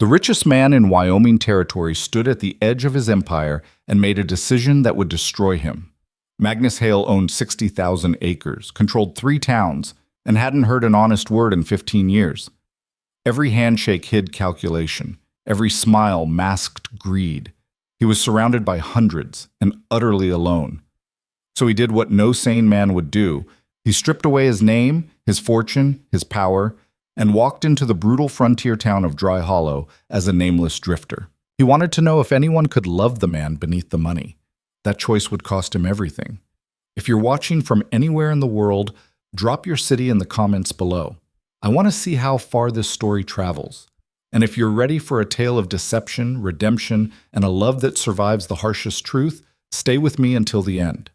The richest man in Wyoming Territory stood at the edge of his empire and made a decision that would destroy him. Magnus Hale owned 60,000 acres, controlled 3 towns, and hadn't heard an honest word in 15 years. Every handshake hid calculation. Every smile masked greed. He was surrounded by hundreds and utterly alone. So he did what no sane man would do. He stripped away his name, his fortune, his power, and walked into the brutal frontier town of Dry Hollow as a nameless drifter. He wanted to know if anyone could love the man beneath the money. That choice would cost him everything. If you're watching from anywhere in the world, drop your city in the comments below. I want to see how far this story travels. And if you're ready for a tale of deception, redemption, and a love that survives the harshest truth, stay with me until the end.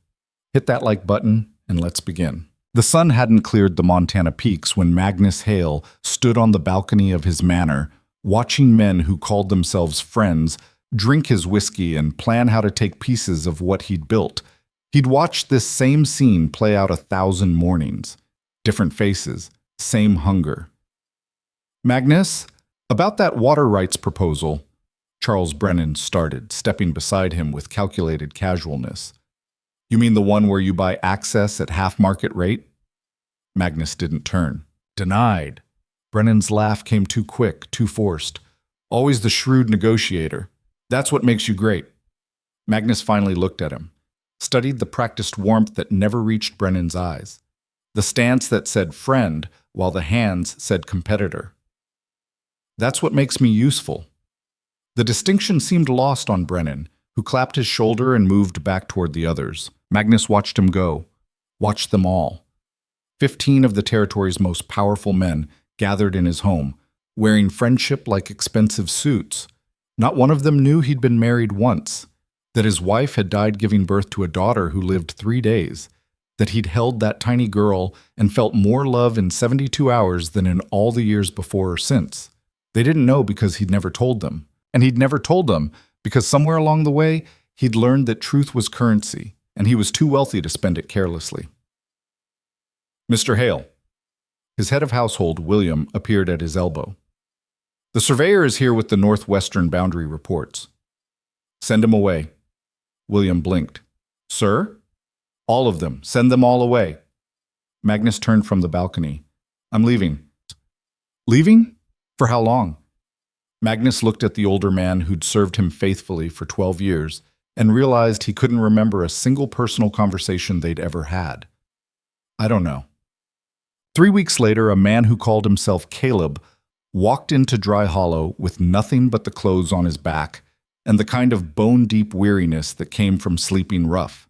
Hit that like button, and let's begin. The sun hadn't cleared the Montana peaks when Magnus Hale stood on the balcony of his manor, watching men who called themselves friends drink his whiskey and plan how to take pieces of what he'd built. He'd watched this same scene play out 1,000 mornings. Different faces, same hunger. "Magnus, about that water rights proposal," Charles Brennan started, stepping beside him with calculated casualness. "You mean the one where you buy access at half market rate?" Magnus didn't turn. "Denied." Brennan's laugh came too quick, too forced. "Always the shrewd negotiator. That's what makes you great." Magnus finally looked at him, studied the practiced warmth that never reached Brennan's eyes, the stance that said friend while the hands said competitor. "That's what makes me useful." The distinction seemed lost on Brennan, who clapped his shoulder and moved back toward the others. Magnus watched him go, watched them all. 15 of the territory's most powerful men gathered in his home, wearing friendship like expensive suits. Not one of them knew he'd been married once, that his wife had died giving birth to a daughter who lived 3 days, that he'd held that tiny girl and felt more love in 72 hours than in all the years before or since. They didn't know because he'd never told them. And he'd never told them because somewhere along the way, he'd learned that truth was currency, and he was too wealthy to spend it carelessly. "Mr. Hale." His head of household, William, appeared at his elbow. "The surveyor is here with the northwestern boundary reports." "Send him away." William blinked. "Sir?" "All of them. Send them all away." Magnus turned from the balcony. "I'm leaving." "Leaving? For how long?" Magnus looked at the older man who'd served him faithfully for 12 years and realized he couldn't remember a single personal conversation they'd ever had. "I don't know." 3 weeks later, a man who called himself Caleb walked into Dry Hollow with nothing but the clothes on his back and the kind of bone-deep weariness that came from sleeping rough.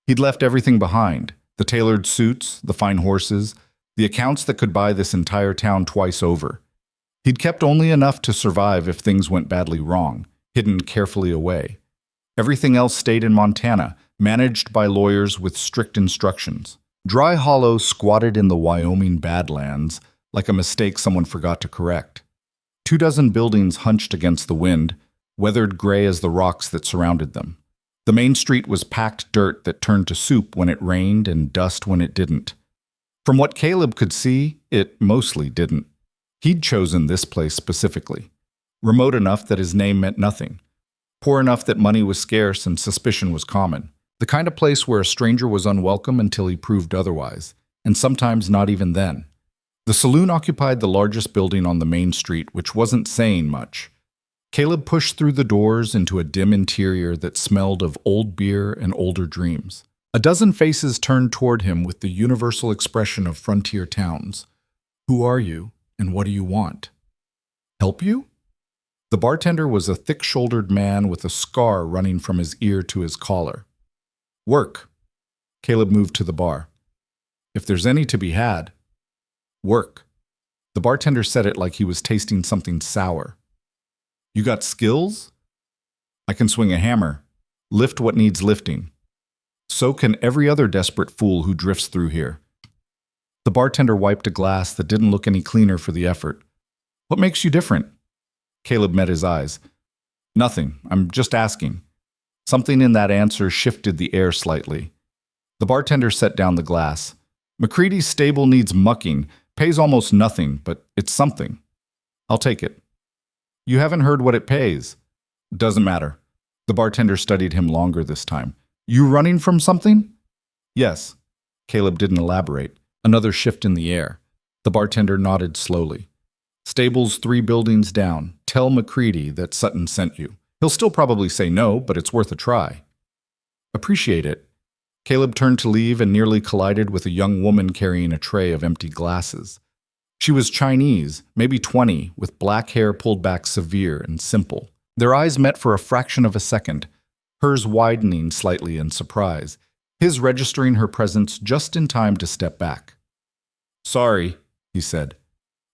He'd left everything behind: the tailored suits, the fine horses, the accounts that could buy this entire town twice over. He'd kept only enough to survive if things went badly wrong, hidden carefully away. Everything else stayed in Montana, managed by lawyers with strict instructions. Dry Hollow squatted in the Wyoming Badlands, like a mistake someone forgot to correct. 24 buildings hunched against the wind, weathered gray as the rocks that surrounded them. The main street was packed dirt that turned to soup when it rained and dust when it didn't. From what Caleb could see, it mostly didn't. He'd chosen this place specifically. Remote enough that his name meant nothing. Poor enough that money was scarce and suspicion was common. The kind of place where a stranger was unwelcome until he proved otherwise, and sometimes not even then. The saloon occupied the largest building on the main street, which wasn't saying much. Caleb pushed through the doors into a dim interior that smelled of old beer and older dreams. A dozen faces turned toward him with the universal expression of frontier towns. "Who are you, and what do you want?" "Help you?" The bartender was a thick-shouldered man with a scar running from his ear to his collar. "Work." Caleb moved to the bar. "If there's any to be had." "Work." The bartender said it like he was tasting something sour. "You got skills?" "I can swing a hammer, lift what needs lifting." "So can every other desperate fool who drifts through here." The bartender wiped a glass that didn't look any cleaner for the effort. "What makes you different?" Caleb met his eyes. "Nothing. I'm just asking." Something in that answer shifted the air slightly. The bartender set down the glass. "McCready's stable needs mucking, pays almost nothing, but it's something." "I'll take it." You haven't heard what it pays. Doesn't matter. The bartender studied him longer this time. You running from something? Yes. Caleb didn't elaborate. Another shift in the air. The bartender nodded slowly. Stables 3 buildings down. Tell McCready that Sutton sent you. He'll still probably say no, but it's worth a try. Appreciate it. Caleb turned to leave and nearly collided with a young woman carrying a tray of empty glasses. She was Chinese, maybe 20, with black hair pulled back severe and simple. Their eyes met for a fraction of a second, hers widening slightly in surprise, his registering her presence just in time to step back. Sorry, he said.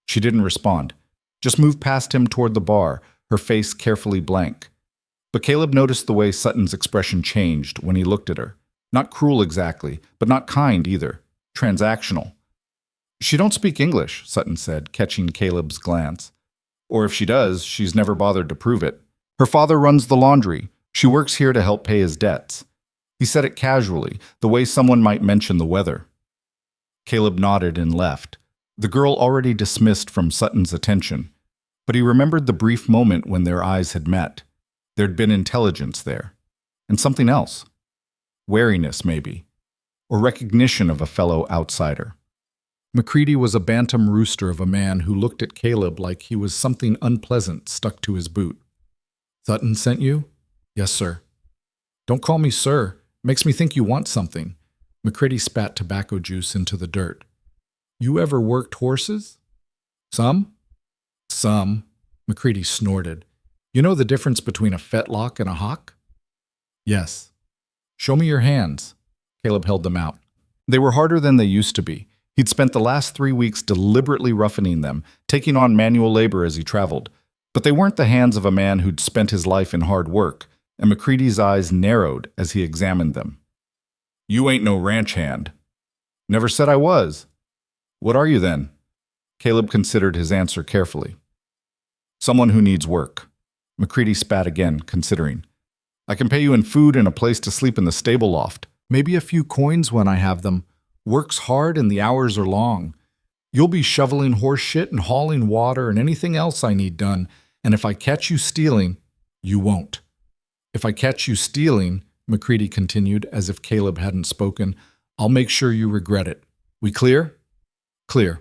She didn't respond, just moved past him toward the bar, her face carefully blank. But Caleb noticed the way Sutton's expression changed when he looked at her. Not cruel exactly, but not kind either. Transactional. She don't speak English, Sutton said, catching Caleb's glance. Or if she does, she's never bothered to prove it. Her father runs the laundry. She works here to help pay his debts. He said it casually, the way someone might mention the weather. Caleb nodded and left, the girl already dismissed from Sutton's attention. But he remembered the brief moment when their eyes had met. There'd been intelligence there. And something else. Wariness, maybe. Or recognition of a fellow outsider. McCready was a bantam rooster of a man who looked at Caleb like he was something unpleasant stuck to his boot. Sutton sent you? Yes, sir. Don't call me sir. Makes me think you want something. McCready spat tobacco juice into the dirt. You ever worked horses? Some? Some. McCready snorted. You know the difference between a fetlock and a hock? Yes. Show me your hands. Caleb held them out. They were harder than they used to be. He'd spent the last 3 weeks deliberately roughening them, taking on manual labor as he traveled. But they weren't the hands of a man who'd spent his life in hard work, and McCready's eyes narrowed as he examined them. You ain't no ranch hand. Never said I was. What are you then? Caleb considered his answer carefully. Someone who needs work. McCready spat again, considering. I can pay you in food and a place to sleep in the stable loft. Maybe a few coins when I have them. Works hard and the hours are long. You'll be shoveling horse shit and hauling water and anything else I need done. And if I catch you stealing, you won't. If I catch you stealing, McCready continued as if Caleb hadn't spoken, I'll make sure you regret it. We clear? Clear.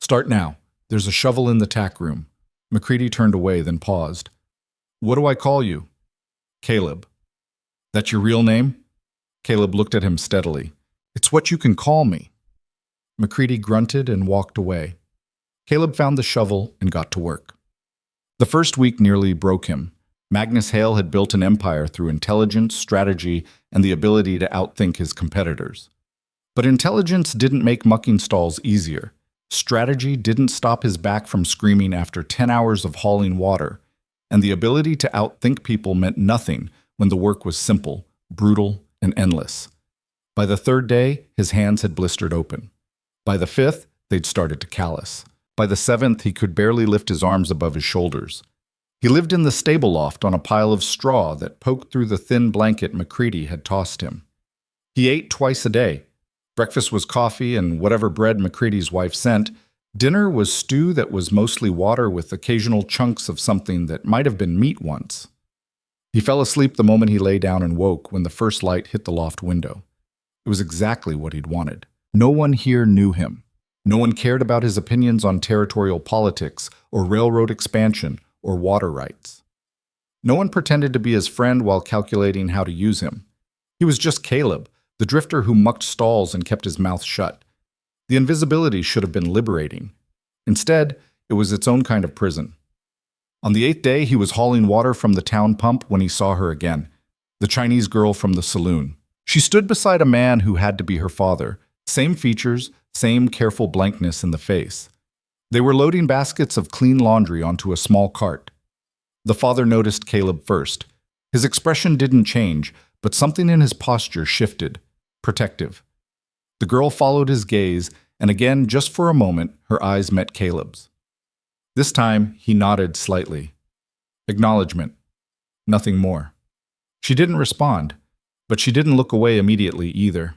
Start now. There's a shovel in the tack room. McCready turned away, then paused. What do I call you? Caleb. That your real name? Caleb looked at him steadily. It's what you can call me. McCready grunted and walked away. Caleb found the shovel and got to work. The first week nearly broke him. Magnus Hale had built an empire through intelligence, strategy, and the ability to outthink his competitors. But intelligence didn't make mucking stalls easier. Strategy didn't stop his back from screaming after 10 hours of hauling water. And the ability to outthink people meant nothing when the work was simple, brutal, and endless. By the 3rd day, his hands had blistered open. By the 5th, they'd started to callous. By the 7th, he could barely lift his arms above his shoulders. He lived in the stable loft on a pile of straw that poked through the thin blanket McCready had tossed him. He ate twice a day. Breakfast was coffee and whatever bread McCready's wife sent. Dinner was stew that was mostly water with occasional chunks of something that might have been meat once. He fell asleep the moment he lay down and woke when the first light hit the loft window. It was exactly what he'd wanted. No one here knew him. No one cared about his opinions on territorial politics or railroad expansion or water rights. No one pretended to be his friend while calculating how to use him. He was just Caleb, the drifter who mucked stalls and kept his mouth shut. The invisibility should have been liberating. Instead, it was its own kind of prison. On the 8th day, he was hauling water from the town pump when he saw her again, the Chinese girl from the saloon. She stood beside a man who had to be her father, same features, same careful blankness in the face. They were loading baskets of clean laundry onto a small cart. The father noticed Caleb first. His expression didn't change, but something in his posture shifted, protective. The girl followed his gaze, and again, just for a moment, her eyes met Caleb's. This time, he nodded slightly. Acknowledgement. Nothing more. She didn't respond, but she didn't look away immediately either.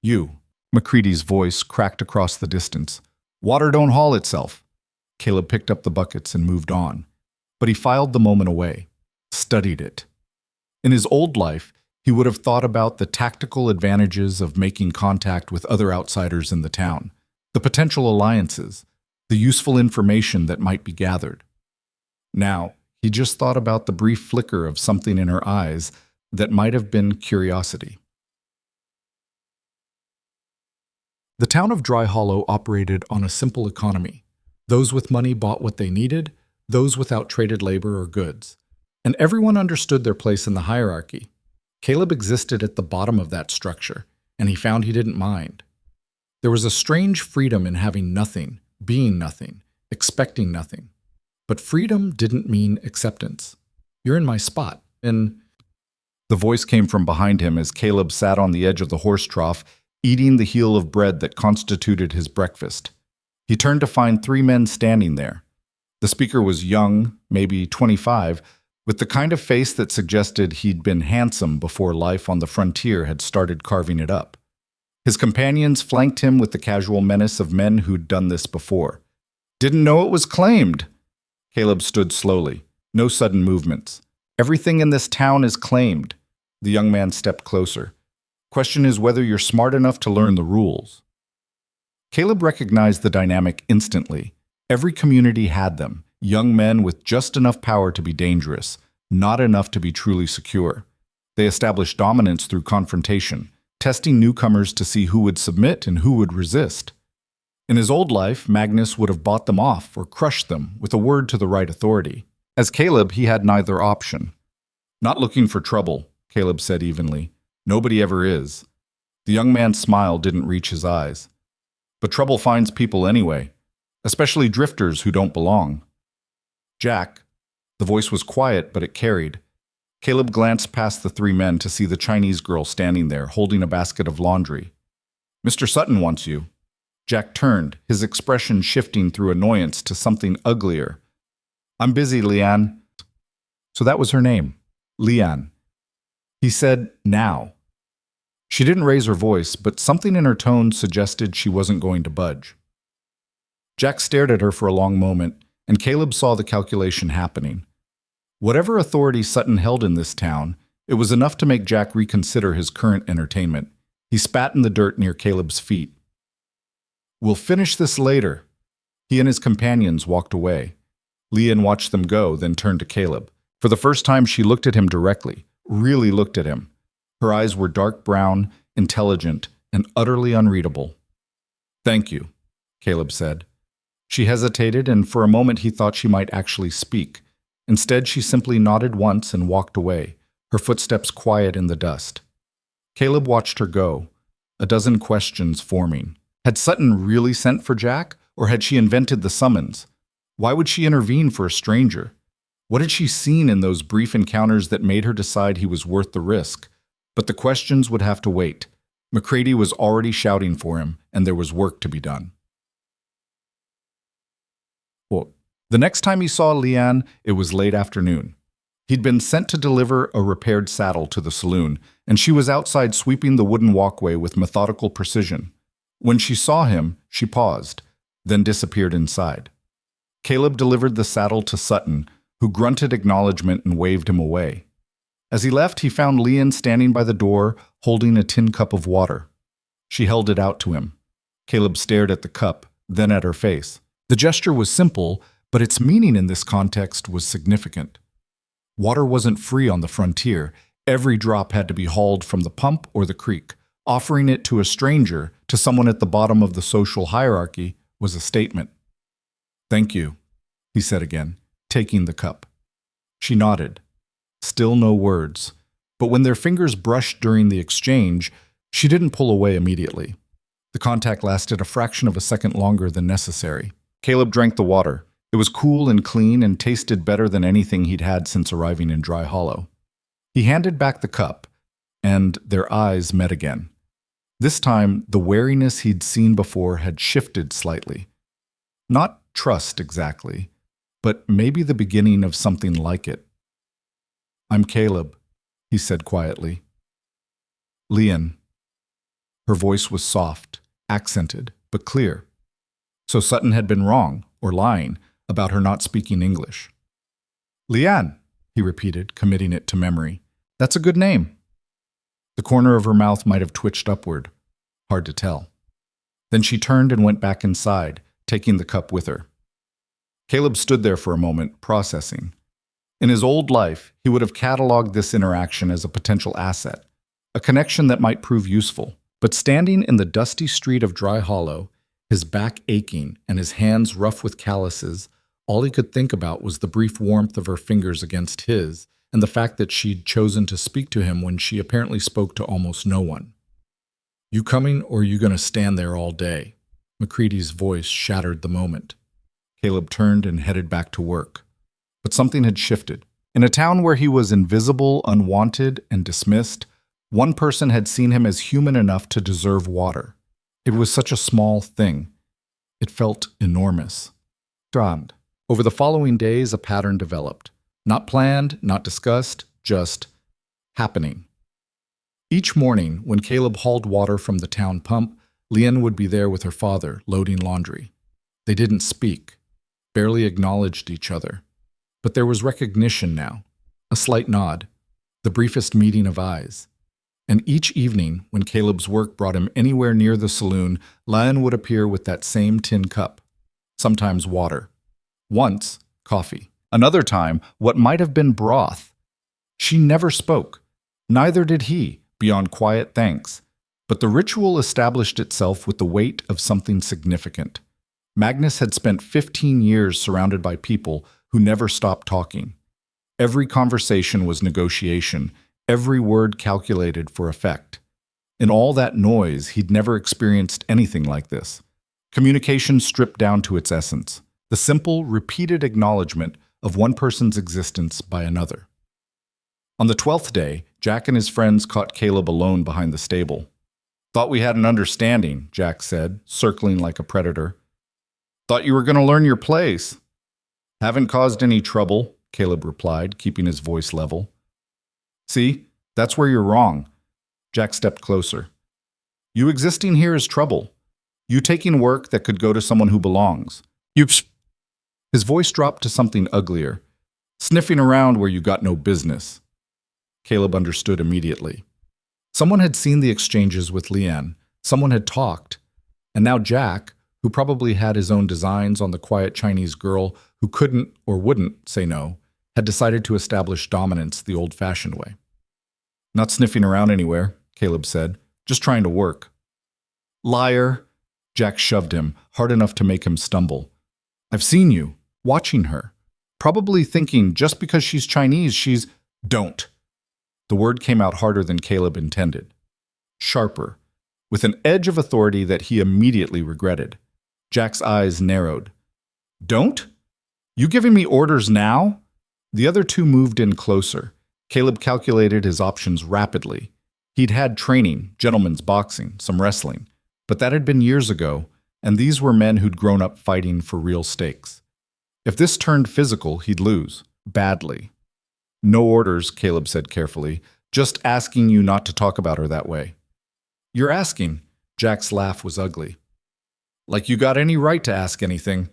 You. McCready's voice cracked across the distance. Water don't haul itself. Caleb picked up the buckets and moved on. But he filed the moment away, studied it. In his old life, he would have thought about the tactical advantages of making contact with other outsiders in the town, the potential alliances, the useful information that might be gathered. Now, he just thought about the brief flicker of something in her eyes that might have been curiosity. The town of Dry Hollow operated on a simple economy. Those with money bought what they needed, those without traded labor or goods. And everyone understood their place in the hierarchy. Caleb existed at the bottom of that structure, and he found he didn't mind. There was a strange freedom in having nothing, being nothing, expecting nothing. But freedom didn't mean acceptance. You're in my spot, and... The voice came from behind him as Caleb sat on the edge of the horse trough, eating the heel of bread that constituted his breakfast. He turned to find 3 men standing there. The speaker was young, maybe 25, with the kind of face that suggested he'd been handsome before life on the frontier had started carving it up. His companions flanked him with the casual menace of men who'd done this before. "Didn't know it was claimed." Caleb stood slowly, no sudden movements. "Everything in this town is claimed." The young man stepped closer. "Question is whether you're smart enough to learn the rules." Caleb recognized the dynamic instantly. Every community had them, young men with just enough power to be dangerous, not enough to be truly secure. They established dominance through confrontation, testing newcomers to see who would submit and who would resist. In his old life, Magnus would have bought them off or crushed them with a word to the right authority. As Caleb, he had neither option. "Not looking for trouble," Caleb said evenly. "Nobody ever is." The young man's smile didn't reach his eyes. "But trouble finds people anyway, especially drifters who don't belong." "Jack." The voice was quiet, but it carried. Caleb glanced past the 3 men to see the Chinese girl standing there, holding a basket of laundry. "Mr. Sutton wants you." Jack turned, his expression shifting through annoyance to something uglier. "I'm busy, Leanne." So that was her name, Leanne. He said, "Now." She didn't raise her voice, but something in her tone suggested she wasn't going to budge. Jack stared at her for a long moment, and Caleb saw the calculation happening. Whatever authority Sutton held in this town, it was enough to make Jack reconsider his current entertainment. He spat in the dirt near Caleb's feet. "We'll finish this later." He and his companions walked away. Leanne watched them go, then turned to Caleb. For the first time, she looked at him directly, really looked at him. Her eyes were dark brown, intelligent, and utterly unreadable. "Thank you," Caleb said. She hesitated, and for a moment he thought she might actually speak. Instead, she simply nodded once and walked away, her footsteps quiet in the dust. Caleb watched her go, a dozen questions forming. Had Sutton really sent for Jack, or had she invented the summons? Why would she intervene for a stranger? What had she seen in those brief encounters that made her decide he was worth the risk? But the questions would have to wait. McCready was already shouting for him, and there was work to be done. The next time he saw Leanne, it was late afternoon. He'd been sent to deliver a repaired saddle to the saloon, and she was outside sweeping the wooden walkway with methodical precision. When she saw him, she paused, then disappeared inside. Caleb delivered the saddle to Sutton, who grunted acknowledgement and waved him away. As he left, he found Leanne standing by the door, holding a tin cup of water. She held it out to him. Caleb stared at the cup, then at her face. The gesture was simple, but its meaning in this context was significant. Water wasn't free on the frontier. Every drop had to be hauled from the pump or the creek. Offering it to a stranger, to someone at the bottom of the social hierarchy, was a statement. "Thank you," he said again, taking the cup. She nodded. Still no words. But when their fingers brushed during the exchange, she didn't pull away immediately. The contact lasted a fraction of a second longer than necessary. Caleb drank the water. It was cool and clean and tasted better than anything he'd had since arriving in Dry Hollow. He handed back the cup, and their eyes met again. This time, the wariness he'd seen before had shifted slightly. Not trust exactly, but maybe the beginning of something like it. "I'm Caleb," he said quietly. "Leanne." Her voice was soft, accented, but clear. So Sutton had been wrong, or lying, about her not speaking English. Lian, he repeated, committing it to memory. That's a good name. The corner of her mouth might have twitched upward. Hard to tell. Then she turned and went back inside, taking the cup with her. Caleb stood there for a moment, processing. In his old life, he would have cataloged this interaction as a potential asset, a connection that might prove useful. But standing in the dusty street of Dry Hollow, his back aching and his hands rough with calluses, all he could think about was the brief warmth of her fingers against his and the fact that she'd chosen to speak to him when she apparently spoke to almost no one. You coming, or are you going to stand there all day? McCready's voice shattered the moment. Caleb turned and headed back to work. But something had shifted. In a town where he was invisible, unwanted, and dismissed, one person had seen him as human enough to deserve water. It was such a small thing. It felt enormous. Grand. Over the following days, a pattern developed. Not planned, not discussed, just happening. Each morning, when Caleb hauled water from the town pump, Lian would be there with her father, loading laundry. They didn't speak, barely acknowledged each other. But there was recognition now, a slight nod, the briefest meeting of eyes. And each evening, when Caleb's work brought him anywhere near the saloon, Lian would appear with that same tin cup, sometimes water. Once, coffee. Another time, what might have been broth. She never spoke. Neither did he, beyond quiet thanks. But the ritual established itself with the weight of something significant. Magnus had spent 15 years surrounded by people who never stopped talking. Every conversation was negotiation, every word calculated for effect. In all that noise, he'd never experienced anything like this. Communication stripped down to its essence, the simple, repeated acknowledgement of one person's existence by another. On the 12th day, Jack and his friends caught Caleb alone behind the stable. Thought we had an understanding, Jack said, circling like a predator. Thought you were going to learn your place. Haven't caused any trouble, Caleb replied, keeping his voice level. See, that's where you're wrong. Jack stepped closer. You existing here is trouble. You taking work that could go to someone who belongs. His voice dropped to something uglier. Sniffing around where you got no business. Caleb understood immediately. Someone had seen the exchanges with Lian. Someone had talked. And now Jack, who probably had his own designs on the quiet Chinese girl who couldn't or wouldn't say no, had decided to establish dominance the old-fashioned way. Not sniffing around anywhere, Caleb said. Just trying to work. Liar. Jack shoved him, hard enough to make him stumble. I've seen you, watching her. Probably thinking just because she's Chinese, she's... Don't. The word came out harder than Caleb intended. Sharper, with an edge of authority that he immediately regretted. Jack's eyes narrowed. Don't? You giving me orders now? The other two moved in closer. Caleb calculated his options rapidly. He'd had training, gentlemen's boxing, some wrestling. But that had been years ago, and these were men who'd grown up fighting for real stakes. If this turned physical, he'd lose. Badly. No orders, Caleb said carefully. Just asking you not to talk about her that way. You're asking. Jack's laugh was ugly. Like you got any right to ask anything.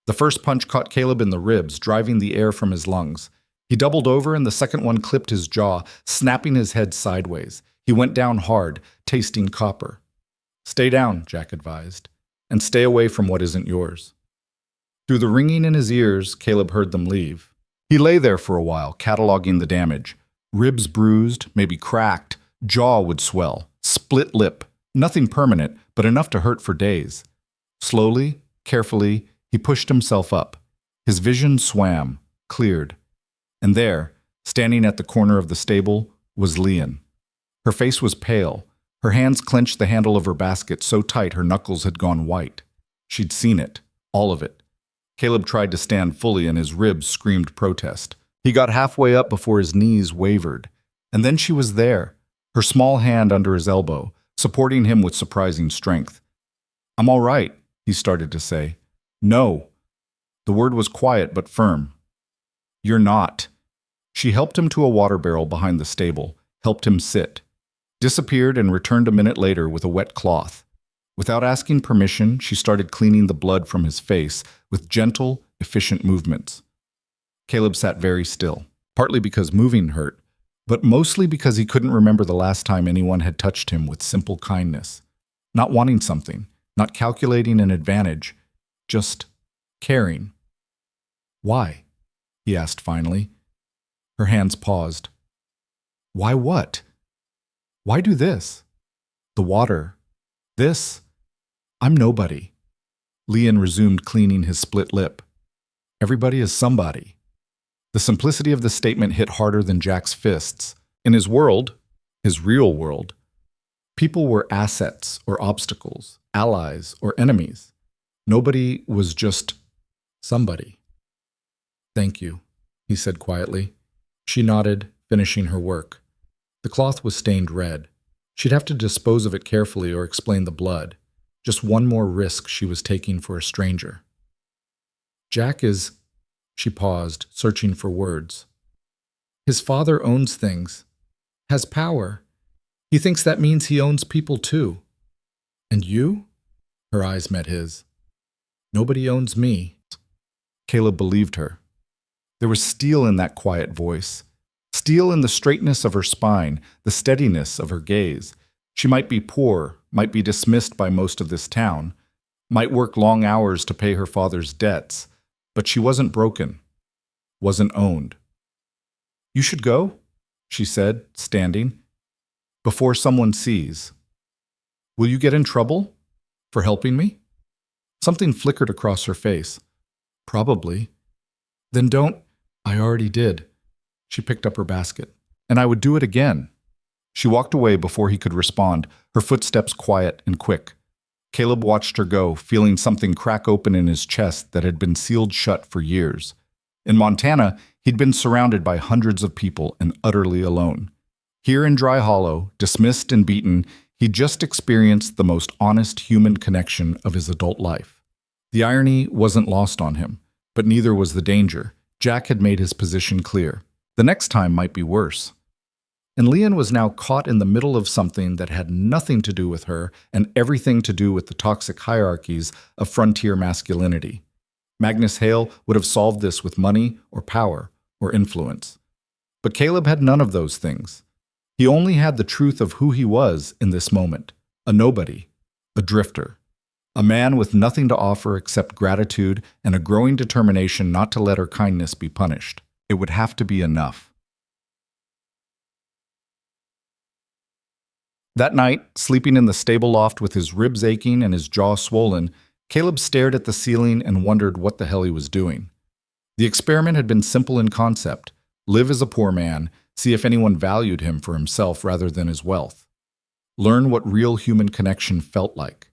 The first punch caught Caleb in the ribs, driving the air from his lungs. He doubled over and the second one clipped his jaw, snapping his head sideways. He went down hard, tasting copper. Stay down, Jack advised, and stay away from what isn't yours. Through the ringing in his ears, Caleb heard them leave. He lay there for a while, cataloging the damage. Ribs bruised, maybe cracked, jaw would swell, split lip. Nothing permanent, but enough to hurt for days. Slowly, carefully, he pushed himself up. His vision swam, cleared. And there, standing at the corner of the stable, was Lian. Her face was pale. Her hands clenched the handle of her basket so tight her knuckles had gone white. She'd seen it, all of it. Caleb tried to stand fully and his ribs screamed protest. He got halfway up before his knees wavered. And then she was there, her small hand under his elbow, supporting him with surprising strength. I'm all right, he started to say. No. The word was quiet but firm. You're not. She helped him to a water barrel behind the stable, helped him sit. Disappeared and returned a minute later with a wet cloth. Without asking permission, she started cleaning the blood from his face with gentle, efficient movements. Caleb sat very still, partly because moving hurt, but mostly because he couldn't remember the last time anyone had touched him with simple kindness. Not wanting something, not calculating an advantage, just caring. "Why?" he asked finally. Her hands paused. "Why what? Why do this? The water. This? I'm nobody." Leon resumed cleaning his split lip. "Everybody is somebody." The simplicity of the statement hit harder than Jack's fists. In his world, his real world, people were assets or obstacles, allies or enemies. Nobody was just somebody. "Thank you," he said quietly. She nodded, finishing her work. The cloth was stained red. She'd have to dispose of it carefully or explain the blood. Just one more risk she was taking for a stranger. "Jack is..." She paused, searching for words. "His father owns things, has power. He thinks that means he owns people too. And you?" Her eyes met his. "Nobody owns me." Caleb believed her. There was steel in that quiet voice, steel in the straightness of her spine, the steadiness of her gaze. She might be poor, might be dismissed by most of this town, might work long hours to pay her father's debts, but she wasn't broken, wasn't owned. "You should go," she said, standing, "before someone sees." "Will you get in trouble for helping me?" Something flickered across her face. "Probably." "Then don't..." "I already did." She picked up her basket. "And I would do it again." She walked away before he could respond, her footsteps quiet and quick. Caleb watched her go, feeling something crack open in his chest that had been sealed shut for years. In Montana, he'd been surrounded by hundreds of people and utterly alone. Here in Dry Hollow, dismissed and beaten, he'd just experienced the most honest human connection of his adult life. The irony wasn't lost on him, but neither was the danger. Jack had made his position clear. The next time might be worse. And Leon was now caught in the middle of something that had nothing to do with her and everything to do with the toxic hierarchies of frontier masculinity. Magnus Hale would have solved this with money or power or influence. But Caleb had none of those things. He only had the truth of who he was in this moment, a nobody, a drifter, a man with nothing to offer except gratitude and a growing determination not to let her kindness be punished. It would have to be enough. That night, sleeping in the stable loft with his ribs aching and his jaw swollen, Caleb stared at the ceiling and wondered what the hell he was doing. The experiment had been simple in concept: live as a poor man, see if anyone valued him for himself rather than his wealth. Learn what real human connection felt like.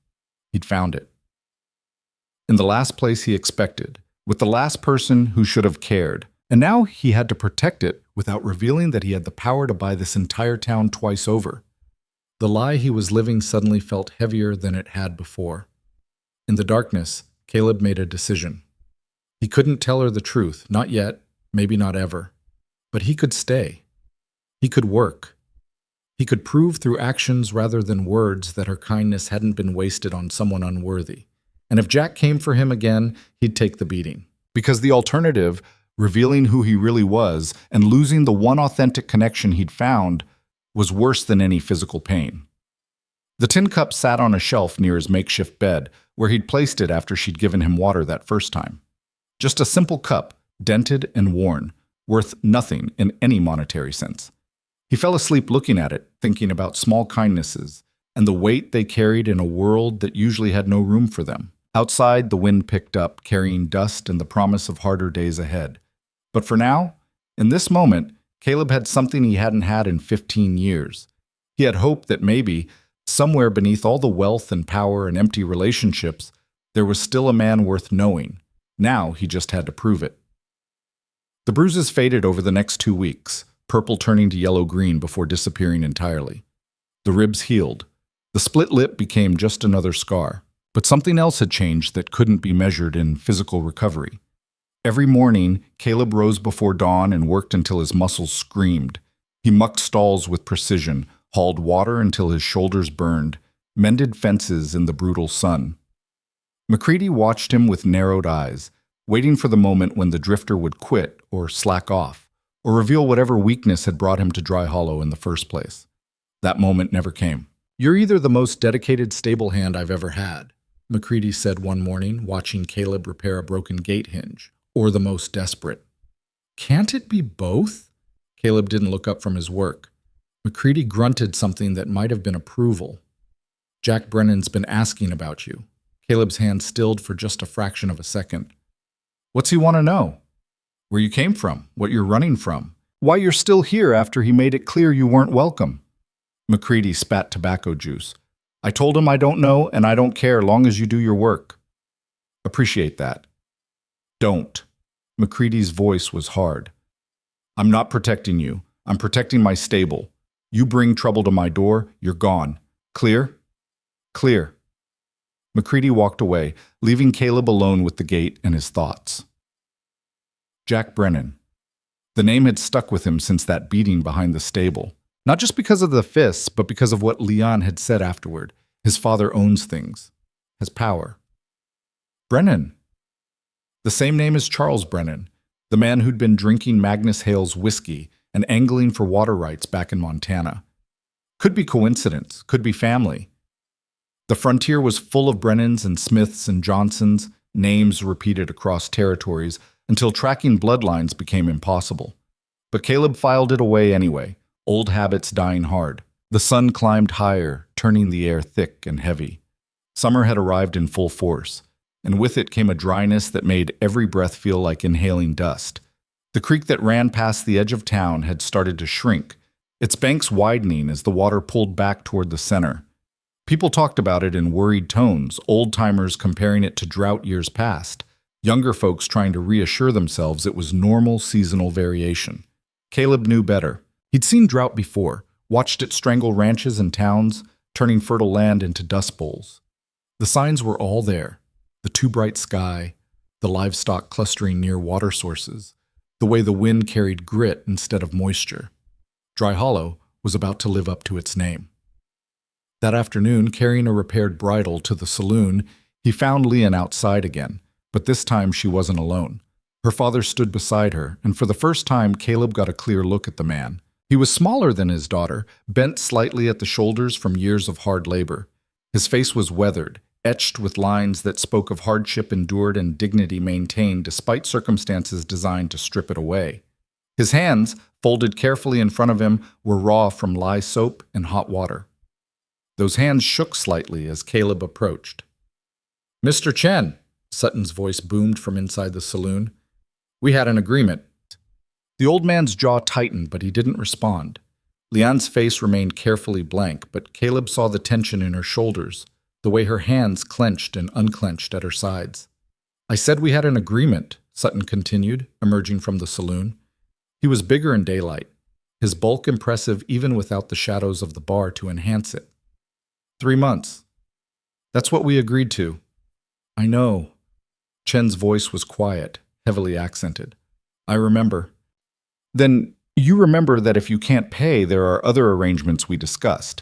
He'd found it. In the last place he expected, with the last person who should have cared, and now he had to protect it without revealing that he had the power to buy this entire town twice over. The lie he was living suddenly felt heavier than it had before. In the darkness, Caleb made a decision. He couldn't tell her the truth, not yet, maybe not ever. But he could stay. He could work. He could prove through actions rather than words that her kindness hadn't been wasted on someone unworthy. And if Jack came for him again, he'd take the beating. Because the alternative, revealing who he really was and losing the one authentic connection he'd found, was worse than any physical pain. The tin cup sat on a shelf near his makeshift bed, where he'd placed it after she'd given him water that first time. Just a simple cup, dented and worn, worth nothing in any monetary sense. He fell asleep looking at it, thinking about small kindnesses and the weight they carried in a world that usually had no room for them. Outside, the wind picked up, carrying dust and the promise of harder days ahead. But for now, in this moment, Caleb had something he hadn't had in 15 years. He had hoped that maybe, somewhere beneath all the wealth and power and empty relationships, there was still a man worth knowing. Now he just had to prove it. The bruises faded over the next 2 weeks, purple turning to yellow-green before disappearing entirely. The ribs healed. The split lip became just another scar. But something else had changed that couldn't be measured in physical recovery. Every morning, Caleb rose before dawn and worked until his muscles screamed. He mucked stalls with precision, hauled water until his shoulders burned, mended fences in the brutal sun. McCready watched him with narrowed eyes, waiting for the moment when the drifter would quit or slack off, or reveal whatever weakness had brought him to Dry Hollow in the first place. That moment never came. "You're either the most dedicated stable hand I've ever had," McCready said one morning, watching Caleb repair a broken gate hinge, "or the most desperate." "Can't it be both?" Caleb didn't look up from his work. McCready grunted something that might have been approval. "Jack Brennan's been asking about you." Caleb's hand stilled for just a fraction of a second. "What's he want to know? Where you came from? What you're running from? Why you're still here after he made it clear you weren't welcome?" McCready spat tobacco juice. "I told him I don't know, and I don't care long as you do your work." "Appreciate that." "Don't." McCready's voice was hard. "I'm not protecting you. I'm protecting my stable. You bring trouble to my door, you're gone. Clear?" "Clear." McCready walked away, leaving Caleb alone with the gate and his thoughts. Jack Brennan. The name had stuck with him since that beating behind the stable. Not just because of the fists, but because of what Leon had said afterward. His father owns things. Has power. Brennan. The same name as Charles Brennan, the man who'd been drinking Magnus Hale's whiskey and angling for water rights back in Montana. Could be coincidence, could be family. The frontier was full of Brennans and Smiths and Johnsons, names repeated across territories, until tracking bloodlines became impossible. But Caleb filed it away anyway, old habits dying hard. The sun climbed higher, turning the air thick and heavy. Summer had arrived in full force, and with it came a dryness that made every breath feel like inhaling dust. The creek that ran past the edge of town had started to shrink, its banks widening as the water pulled back toward the center. People talked about it in worried tones, old-timers comparing it to drought years past, younger folks trying to reassure themselves it was normal seasonal variation. Caleb knew better. He'd seen drought before, watched it strangle ranches and towns, turning fertile land into dust bowls. The signs were all there. The too bright sky, the livestock clustering near water sources, the way the wind carried grit instead of moisture. Dry Hollow was about to live up to its name. That afternoon, carrying a repaired bridle to the saloon, he found Leon outside again, but this time she wasn't alone. Her father stood beside her, and for the first time Caleb got a clear look at the man. He was smaller than his daughter, bent slightly at the shoulders from years of hard labor. His face was weathered, etched with lines that spoke of hardship endured and dignity maintained despite circumstances designed to strip it away. His hands, folded carefully in front of him, were raw from lye soap and hot water. Those hands shook slightly as Caleb approached. "Mr. Chen," Sutton's voice boomed from inside the saloon. "We had an agreement." The old man's jaw tightened, but he didn't respond. Leon's face remained carefully blank, but Caleb saw the tension in her shoulders, the way her hands clenched and unclenched at her sides. "I said we had an agreement," Sutton continued, emerging from the saloon. He was bigger in daylight, his bulk impressive even without the shadows of the bar to enhance it. 3 months. That's what we agreed to." "I know." Chen's voice was quiet, heavily accented. "I remember." "Then you remember that if you can't pay, there are other arrangements we discussed."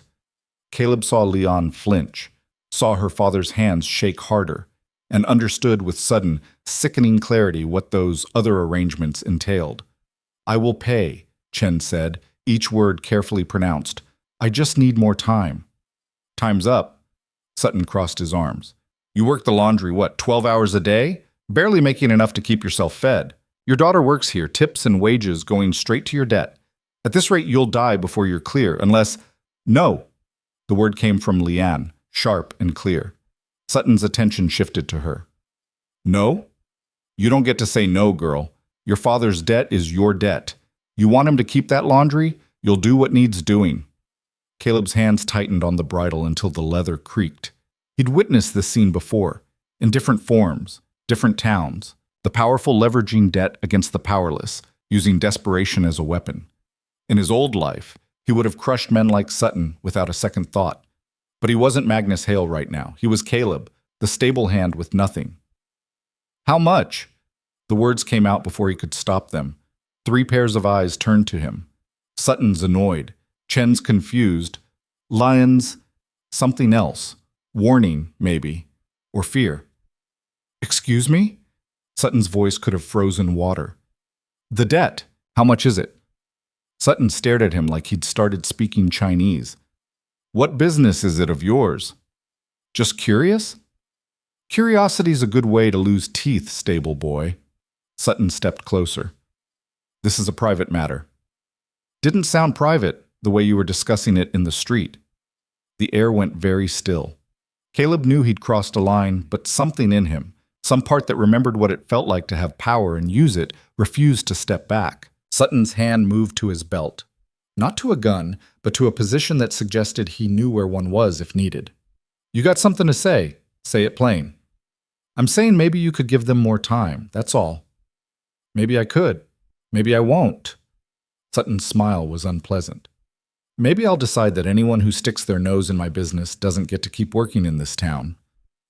Caleb saw Leon flinch, saw her father's hands shake harder, and understood with sudden, sickening clarity what those other arrangements entailed. "I will pay," Chen said, each word carefully pronounced. "I just need more time." "Time's up." Sutton crossed his arms. "You work the laundry, 12 hours a day? Barely making enough to keep yourself fed. Your daughter works here, tips and wages going straight to your debt. At this rate, you'll die before you're clear, unless—" "No!" The word came from Leanne, sharp and clear. Sutton's attention shifted to her. "No? You don't get to say no, girl. Your father's debt is your debt. You want him to keep that laundry? You'll do what needs doing." Caleb's hands tightened on the bridle until the leather creaked. He'd witnessed this scene before, in different forms, different towns, the powerful leveraging debt against the powerless, using desperation as a weapon. In his old life, he would have crushed men like Sutton without a second thought. But he wasn't Magnus Hale right now. He was Caleb, the stable hand with nothing. "How much?" The words came out before he could stop them. 3 pairs of eyes turned to him. Sutton's annoyed, Chen's confused, Lyon's something else, warning, maybe, or fear. "Excuse me?" Sutton's voice could have frozen water. The debt. How much is it? Sutton stared at him like he'd started speaking Chinese. What business is it of yours? Just curious? Curiosity's a good way to lose teeth, stable boy. Sutton stepped closer. This is a private matter. Didn't sound private, the way you were discussing it in the street. The air went very still. Caleb knew he'd crossed a line, but something in him, some part that remembered what it felt like to have power and use it, refused to step back. Sutton's hand moved to his belt. Not to a gun, but to a position that suggested he knew where one was if needed. You got something to say. Say it plain. I'm saying maybe you could give them more time, that's all. Maybe I could. Maybe I won't. Sutton's smile was unpleasant. Maybe I'll decide that anyone who sticks their nose in my business doesn't get to keep working in this town.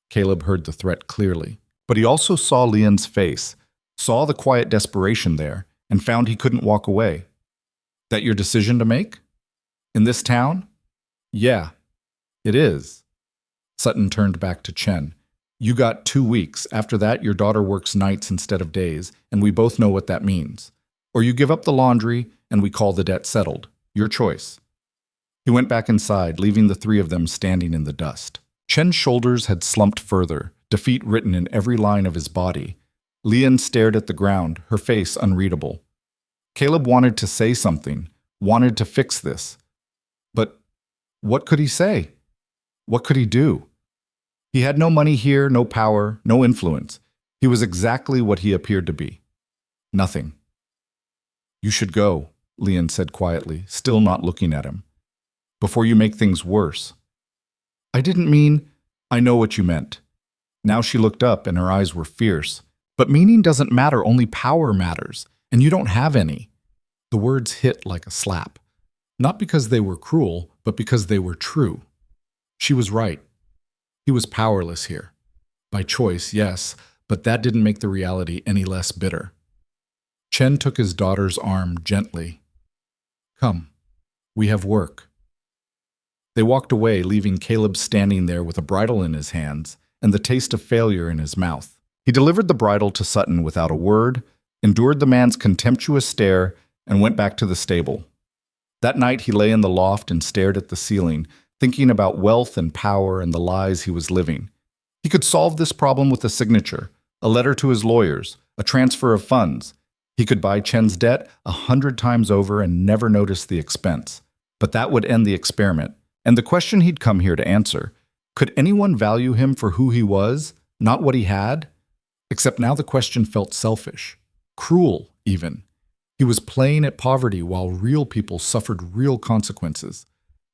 Caleb heard the threat clearly. But he also saw Leon's face, saw the quiet desperation there, and found he couldn't walk away. That your decision to make? In this town? Yeah, it is. Sutton turned back to Chen. You got 2 weeks. After that, your daughter works nights instead of days, and we both know what that means. Or you give up the laundry, and we call the debt settled. Your choice. He went back inside, leaving the three of them standing in the dust. Chen's shoulders had slumped further, defeat written in every line of his body. Leon stared at the ground, her face unreadable. Caleb wanted to say something, wanted to fix this. But what could he say? What could he do? He had no money here, no power, no influence. He was exactly what he appeared to be. Nothing. You should go, Leon said quietly, still not looking at him. Before you make things worse. I didn't mean, I know what you meant. Now she looked up and her eyes were fierce. But meaning doesn't matter, only power matters, and you don't have any. The words hit like a slap. Not because they were cruel, but because they were true. She was right. He was powerless here. By choice, yes, but that didn't make the reality any less bitter. Chen took his daughter's arm gently. Come, we have work. They walked away, leaving Caleb standing there with a bridle in his hands and the taste of failure in his mouth. He delivered the bridle to Sutton without a word, endured the man's contemptuous stare, and went back to the stable. That night he lay in the loft and stared at the ceiling, thinking about wealth and power and the lies he was living. He could solve this problem with a signature, a letter to his lawyers, a transfer of funds. He could buy Chen's debt 100 times over and never notice the expense. But that would end the experiment. And the question he'd come here to answer, could anyone value him for who he was, not what he had? Except now the question felt selfish, cruel even. He was playing at poverty while real people suffered real consequences.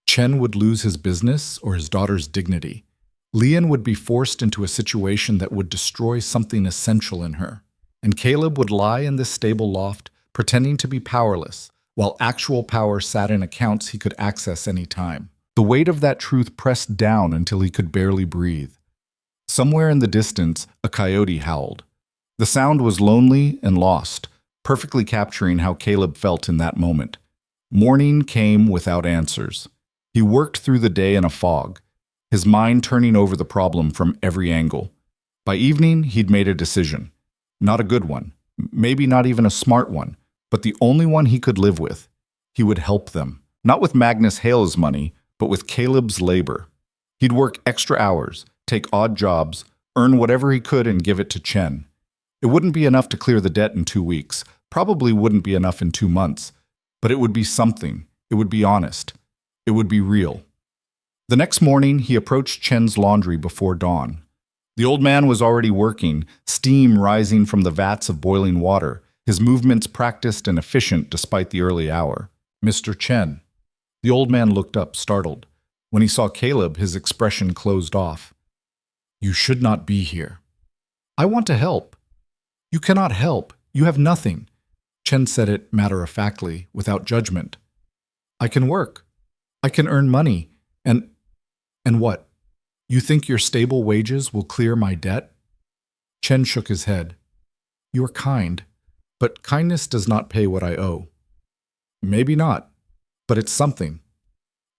Chen would lose his business or his daughter's dignity. Leon would be forced into a situation that would destroy something essential in her. And Caleb would lie in this stable loft, pretending to be powerless, while actual power sat in accounts he could access any time. The weight of that truth pressed down until he could barely breathe. Somewhere in the distance, a coyote howled. The sound was lonely and lost, perfectly capturing how Caleb felt in that moment. Morning came without answers. He worked through the day in a fog, his mind turning over the problem from every angle. By evening, he'd made a decision. Not a good one, maybe not even a smart one, but the only one he could live with. He would help them, not with Magnus Hale's money, but with Caleb's labor. He'd work extra hours, take odd jobs, earn whatever he could and give it to Chen. It wouldn't be enough to clear the debt in 2 weeks, probably wouldn't be enough in 2 months, but it would be something. It would be honest. It would be real. The next morning, he approached Chen's laundry before dawn. The old man was already working, steam rising from the vats of boiling water, his movements practiced and efficient despite the early hour. Mr. Chen. The old man looked up, startled. When he saw Caleb, his expression closed off. You should not be here. I want to help. You cannot help. You have nothing. Chen said it matter-of-factly, without judgment. I can work. I can earn money. And what? You think your stable wages will clear my debt? Chen shook his head. You are kind, but kindness does not pay what I owe. Maybe not. But it's something.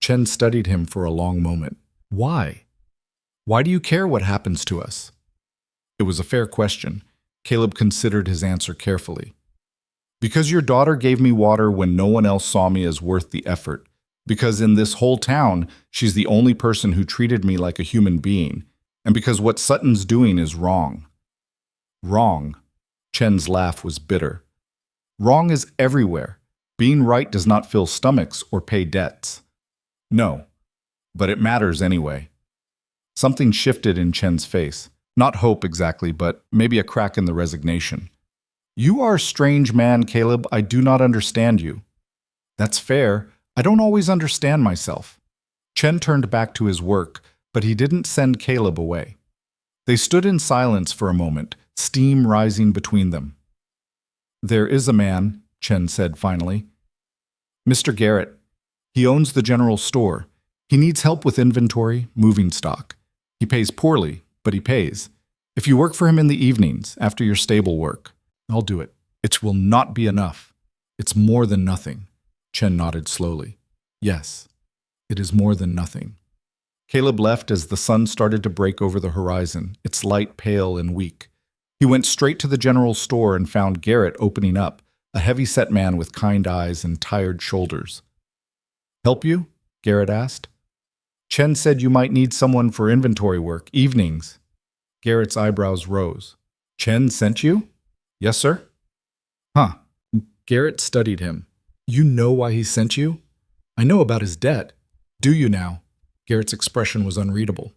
Chen studied him for a long moment. Why? Why do you care what happens to us? It was a fair question. Caleb considered his answer carefully. Because your daughter gave me water when no one else saw me as worth the effort. Because in this whole town, she's the only person who treated me like a human being. And because what Sutton's doing is wrong. Wrong. Chen's laugh was bitter. Wrong is everywhere. Being right does not fill stomachs or pay debts. No, but it matters anyway. Something shifted in Chen's face. Not hope exactly, but maybe a crack in the resignation. You are a strange man, Caleb. I do not understand you. That's fair. I don't always understand myself. Chen turned back to his work, but he didn't send Caleb away. They stood in silence for a moment, steam rising between them. There is a man, Chen said finally. Mr. Garrett. He owns the general store. He needs help with inventory, moving stock. He pays poorly, but he pays. If you work for him in the evenings, after your stable work, I'll do it. It will not be enough. It's more than nothing. Chen nodded slowly. Yes, it is more than nothing. Caleb left as the sun started to break over the horizon, its light pale and weak. He went straight to the general store and found Garrett opening up, a heavy-set man with kind eyes and tired shoulders. Help you? Garrett asked. Chen said you might need someone for inventory work, evenings. Garrett's eyebrows rose. Chen sent you? Yes, sir. Huh. Garrett studied him. You know why he sent you? I know about his debt. Do you now? Garrett's expression was unreadable.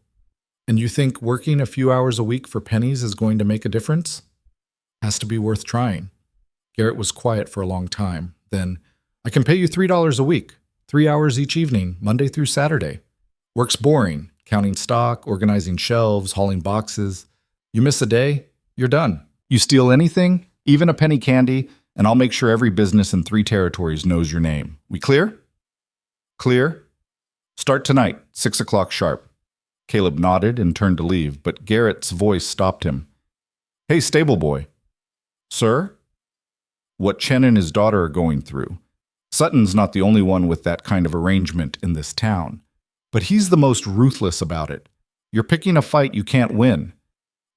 And you think working a few hours a week for pennies is going to make a difference? Has to be worth trying. Garrett was quiet for a long time. Then, I can pay you $3 a week, 3 hours each evening, Monday through Saturday. Work's boring, counting stock, organizing shelves, hauling boxes. You miss a day, you're done. You steal anything, even a penny candy, and I'll make sure every business in 3 territories knows your name. We clear? Clear? Start tonight, 6 o'clock sharp. Caleb nodded and turned to leave, but Garrett's voice stopped him. Hey, stable boy. Sir? What Chen and his daughter are going through. Sutton's not the only one with that kind of arrangement in this town. But he's the most ruthless about it. You're picking a fight you can't win.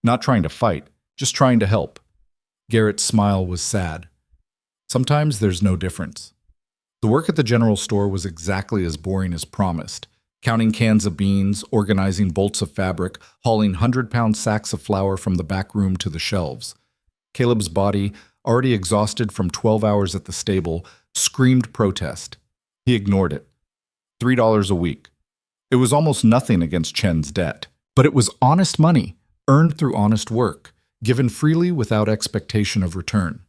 Not trying to fight, just trying to help. Garrett's smile was sad. Sometimes there's no difference. The work at the general store was exactly as boring as promised. Counting cans of beans, organizing bolts of fabric, hauling 100-pound sacks of flour from the back room to the shelves. Caleb's body, already exhausted from 12 hours at the stable, screamed protest. He ignored it. $3 a week. It was almost nothing against Chen's debt. But it was honest money, earned through honest work, given freely without expectation of return.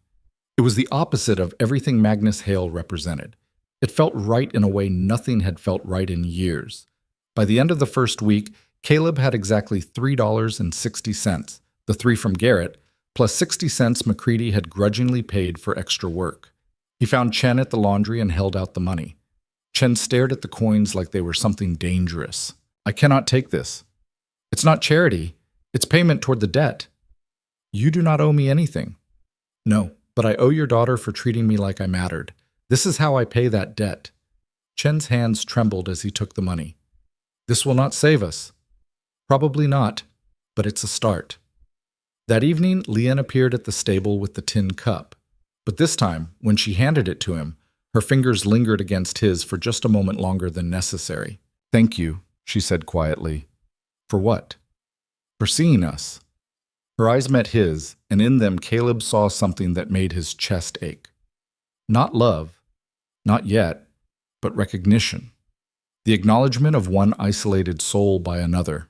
It was the opposite of everything Magnus Hale represented. It felt right in a way nothing had felt right in years. By the end of the first week, Caleb had exactly $3.60, the 3 from Garrett, plus 60 cents McCready had grudgingly paid for extra work. He found Chen at the laundry and held out the money. Chen stared at the coins like they were something dangerous. I cannot take this. It's not charity. It's payment toward the debt. You do not owe me anything. No, but I owe your daughter for treating me like I mattered. This is how I pay that debt. Chen's hands trembled as he took the money. This will not save us. Probably not, but it's a start. That evening, Lian appeared at the stable with the tin cup. But this time, when she handed it to him, her fingers lingered against his for just a moment longer than necessary. Thank you, she said quietly. For what? For seeing us. Her eyes met his, and in them Caleb saw something that made his chest ache. Not love, not yet, but recognition. The acknowledgement of one isolated soul by another.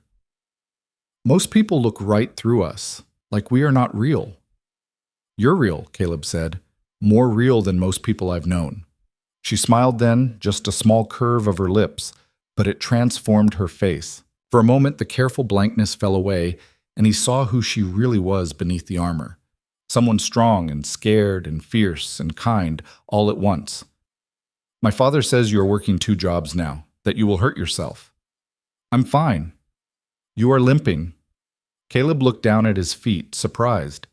Most people look right through us, like we are not real. You're real, Caleb said, more real than most people I've known. She smiled then, just a small curve of her lips, but it transformed her face. For a moment, the careful blankness fell away, and he saw who she really was beneath the armor. Someone strong and scared and fierce and kind all at once. My father says you are working 2 jobs now, that you will hurt yourself. I'm fine. You are limping. Caleb looked down at his feet, surprised.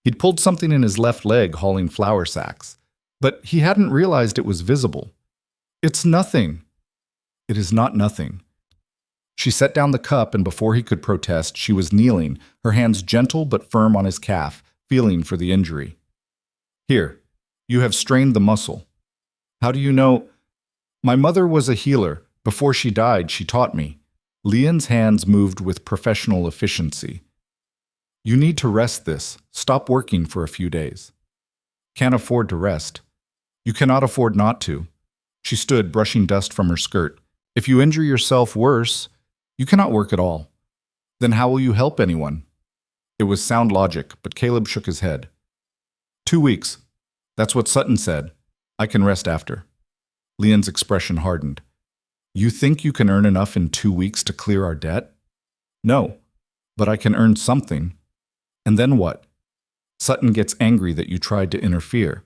He'd pulled something in his left leg hauling flour sacks, but he hadn't realized it was visible. It's nothing. It is not nothing. She set down the cup, and before he could protest, she was kneeling, her hands gentle but firm on his calf, feeling for the injury. Here, you have strained the muscle. How do you know? My mother was a healer. Before she died, she taught me. Leon's hands moved with professional efficiency. You need to rest this. Stop working for a few days. Can't afford to rest. You cannot afford not to. She stood, brushing dust from her skirt. If you injure yourself worse, you cannot work at all. Then how will you help anyone? It was sound logic, but Caleb shook his head. 2 weeks. That's what Sutton said. I can rest after. Leon's expression hardened. You think you can earn enough in 2 weeks to clear our debt? No, but I can earn something. And then what? Sutton gets angry that you tried to interfere.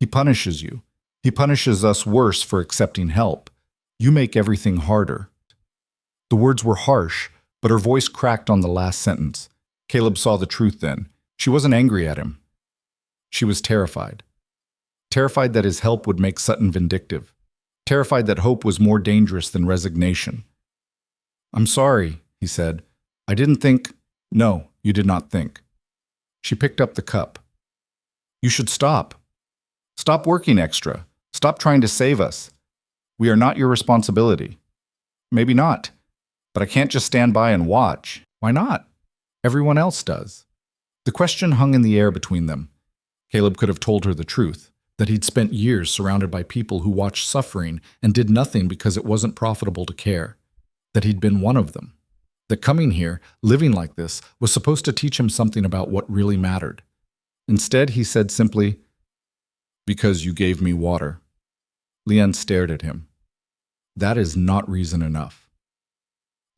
He punishes you. He punishes us worse for accepting help. You make everything harder. The words were harsh, but her voice cracked on the last sentence. Caleb saw the truth then. She wasn't angry at him. She was terrified. Terrified that his help would make Sutton vindictive. Terrified that hope was more dangerous than resignation. I'm sorry, he said. I didn't think. No, you did not think. She picked up the cup. You should stop. Stop working extra. Stop trying to save us. We are not your responsibility. Maybe not, but I can't just stand by and watch. Why not? Everyone else does. The question hung in the air between them. Caleb could have told her the truth, that he'd spent years surrounded by people who watched suffering and did nothing because it wasn't profitable to care, that he'd been one of them, that coming here, living like this, was supposed to teach him something about what really mattered. Instead, he said simply, because you gave me water. Leanne stared at him. That is not reason enough.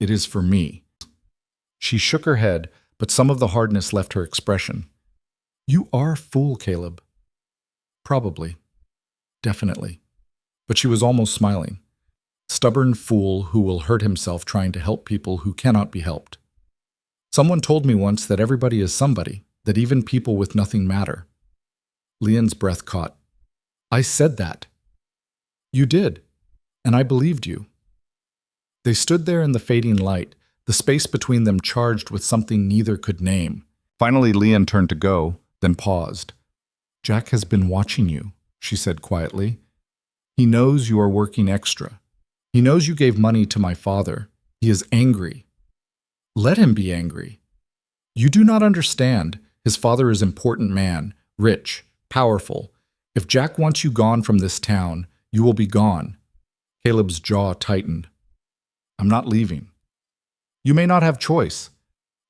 It is for me. She shook her head, but some of the hardness left her expression. You are a fool, Caleb. Probably. Definitely. But she was almost smiling. Stubborn fool who will hurt himself trying to help people who cannot be helped. Someone told me once that everybody is somebody, that even people with nothing matter. Leon's breath caught. I said that. You did, and I believed you. They stood there in the fading light, the space between them charged with something neither could name. Finally, Leon turned to go, then paused. Jack has been watching you, she said quietly. He knows you are working extra. He knows you gave money to my father. He is angry. Let him be angry. You do not understand. His father is an important man, rich, powerful. If Jack wants you gone from this town, you will be gone. Caleb's jaw tightened. I'm not leaving. You may not have choice.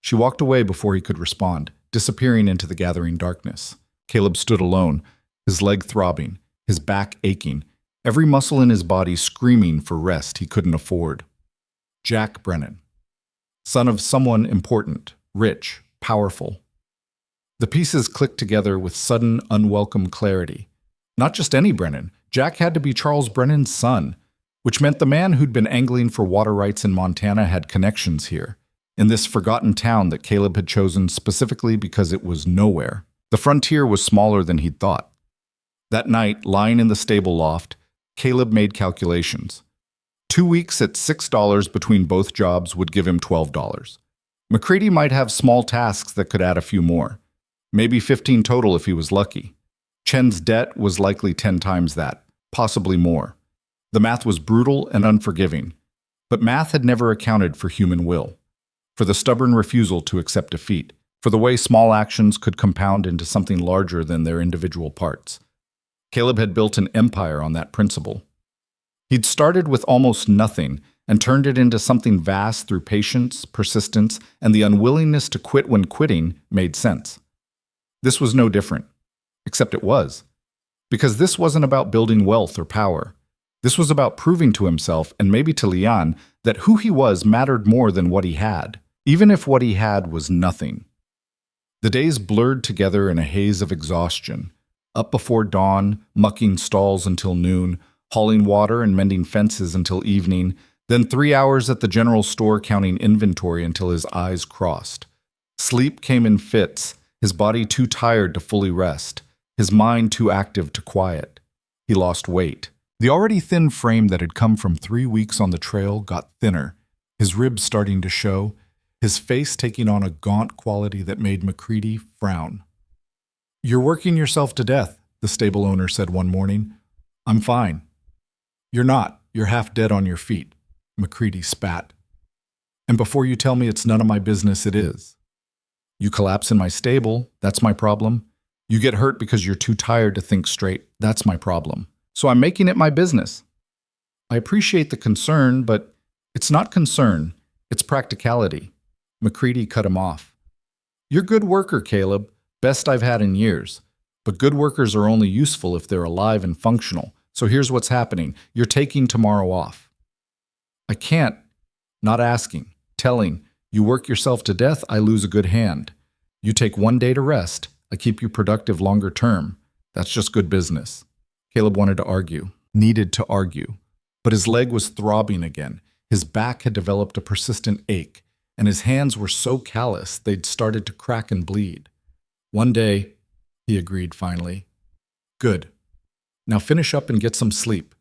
She walked away before he could respond, disappearing into the gathering darkness. Caleb stood alone, his leg throbbing, his back aching, every muscle in his body screaming for rest he couldn't afford. Jack Brennan, son of someone important, rich, powerful. The pieces clicked together with sudden, unwelcome clarity. Not just any Brennan. Jack had to be Charles Brennan's son, which meant the man who'd been angling for water rights in Montana had connections here, in this forgotten town that Caleb had chosen specifically because it was nowhere. The frontier was smaller than he'd thought. That night, lying in the stable loft, Caleb made calculations. 2 weeks at $6 between both jobs would give him $12. McCready might have small tasks that could add a few more. Maybe 15 total if he was lucky. Chen's debt was likely 10 times that, possibly more. The math was brutal and unforgiving, but math had never accounted for human will, for the stubborn refusal to accept defeat, for the way small actions could compound into something larger than their individual parts. Caleb had built an empire on that principle. He'd started with almost nothing and turned it into something vast through patience, persistence, and the unwillingness to quit when quitting made sense. This was no different, except it was, because this wasn't about building wealth or power. This was about proving to himself, and maybe to Lian, that who he was mattered more than what he had, even if what he had was nothing. The days blurred together in a haze of exhaustion, up before dawn, mucking stalls until noon, hauling water and mending fences until evening, then 3 hours at the general store counting inventory until his eyes crossed. Sleep came in fits, his body too tired to fully rest, his mind too active to quiet. He lost weight. The already thin frame that had come from 3 weeks on the trail got thinner, his ribs starting to show, his face taking on a gaunt quality that made McCready frown. You're working yourself to death, the stable owner said one morning. I'm fine. You're not. You're half dead on your feet, McCready spat. And before you tell me it's none of my business, it is. You collapse in my stable, that's my problem. You get hurt because you're too tired to think straight, that's my problem. So I'm making it my business. I appreciate the concern, but it's not concern, it's practicality. McCready cut him off. You're a good worker, Caleb, best I've had in years. But good workers are only useful if they're alive and functional. So here's what's happening. You're taking tomorrow off. I can't. Not asking. Telling. You work yourself to death, I lose a good hand. You take 1 day to rest. I keep you productive longer term. That's just good business. Caleb wanted to argue. Needed to argue. But his leg was throbbing again. His back had developed a persistent ache, and his hands were so callous they'd started to crack and bleed. 1 day, he agreed finally. Good. Now finish up and get some sleep.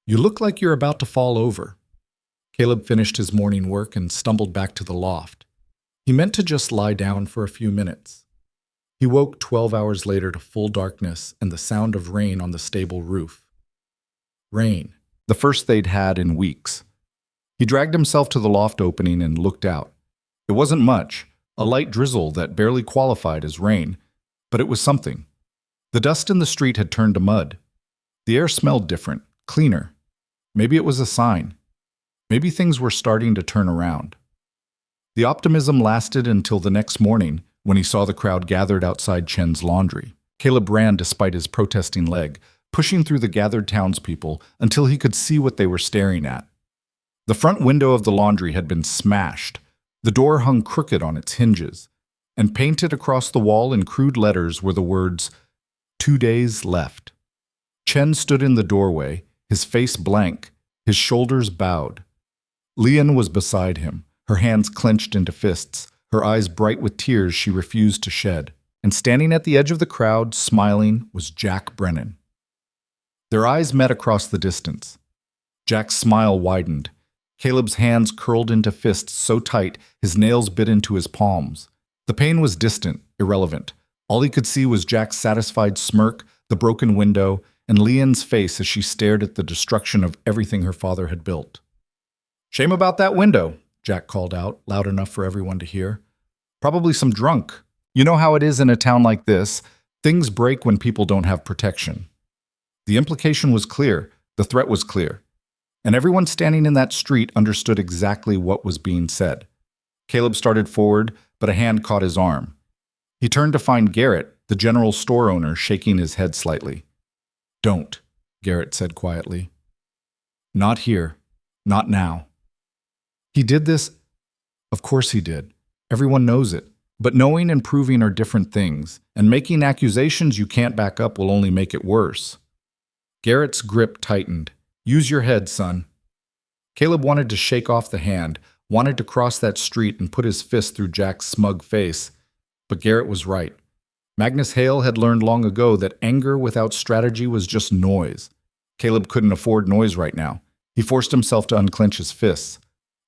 You look like you're about to fall over. Caleb finished his morning work and stumbled back to the loft. He meant to just lie down for a few minutes. He woke 12 hours later to full darkness and the sound of rain on the stable roof. Rain, the first they'd had in weeks. He dragged himself to the loft opening and looked out. It wasn't much, a light drizzle that barely qualified as rain, but it was something. The dust in the street had turned to mud. The air smelled different, cleaner. Maybe it was a sign. Maybe things were starting to turn around. The optimism lasted until the next morning when he saw the crowd gathered outside Chen's laundry. Caleb ran despite his protesting leg, pushing through the gathered townspeople until he could see what they were staring at. The front window of the laundry had been smashed. The door hung crooked on its hinges, and painted across the wall in crude letters were the words, 2 days left. Chen stood in the doorway, his face blank, his shoulders bowed. Lian was beside him, her hands clenched into fists, her eyes bright with tears she refused to shed. And standing at the edge of the crowd, smiling, was Jack Brennan. Their eyes met across the distance. Jack's smile widened. Caleb's hands curled into fists so tight his nails bit into his palms. The pain was distant, irrelevant. All he could see was Jack's satisfied smirk, the broken window, and Lian's face as she stared at the destruction of everything her father had built. Shame about that window, Jack called out, loud enough for everyone to hear. Probably some drunk. You know how it is in a town like this. Things break when people don't have protection. The implication was clear. The threat was clear. And everyone standing in that street understood exactly what was being said. Caleb started forward, but a hand caught his arm. He turned to find Garrett, the general store owner, shaking his head slightly. Don't, Garrett said quietly. Not here. Not now. He did this? Of course he did. Everyone knows it. But knowing and proving are different things, and making accusations you can't back up will only make it worse. Garrett's grip tightened. Use your head, son. Caleb wanted to shake off the hand, wanted to cross that street and put his fist through Jack's smug face. But Garrett was right. Magnus Hale had learned long ago that anger without strategy was just noise. Caleb couldn't afford noise right now. He forced himself to unclench his fists,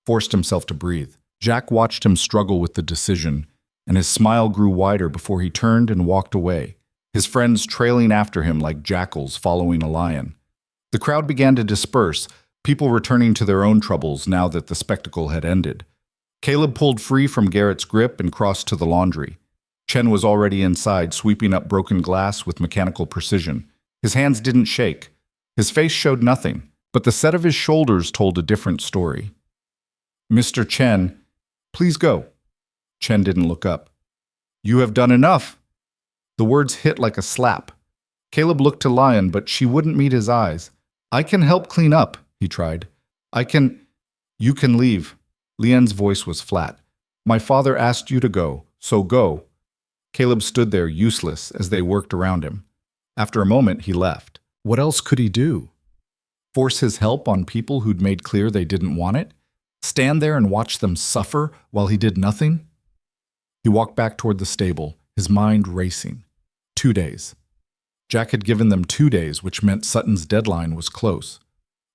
forced himself to breathe. Jack watched him struggle with the decision, and his smile grew wider before he turned and walked away, his friends trailing after him like jackals following a lion. The crowd began to disperse, people returning to their own troubles now that the spectacle had ended. Caleb pulled free from Garrett's grip and crossed to the laundry. Chen was already inside, sweeping up broken glass with mechanical precision. His hands didn't shake. His face showed nothing, but the set of his shoulders told a different story. Mr. Chen, please go. Chen didn't look up. You have done enough. The words hit like a slap. Caleb looked to Lion, but she wouldn't meet his eyes. I can help clean up, he tried. You can leave. Lian's voice was flat. My father asked you to go, so go. Caleb stood there, useless, as they worked around him. After a moment, he left. What else could he do? Force his help on people who'd made clear they didn't want it? Stand there and watch them suffer while he did nothing? He walked back toward the stable, his mind racing. 2 days. Jack had given them 2 days, which meant Sutton's deadline was close.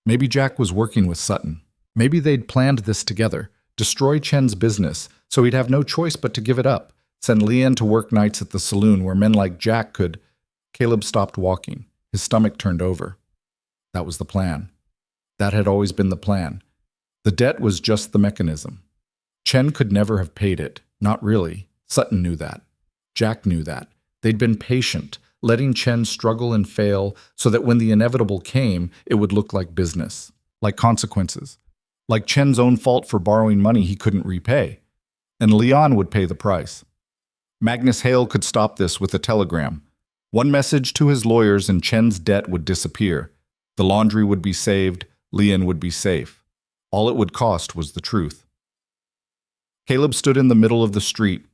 Maybe Jack was working with Sutton. Maybe they'd planned this together, destroy Chen's business, so he'd have no choice but to give it up, Send Leanne to work nights at the saloon where men like Jack could. Caleb stopped walking. His stomach turned over. That was the plan. That had always been the plan. The debt was just the mechanism. Chen could never have paid it. Not really. Sutton knew that. Jack knew that. They'd been patient, letting Chen struggle and fail so that when the inevitable came, it would look like business, like consequences, like Chen's own fault for borrowing money he couldn't repay. And Leon would pay the price. Magnus Hale could stop this with a telegram. One message to his lawyers and Chen's debt would disappear. The laundry would be saved, Leon would be safe. All it would cost was the truth. Caleb stood in the middle of the street,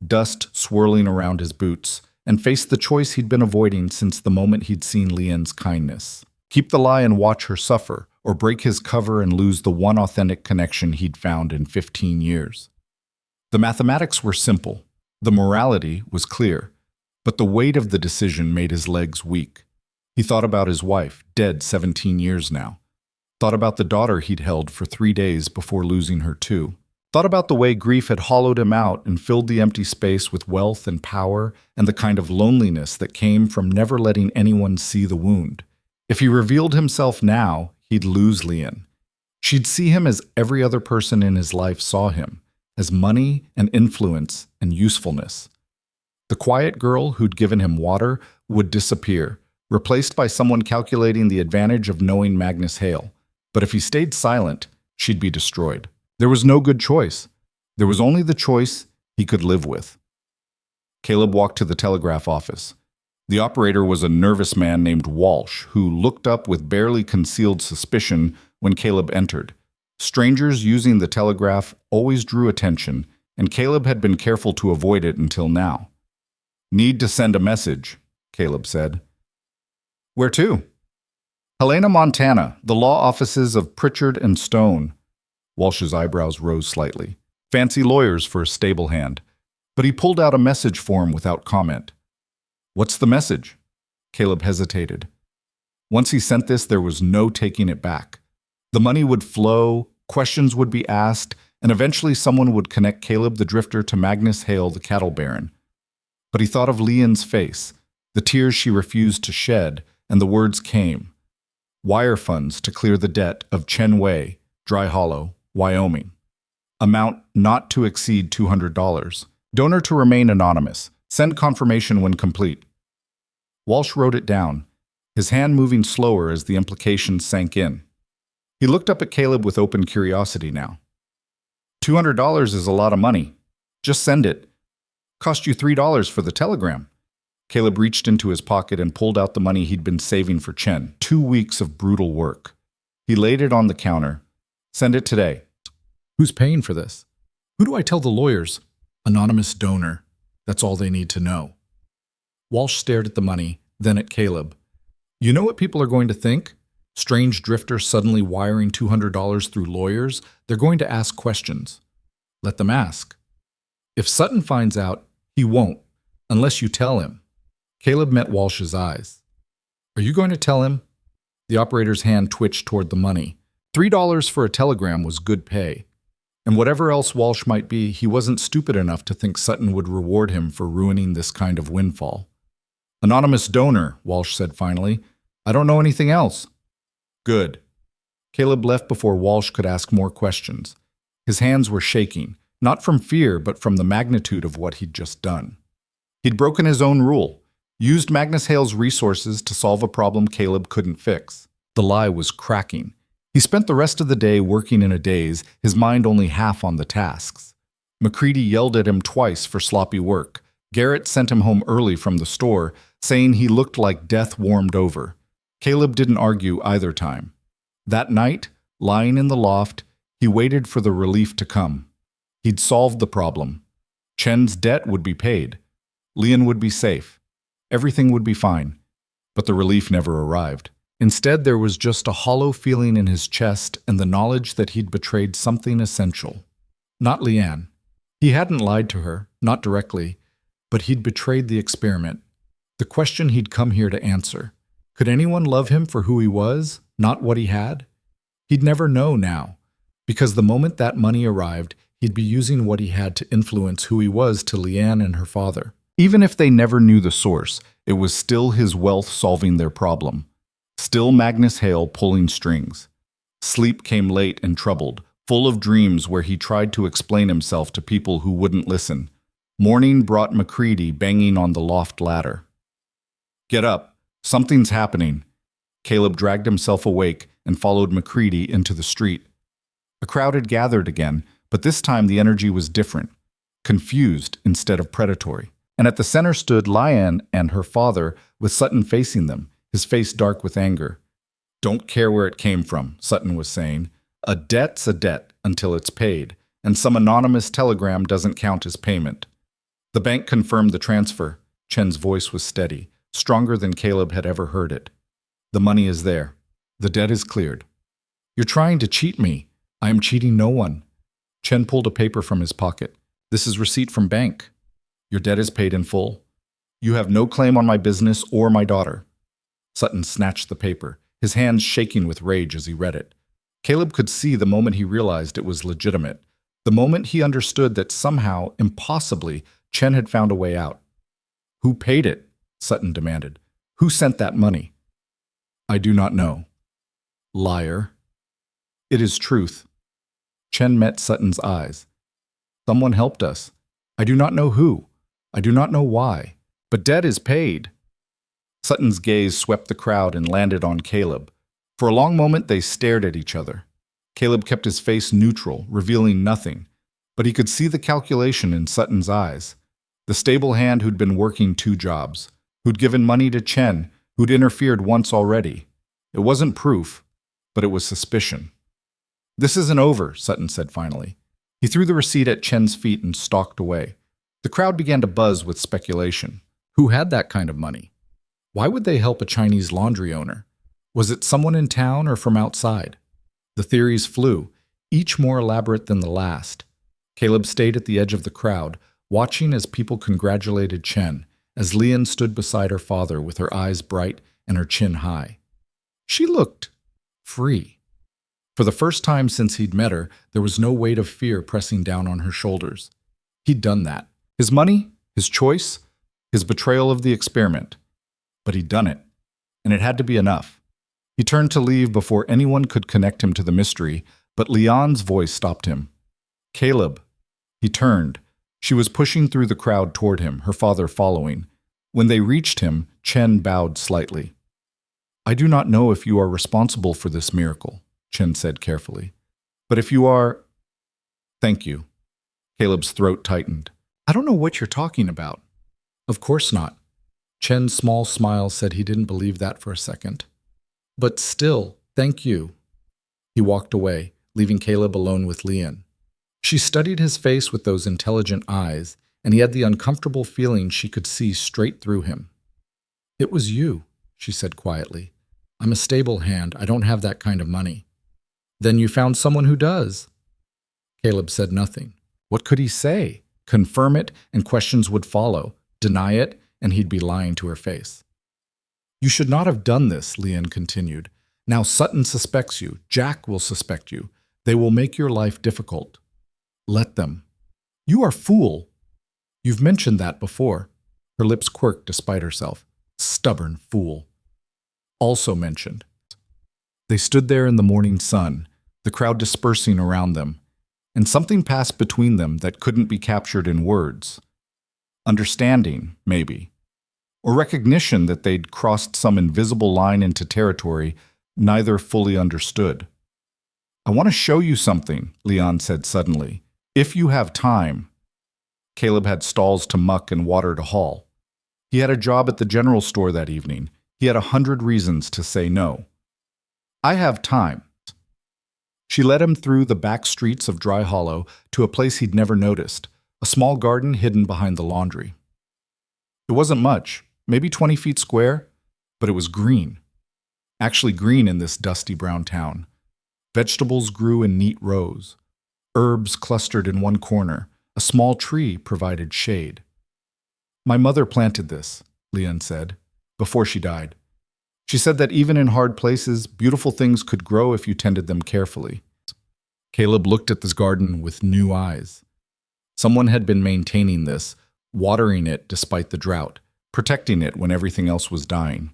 dust swirling around his boots, and faced the choice he'd been avoiding since the moment he'd seen Leanne's kindness. Keep the lie and watch her suffer, or break his cover and lose the one authentic connection he'd found in 15 years. The mathematics were simple. The morality was clear. But the weight of the decision made his legs weak. He thought about his wife, dead 17 years now. Thought about the daughter he'd held for 3 days before losing her too. Thought about the way grief had hollowed him out and filled the empty space with wealth and power and the kind of loneliness that came from never letting anyone see the wound. If he revealed himself now, he'd lose Leanne. She'd see him as every other person in his life saw him, as money and influence and usefulness. The quiet girl who'd given him water would disappear, replaced by someone calculating the advantage of knowing Magnus Hale. But if he stayed silent, she'd be destroyed. There was no good choice. There was only the choice he could live with. Caleb walked to the telegraph office. The operator was a nervous man named Walsh, who looked up with barely concealed suspicion when Caleb entered. Strangers using the telegraph always drew attention, and Caleb had been careful to avoid it until now. "Need to send a message," Caleb said. "Where to?" "Helena, Montana, the law offices of Pritchard and Stone." Walsh's eyebrows rose slightly. Fancy lawyers for a stable hand. But he pulled out a message form without comment. "What's the message?" Caleb hesitated. Once he sent this, there was no taking it back. The money would flow, questions would be asked, and eventually someone would connect Caleb the Drifter to Magnus Hale the cattle baron. But he thought of Leanne's face, the tears she refused to shed, and the words came. Wire funds to clear the debt of Chen Wei, Dry Hollow, Wyoming. Amount not to exceed $200. Donor to remain anonymous. Send confirmation when complete. Walsh wrote it down, his hand moving slower as the implications sank in. He looked up at Caleb with open curiosity now. $200 is a lot of money. Just send it. Cost you $3 for the telegram. Caleb reached into his pocket and pulled out the money he'd been saving for Chen. 2 weeks of brutal work. He laid it on the counter. Send it today. Who's paying for this? Who do I tell the lawyers? Anonymous donor. That's all they need to know. Walsh stared at the money, then at Caleb. You know what people are going to think? Strange drifter suddenly wiring $200 through lawyers? They're going to ask questions. Let them ask. If Sutton finds out, he won't, unless you tell him. Caleb met Walsh's eyes. Are you going to tell him? The operator's hand twitched toward the money. $3 for a telegram was good pay. And whatever else Walsh might be, he wasn't stupid enough to think Sutton would reward him for ruining this kind of windfall. Anonymous donor, Walsh said finally. I don't know anything else. Good. Caleb left before Walsh could ask more questions. His hands were shaking, not from fear, but from the magnitude of what he'd just done. He'd broken his own rule, used Magnus Hale's resources to solve a problem Caleb couldn't fix. The lie was cracking. He spent the rest of the day working in a daze, his mind only half on the tasks. McCready yelled at him twice for sloppy work. Garrett sent him home early from the store, saying he looked like death warmed over. Caleb didn't argue either time. That night, lying in the loft, he waited for the relief to come. He'd solved the problem. Chen's debt would be paid. Leon would be safe. Everything would be fine. But the relief never arrived. Instead, there was just a hollow feeling in his chest and the knowledge that he'd betrayed something essential. Not Leanne. He hadn't lied to her, not directly, but he'd betrayed the experiment. The question he'd come here to answer. Could anyone love him for who he was, not what he had? He'd never know now, because the moment that money arrived, He'd be using what he had to influence who he was to Leanne and her father. Even if they never knew the source, it was still his wealth solving their problem. Still Magnus Hale pulling strings. Sleep came late and troubled, full of dreams where he tried to explain himself to people who wouldn't listen. Morning brought Macready banging on the loft ladder. "Get up. Something's happening." Caleb dragged himself awake and followed Macready into the street. A crowd had gathered again, but this time the energy was different, confused instead of predatory. And at the center stood Leanne and her father, with Sutton facing them, his face dark with anger. "Don't care where it came from," Sutton was saying. "A debt's a debt until it's paid, and some anonymous telegram doesn't count as payment." The bank confirmed the transfer. Chen's voice was steady, stronger than Caleb had ever heard it. "The money is there. The debt is cleared." "You're trying to cheat me." "I am cheating no one." Chen pulled a paper from his pocket. "This is receipt from bank. Your debt is paid in full. You have no claim on my business or my daughter." Sutton snatched the paper, his hands shaking with rage as he read it. Caleb could see the moment he realized it was legitimate, the moment he understood that somehow, impossibly, Chen had found a way out. "Who paid it?" Sutton demanded. "Who sent that money?" "I do not know." "Liar." "It is truth." Chen met Sutton's eyes. "Someone helped us. I do not know who. I do not know why. But debt is paid." Sutton's gaze swept the crowd and landed on Caleb. For a long moment they stared at each other. Caleb kept his face neutral, revealing nothing. But he could see the calculation in Sutton's eyes. The stable hand who'd been working 2 jobs, who'd given money to Chen, who'd interfered once already. It wasn't proof, but it was suspicion. "This isn't over," Sutton said finally. He threw the receipt at Chen's feet and stalked away. The crowd began to buzz with speculation. Who had that kind of money? Why would they help a Chinese laundry owner? Was it someone in town or from outside? The theories flew, each more elaborate than the last. Caleb stayed at the edge of the crowd, watching as people congratulated Chen, as Leanne stood beside her father with her eyes bright and her chin high. She looked free. For the first time since he'd met her, there was no weight of fear pressing down on her shoulders. He'd done that. His money, his choice, his betrayal of the experiment. But he'd done it, and it had to be enough. He turned to leave before anyone could connect him to the mystery, but Leon's voice stopped him. "Caleb." He turned. She was pushing through the crowd toward him, her father following. When they reached him, Chen bowed slightly. "I do not know if you are responsible for this miracle," Chen said carefully. "But if you are, thank you." Caleb's throat tightened. "I don't know what you're talking about." "Of course not." Chen's small smile said he didn't believe that for a second. "But still, thank you." He walked away, leaving Caleb alone with Leanne. She studied his face with those intelligent eyes, and he had the uncomfortable feeling she could see straight through him. "It was you," she said quietly. "I'm a stable hand. I don't have that kind of money." "Then you found someone who does." Caleb said nothing. What could he say? Confirm it, and questions would follow. Deny it, and he'd be lying to her face. "You should not have done this," Leanne continued. "Now Sutton suspects you. Jack will suspect you. They will make your life difficult. Let them." "You are fool." "You've mentioned that before." Her lips quirked despite herself. "Stubborn fool." "Also mentioned." They stood there in the morning sun, the crowd dispersing around them, and something passed between them that couldn't be captured in words. Understanding, maybe. Or recognition that they'd crossed some invisible line into territory neither fully understood. "I want to show you something," Leon said suddenly. "If you have time." Caleb had stalls to muck and water to haul. He had a job at the general store that evening. He had 100 reasons to say no. "I have time." She led him through the back streets of Dry Hollow to a place he'd never noticed, a small garden hidden behind the laundry. It wasn't much, maybe 20 feet square, but it was green. Actually green in this dusty brown town. Vegetables grew in neat rows. Herbs clustered in one corner. A small tree provided shade. "My mother planted this," Leanne said, "before she died. She said that even in hard places, beautiful things could grow if you tended them carefully." Caleb looked at this garden with new eyes. Someone had been maintaining this, watering it despite the drought, protecting it when everything else was dying.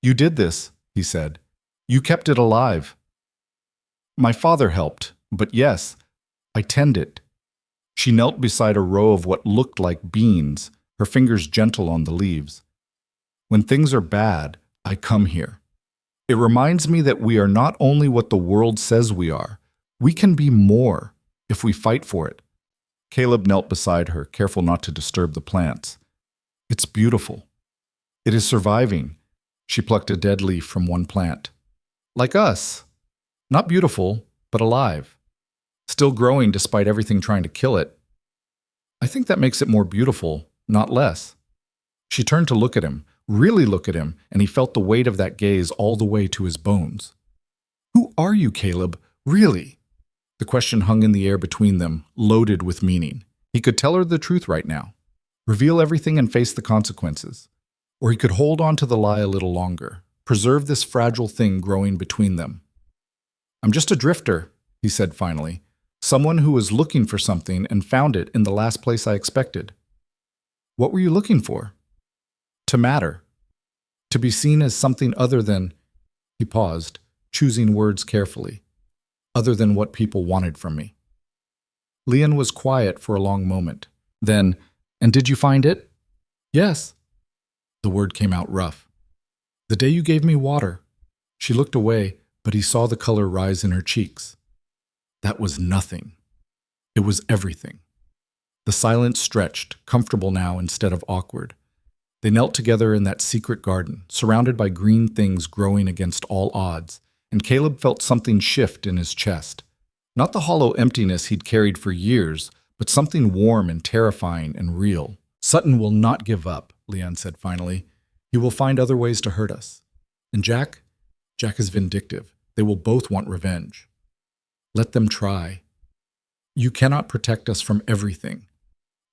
"You did this," he said. "You kept it alive." "My father helped, but yes, I tend it." She knelt beside a row of what looked like beans, her fingers gentle on the leaves. "When things are bad, I come here. It reminds me that we are not only what the world says we can be more if we fight for it." Caleb knelt beside her, careful not to disturb the plants. "It's beautiful. It is surviving." She plucked a dead leaf from one plant. "Like us. Not beautiful, but alive. Still growing despite everything trying to kill it. I think that makes it more beautiful, not less." She turned to look at him, really look at him, and he felt the weight of that gaze all the way to his bones. "Who are you, Caleb? Really?" The question hung in the air between them, loaded with meaning. He could tell her the truth right now, reveal everything and face the consequences. Or he could hold on to the lie a little longer, preserve this fragile thing growing between them. "I'm just a drifter," he said finally. "Someone who was looking for something and found it in the last place I expected." "What were you looking for?" "To matter. To be seen as something other than—" He paused, choosing words carefully. "Other than what people wanted from me." Leon was quiet for a long moment. Then, "And did you find it?" "Yes." The word came out rough. "The day you gave me water." She looked away, but he saw the color rise in her cheeks. That was nothing. It was everything. The silence stretched, comfortable now instead of awkward. They knelt together in that secret garden, surrounded by green things growing against all odds, and Caleb felt something shift in his chest. Not the hollow emptiness he'd carried for years, but something warm and terrifying and real. "Sutton will not give up," Leon said finally. "He will find other ways to hurt us. And Jack is vindictive. They will both want revenge. Let them try. You cannot protect us from everything."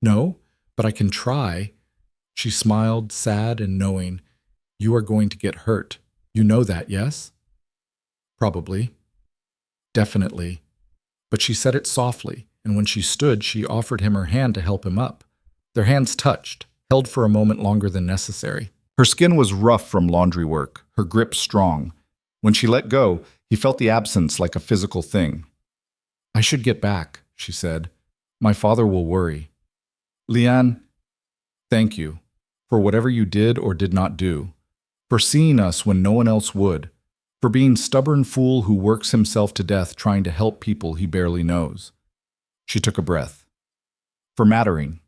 "No, but I can try." She smiled, sad and knowing. "You are going to get hurt. You know that, yes?" "Probably. Definitely." But she said it softly, and when she stood, she offered him her hand to help him up. Their hands touched, held for a moment longer than necessary. Her skin was rough from laundry work, her grip strong. When she let go, he felt the absence like a physical thing. "I should get back," she said. "My father will worry." "Leanne, thank you for whatever you did or did not do, for seeing us when no one else would, for being stubborn fool who works himself to death trying to help people he barely knows." She took a breath. "For mattering."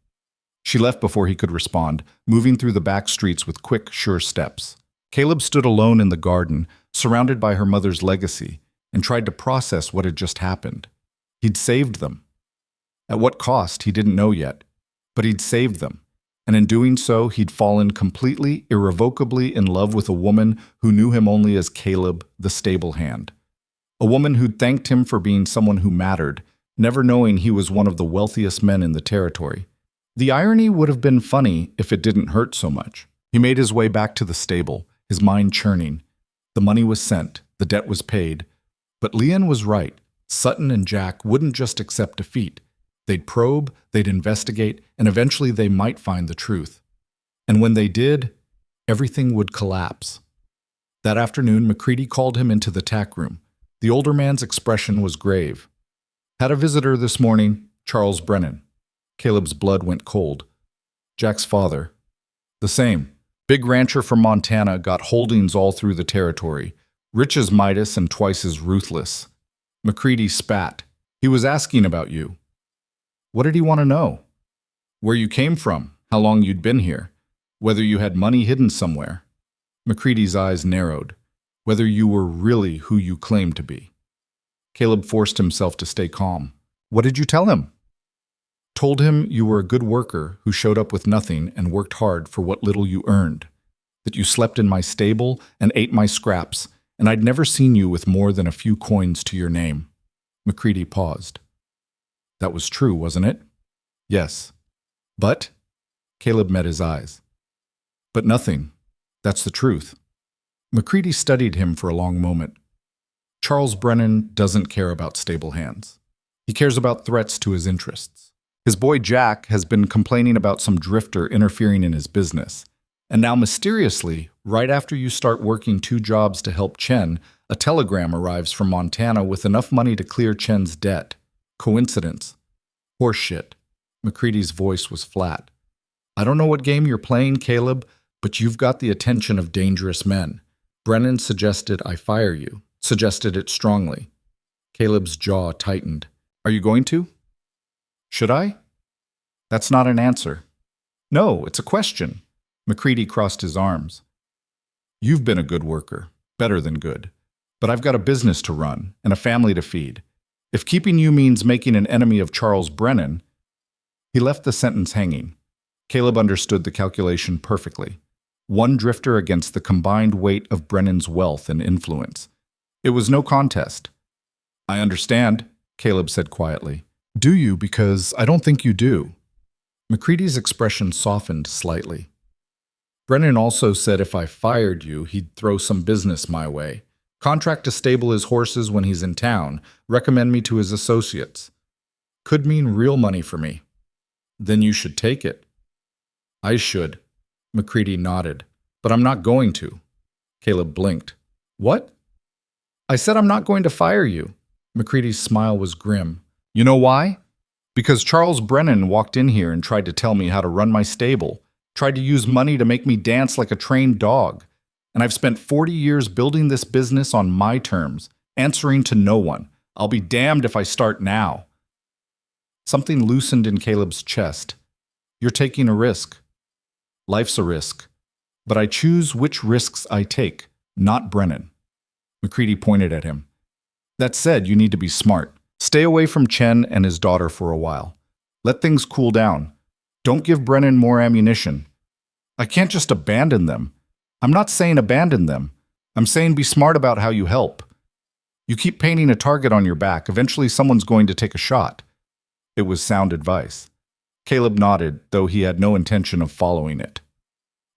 She left before he could respond, moving through the back streets with quick, sure steps. Caleb stood alone in the garden, surrounded by her mother's legacy, and tried to process what had just happened. He'd saved them. At what cost, he didn't know yet, but he'd saved them, and in doing so, he'd fallen completely, irrevocably in love with a woman who knew him only as Caleb, the stable hand. A woman who'd thanked him for being someone who mattered, never knowing he was one of the wealthiest men in the territory. The irony would have been funny if it didn't hurt so much. He made his way back to the stable, his mind churning. The money was sent, the debt was paid. But Leon was right. Sutton and Jack wouldn't just accept defeat. They'd probe, they'd investigate, and eventually they might find the truth. And when they did, everything would collapse. That afternoon, McCready called him into the tack room. The older man's expression was grave. "Had a visitor this morning, Charles Brennan." Caleb's blood went cold. "Jack's father." "The same. Big rancher from Montana, got holdings all through the territory. Rich as Midas and twice as ruthless." McCready spat. "He was asking about you." "What did he want to know?" "Where you came from, how long you'd been here, whether you had money hidden somewhere." McCready's eyes narrowed. "Whether you were really who you claimed to be." Caleb forced himself to stay calm. "What did you tell him?" "Told him you were a good worker who showed up with nothing and worked hard for what little you earned, that you slept in my stable and ate my scraps, and I'd never seen you with more than a few coins to your name." McCready paused. "That was true, wasn't it?" "Yes." "But?" Caleb met his eyes. "But nothing. That's the truth." McCready studied him for a long moment. Charles Brennan doesn't care about stable hands. He cares about threats to his interests. His boy Jack has been complaining about some drifter interfering in his business. And now mysteriously, right after you start working 2 jobs to help Chen, a telegram arrives from Montana with enough money to clear Chen's debt. Coincidence? Horseshit. McCready's voice was flat. I don't know what game you're playing, Caleb, but you've got the attention of dangerous men. Brennan suggested I fire you, suggested it strongly. Caleb's jaw tightened. Are you going to? Should I? That's not an answer. No, it's a question. McCready crossed his arms. You've been a good worker, better than good. But I've got a business to run and a family to feed. If keeping you means making an enemy of Charles Brennan, he left the sentence hanging. Caleb understood the calculation perfectly. 1 drifter against the combined weight of Brennan's wealth and influence. It was no contest. I understand, Caleb said quietly. Do you? Because I don't think you do. McCready's expression softened slightly. Brennan also said if I fired you, he'd throw some business my way. Contract to stable his horses when he's in town, recommend me to his associates. Could mean real money for me. Then you should take it. I should. McCready nodded. But I'm not going to. Caleb blinked. What? I said I'm not going to fire you. McCready's smile was grim. You know why? Because Charles Brennan walked in here and tried to tell me how to run my stable, tried to use money to make me dance like a trained dog. And I've spent 40 years building this business on my terms, answering to no one. I'll be damned if I start now. Something loosened in Caleb's chest. You're taking a risk. Life's a risk. But I choose which risks I take, not Brennan. McCready pointed at him. That said, you need to be smart. Stay away from Chen and his daughter for a while. Let things cool down. Don't give Brennan more ammunition. I can't just abandon them. I'm not saying abandon them. I'm saying be smart about how you help. You keep painting a target on your back, eventually someone's going to take a shot. It was sound advice. Caleb nodded, though he had no intention of following it.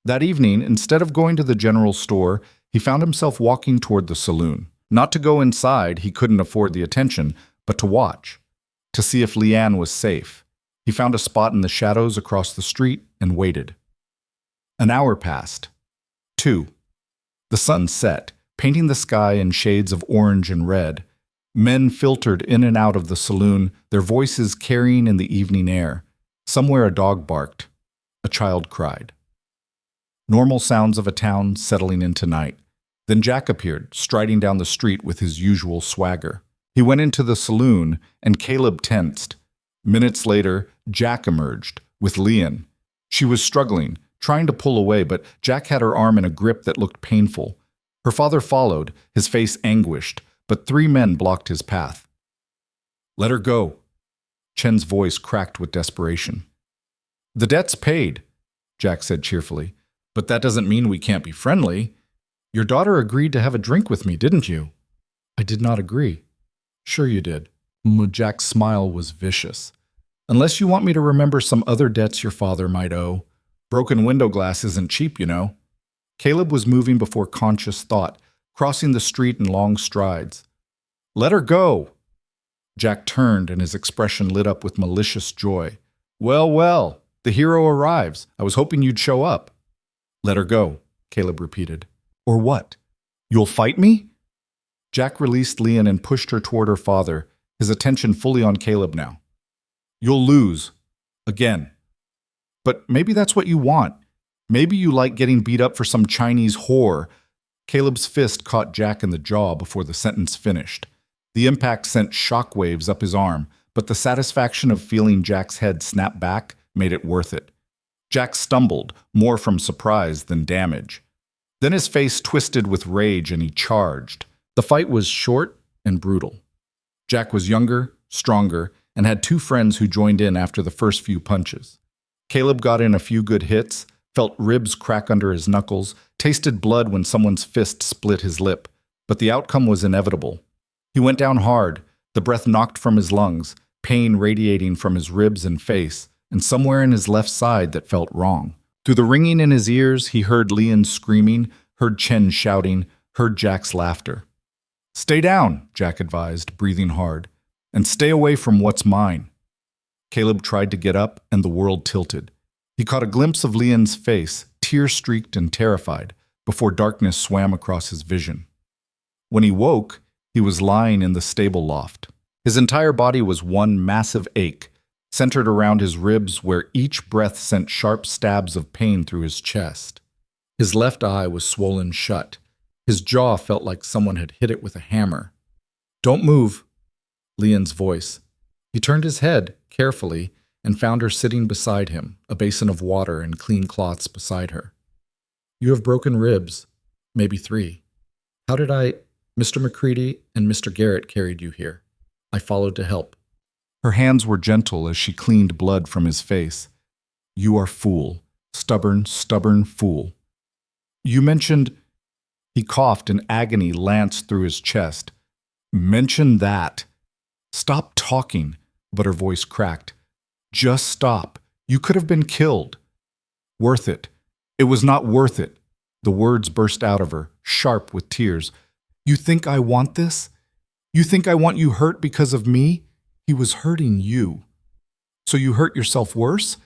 That evening, instead of going to the general store, he found himself walking toward the saloon. Not to go inside, he couldn't afford the attention, but to watch, to see if Leanne was safe. He found a spot in the shadows across the street and waited. An hour passed. 2. The sun set, painting the sky in shades of orange and red. Men filtered in and out of the saloon, their voices carrying in the evening air. Somewhere a dog barked. A child cried. Normal sounds of a town settling into night. Then Jack appeared, striding down the street with his usual swagger. He went into the saloon, and Caleb tensed. Minutes later, Jack emerged, with Leanne. She was struggling, trying to pull away, but Jack had her arm in a grip that looked painful. Her father followed, his face anguished, but 3 men blocked his path. Let her go. Chen's voice cracked with desperation. The debt's paid, Jack said cheerfully, but that doesn't mean we can't be friendly. Your daughter agreed to have a drink with me, didn't you? I did not agree. Sure you did. Jack's smile was vicious. Unless you want me to remember some other debts your father might owe. Broken window glass isn't cheap, you know. Caleb was moving before conscious thought, crossing the street in long strides. Let her go! Jack turned and his expression lit up with malicious joy. Well, well, the hero arrives. I was hoping you'd show up. Let her go, Caleb repeated. Or what? You'll fight me? Jack released Leanne and pushed her toward her father, his attention fully on Caleb now. You'll lose. Again. But maybe that's what you want. Maybe you like getting beat up for some Chinese whore. Caleb's fist caught Jack in the jaw before the sentence finished. The impact sent shockwaves up his arm, but the satisfaction of feeling Jack's head snap back made it worth it. Jack stumbled, more from surprise than damage. Then his face twisted with rage and he charged. The fight was short and brutal. Jack was younger, stronger, and had 2 friends who joined in after the first few punches. Caleb got in a few good hits, felt ribs crack under his knuckles, tasted blood when someone's fist split his lip, but the outcome was inevitable. He went down hard, the breath knocked from his lungs, pain radiating from his ribs and face, and somewhere in his left side that felt wrong. Through the ringing in his ears, he heard Leanne screaming, heard Chen shouting, heard Jack's laughter. Stay down, Jack advised, breathing hard, and stay away from what's mine. Caleb tried to get up, and the world tilted. He caught a glimpse of Leon's face, tear-streaked and terrified, before darkness swam across his vision. When he woke, he was lying in the stable loft. His entire body was one massive ache, centered around his ribs where each breath sent sharp stabs of pain through his chest. His left eye was swollen shut. His jaw felt like someone had hit it with a hammer. "Don't move," Leon's voice. He turned his head, carefully, and found her sitting beside him, a basin of water and clean cloths beside her. "You have broken ribs, maybe 3. How did Mr. McCready and Mr. Garrett carried you here. I followed to help." Her hands were gentle as she cleaned blood from his face. "You are fool. Stubborn, stubborn fool. You mentioned—" He coughed and agony lanced through his chest. "Mention that." "Stop talking," but her voice cracked. "Just stop. You could have been killed." "Worth it. It was not worth it." The words burst out of her, sharp with tears. "You think I want this? You think I want you hurt because of me? He was hurting you. So you hurt yourself worse?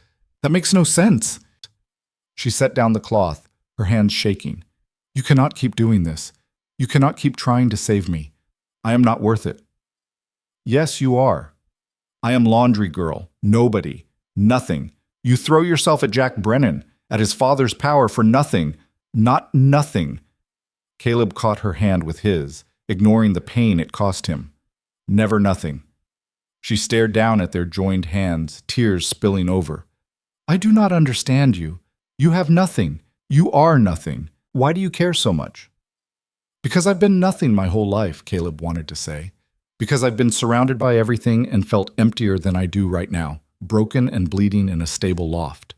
That makes no sense." She set down the cloth, her hands shaking. "You cannot keep doing this. You cannot keep trying to save me. I am not worth it." "Yes, you are. I am laundry girl, nobody, nothing. You throw yourself at Jack Brennan, at his father's power for nothing, not nothing." Caleb caught her hand with his, ignoring the pain it cost him. "Never nothing." She stared down at their joined hands, tears spilling over. "I do not understand you. You have nothing. You are nothing. Why do you care so much?" "Because I've been nothing my whole life," Caleb wanted to say. "Because I've been surrounded by everything and felt emptier than I do right now, broken and bleeding in a stable loft.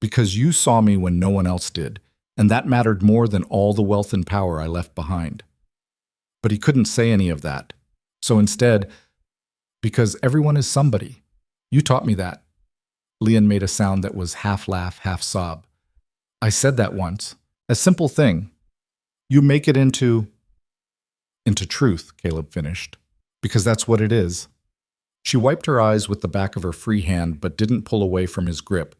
Because you saw me when no one else did, and that mattered more than all the wealth and power I left behind." But he couldn't say any of that. So instead, "Because everyone is somebody. You taught me that." Leon made a sound that was half laugh, half sob. "I said that once. A simple thing. You make it into truth," Caleb finished. "Because that's what it is." She wiped her eyes with the back of her free hand but didn't pull away from his grip.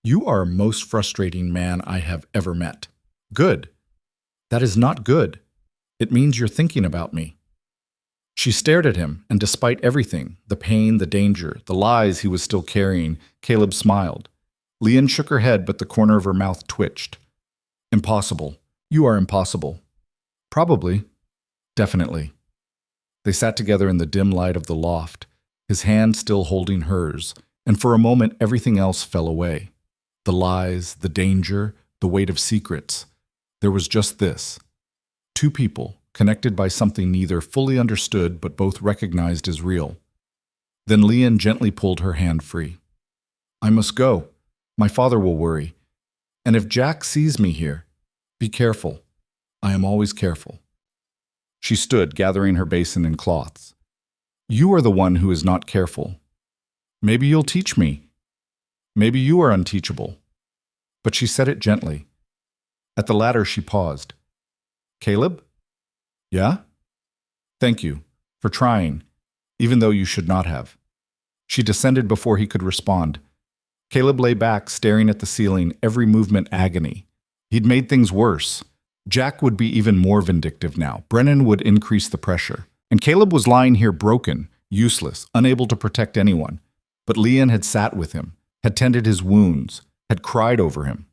"You are a most frustrating man I have ever met." "Good." "That is not good. It means you're thinking about me." She stared at him, and despite everything, the pain, the danger, the lies he was still carrying, Caleb smiled. Leon shook her head, but the corner of her mouth twitched. "Impossible. You are impossible." "Probably. Definitely." They sat together in the dim light of the loft, his hand still holding hers, and for a moment everything else fell away. The lies, the danger, the weight of secrets. There was just this. Two people, connected by something neither fully understood but both recognized as real. Then Leon gently pulled her hand free. "I must go. My father will worry. And if Jack sees me here, be careful. I am always careful." She stood, gathering her basin and cloths. "You are the one who is not careful. Maybe you'll teach me. Maybe you are unteachable." But she said it gently. At the latter she paused. "Caleb?" "Yeah?" "Thank you for trying, even though you should not have." She descended before he could respond. Caleb lay back, staring at the ceiling, every movement agony. He'd made things worse. Jack would be even more vindictive now. Brennan would increase the pressure. And Caleb was lying here broken, useless, unable to protect anyone. But Leon had sat with him, had tended his wounds, had cried over him.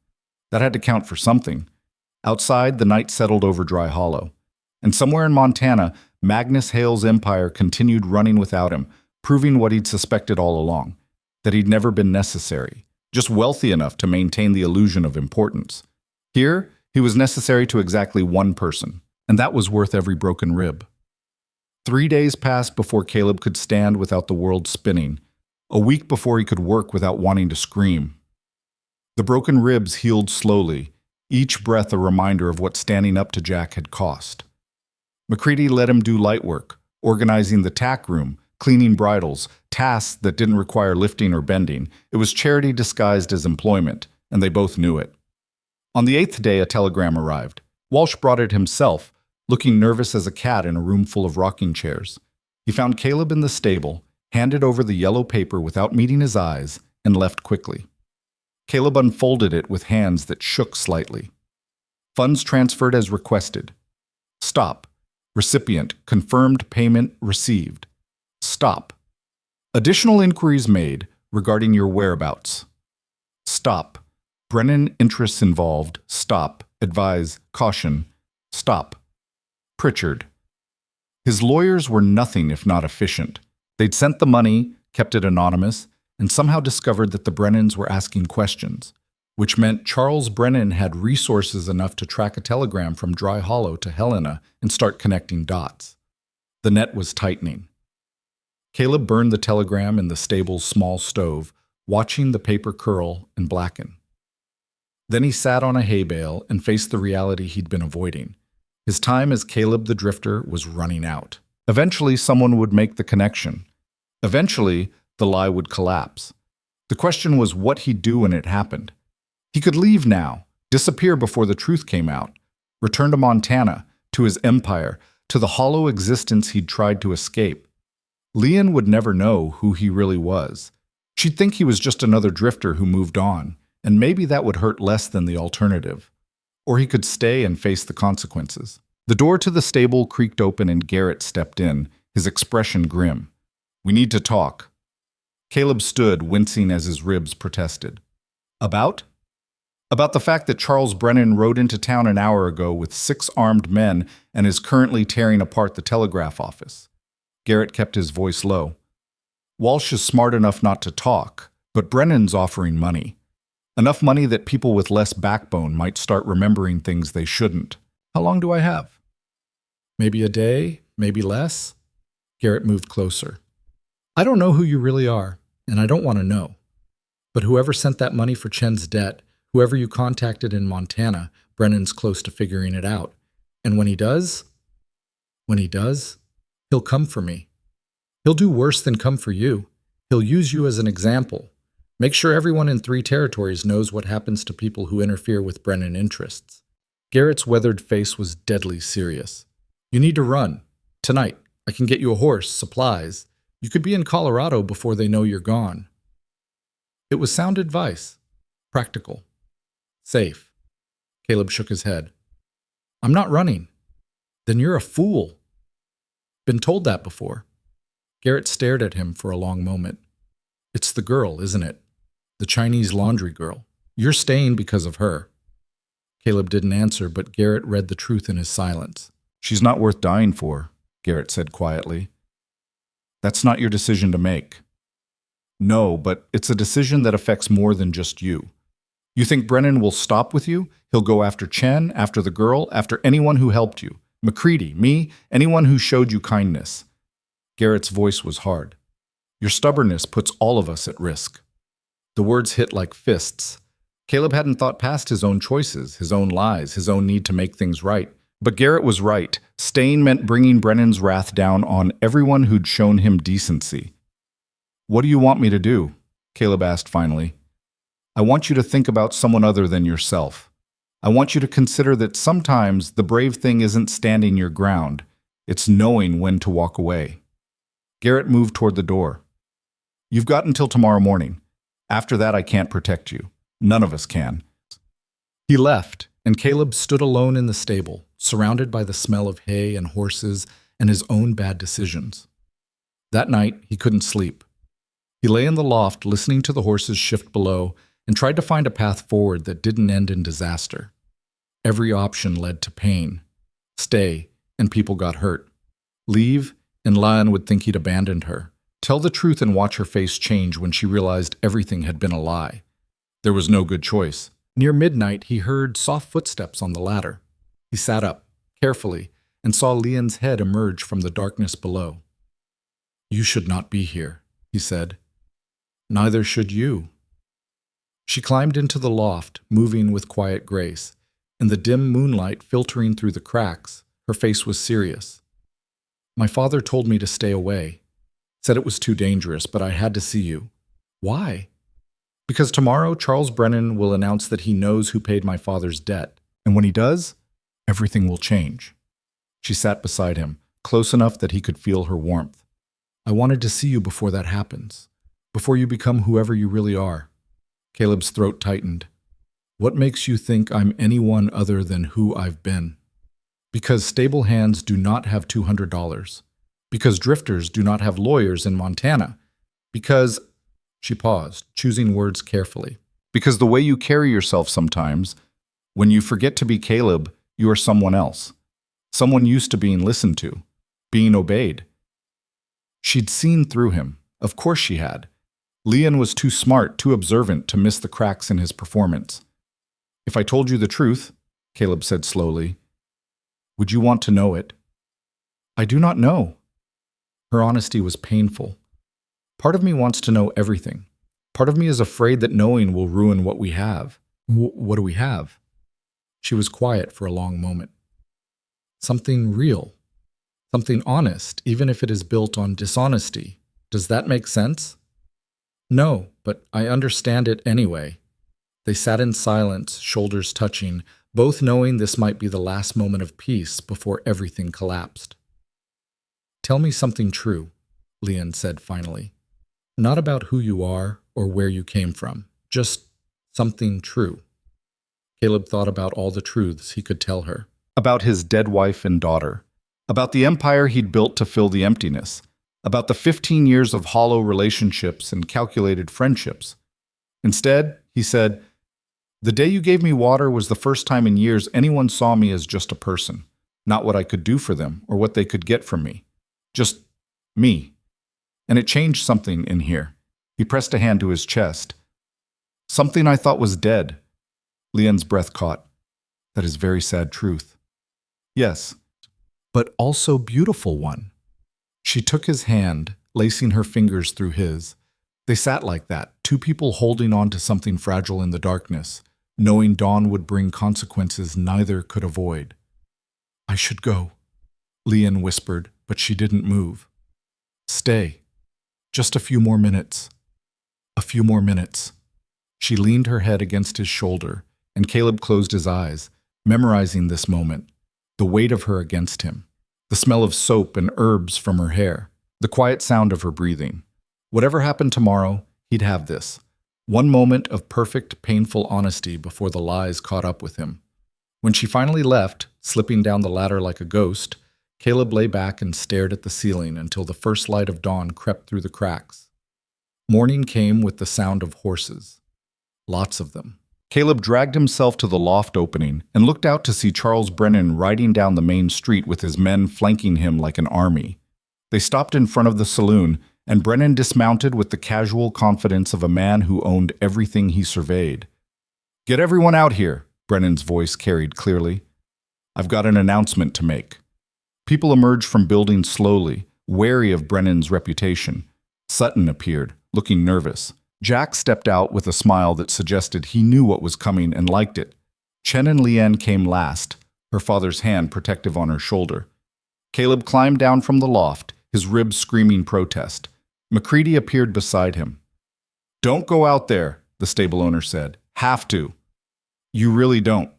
That had to count for something. Outside, the night settled over Dry Hollow. And somewhere in Montana, Magnus Hale's empire continued running without him, proving what he'd suspected all along, that he'd never been necessary, just wealthy enough to maintain the illusion of importance. Here, he was necessary to exactly one person, and that was worth every broken rib. 3 days passed before Caleb could stand without the world spinning, a week before he could work without wanting to scream. The broken ribs healed slowly, each breath a reminder of what standing up to Jack had cost. McCready let him do light work, organizing the tack room, cleaning bridles, tasks that didn't require lifting or bending. It was charity disguised as employment, and they both knew it. On the 8th day, a telegram arrived. Walsh brought it himself, looking nervous as a cat in a room full of rocking chairs. He found Caleb in the stable, handed over the yellow paper without meeting his eyes, and left quickly. Caleb unfolded it with hands that shook slightly. Funds transferred as requested. Stop. Recipient, confirmed payment received. Stop. Additional inquiries made regarding your whereabouts. Stop. Brennan interests involved. Stop. Advise. Caution. Stop. Pritchard. His lawyers were nothing if not efficient. They'd sent the money, kept it anonymous, and somehow discovered that the Brennans were asking questions, which meant Charles Brennan had resources enough to track a telegram from Dry Hollow to Helena and start connecting dots. The net was tightening. Caleb burned the telegram in the stable's small stove, watching the paper curl and blacken. Then he sat on a hay bale and faced the reality he'd been avoiding. His time as Caleb the Drifter was running out. Eventually, someone would make the connection. Eventually, the lie would collapse. The question was what he'd do when it happened. He could leave now, disappear before the truth came out, return to Montana, to his empire, to the hollow existence he'd tried to escape. Leon would never know who he really was. She'd think he was just another drifter who moved on, and maybe that would hurt less than the alternative. Or he could stay and face the consequences. The door to the stable creaked open and Garrett stepped in, his expression grim. "We need to talk." Caleb stood, wincing as his ribs protested. About? About the fact that Charles Brennan rode into town an hour ago with 6 armed men and is currently tearing apart the telegraph office. Garrett kept his voice low. Walsh is smart enough not to talk, but Brennan's offering money. Enough money that people with less backbone might start remembering things they shouldn't. How long do I have? Maybe a day, maybe less? Garrett moved closer. I don't know who you really are, and I don't want to know. But whoever sent that money for Chen's debt, whoever you contacted in Montana, Brennan's close to figuring it out. And when he does, he'll come for me. He'll do worse than come for you. He'll use you as an example. Make sure everyone in 3 territories knows what happens to people who interfere with Brennan interests. Garrett's weathered face was deadly serious. You need to run. Tonight. I can get you a horse, supplies. You could be in Colorado before they know you're gone. It was sound advice. Practical. Safe. Caleb shook his head. I'm not running. Then you're a fool. Been told that before. Garrett stared at him for a long moment. It's the girl, isn't it? The Chinese laundry girl. You're staying because of her. Caleb didn't answer, but Garrett read the truth in his silence. She's not worth dying for, Garrett said quietly. That's not your decision to make. No, but it's a decision that affects more than just you. You think Brennan will stop with you? He'll go after Chen, after the girl, after anyone who helped you. McCready, me, anyone who showed you kindness. Garrett's voice was hard. Your stubbornness puts all of us at risk. The words hit like fists. Caleb hadn't thought past his own choices, his own lies, his own need to make things right. But Garrett was right. Staying meant bringing Brennan's wrath down on everyone who'd shown him decency. What do you want me to do? Caleb asked finally. I want you to think about someone other than yourself. I want you to consider that sometimes the brave thing isn't standing your ground. It's knowing when to walk away. Garrett moved toward the door. You've got until tomorrow morning. After that, I can't protect you. None of us can. He left, and Caleb stood alone in the stable, surrounded by the smell of hay and horses and his own bad decisions. That night, he couldn't sleep. He lay in the loft listening to the horses shift below and tried to find a path forward that didn't end in disaster. Every option led to pain. Stay, and people got hurt. Leave, and Lion would think he'd abandoned her. Tell the truth and watch her face change when she realized everything had been a lie. There was no good choice. Near midnight, he heard soft footsteps on the ladder. He sat up, carefully, and saw Leon's head emerge from the darkness below. You should not be here, he said. Neither should you. She climbed into the loft, moving with quiet grace. In the dim moonlight filtering through the cracks, her face was serious. My father told me to stay away. Said it was too dangerous, but I had to see you. Why? Because tomorrow Charles Brennan will announce that he knows who paid my father's debt. And when he does, everything will change. She sat beside him, close enough that he could feel her warmth. I wanted to see you before that happens, before you become whoever you really are. Caleb's throat tightened. What makes you think I'm anyone other than who I've been? Because stable hands do not have $200. Because drifters do not have lawyers in Montana. Because... She paused, choosing words carefully. Because the way you carry yourself sometimes, when you forget to be Caleb, you are someone else. Someone used to being listened to, being obeyed. She'd seen through him. Of course she had. Leon was too smart, too observant to miss the cracks in his performance. If I told you the truth, Caleb said slowly, would you want to know it? I do not know. Her honesty was painful. Part of me wants to know everything. Part of me is afraid that knowing will ruin what we have. What do we have? She was quiet for a long moment. Something real. Something honest, even if it is built on dishonesty. Does that make sense? No, but I understand it anyway. They sat in silence, shoulders touching, both knowing this might be the last moment of peace before everything collapsed. Tell me something true, Leon said finally. Not about who you are or where you came from, just something true. Caleb thought about all the truths he could tell her. About his dead wife and daughter. About the empire he'd built to fill the emptiness. About the 15 years of hollow relationships and calculated friendships. Instead, he said, the day you gave me water was the first time in years anyone saw me as just a person, not what I could do for them or what they could get from me. Just me. And it changed something in here. He pressed a hand to his chest. Something I thought was dead. Leon's breath caught. That is very sad truth. Yes, but also beautiful one. She took his hand, lacing her fingers through his. They sat like that, two people holding on to something fragile in the darkness, knowing dawn would bring consequences neither could avoid. I should go, Leon whispered, but she didn't move. Stay. Just a few more minutes. A few more minutes. She leaned her head against his shoulder, and Caleb closed his eyes, memorizing this moment, the weight of her against him, the smell of soap and herbs from her hair, the quiet sound of her breathing. Whatever happened tomorrow, he'd have this. One moment of perfect, painful honesty before the lies caught up with him. When she finally left, slipping down the ladder like a ghost, Caleb lay back and stared at the ceiling until the first light of dawn crept through the cracks. Morning came with the sound of horses. Lots of them. Caleb dragged himself to the loft opening and looked out to see Charles Brennan riding down the main street with his men flanking him like an army. They stopped in front of the saloon, and Brennan dismounted with the casual confidence of a man who owned everything he surveyed. Get everyone out here, Brennan's voice carried clearly. I've got an announcement to make. People emerged from buildings slowly, wary of Brennan's reputation. Sutton appeared, looking nervous. Jack stepped out with a smile that suggested he knew what was coming and liked it. Chen and Leanne came last, her father's hand protective on her shoulder. Caleb climbed down from the loft, his ribs screaming protest. McCready appeared beside him. Don't go out there, the stable owner said. Have to. You really don't.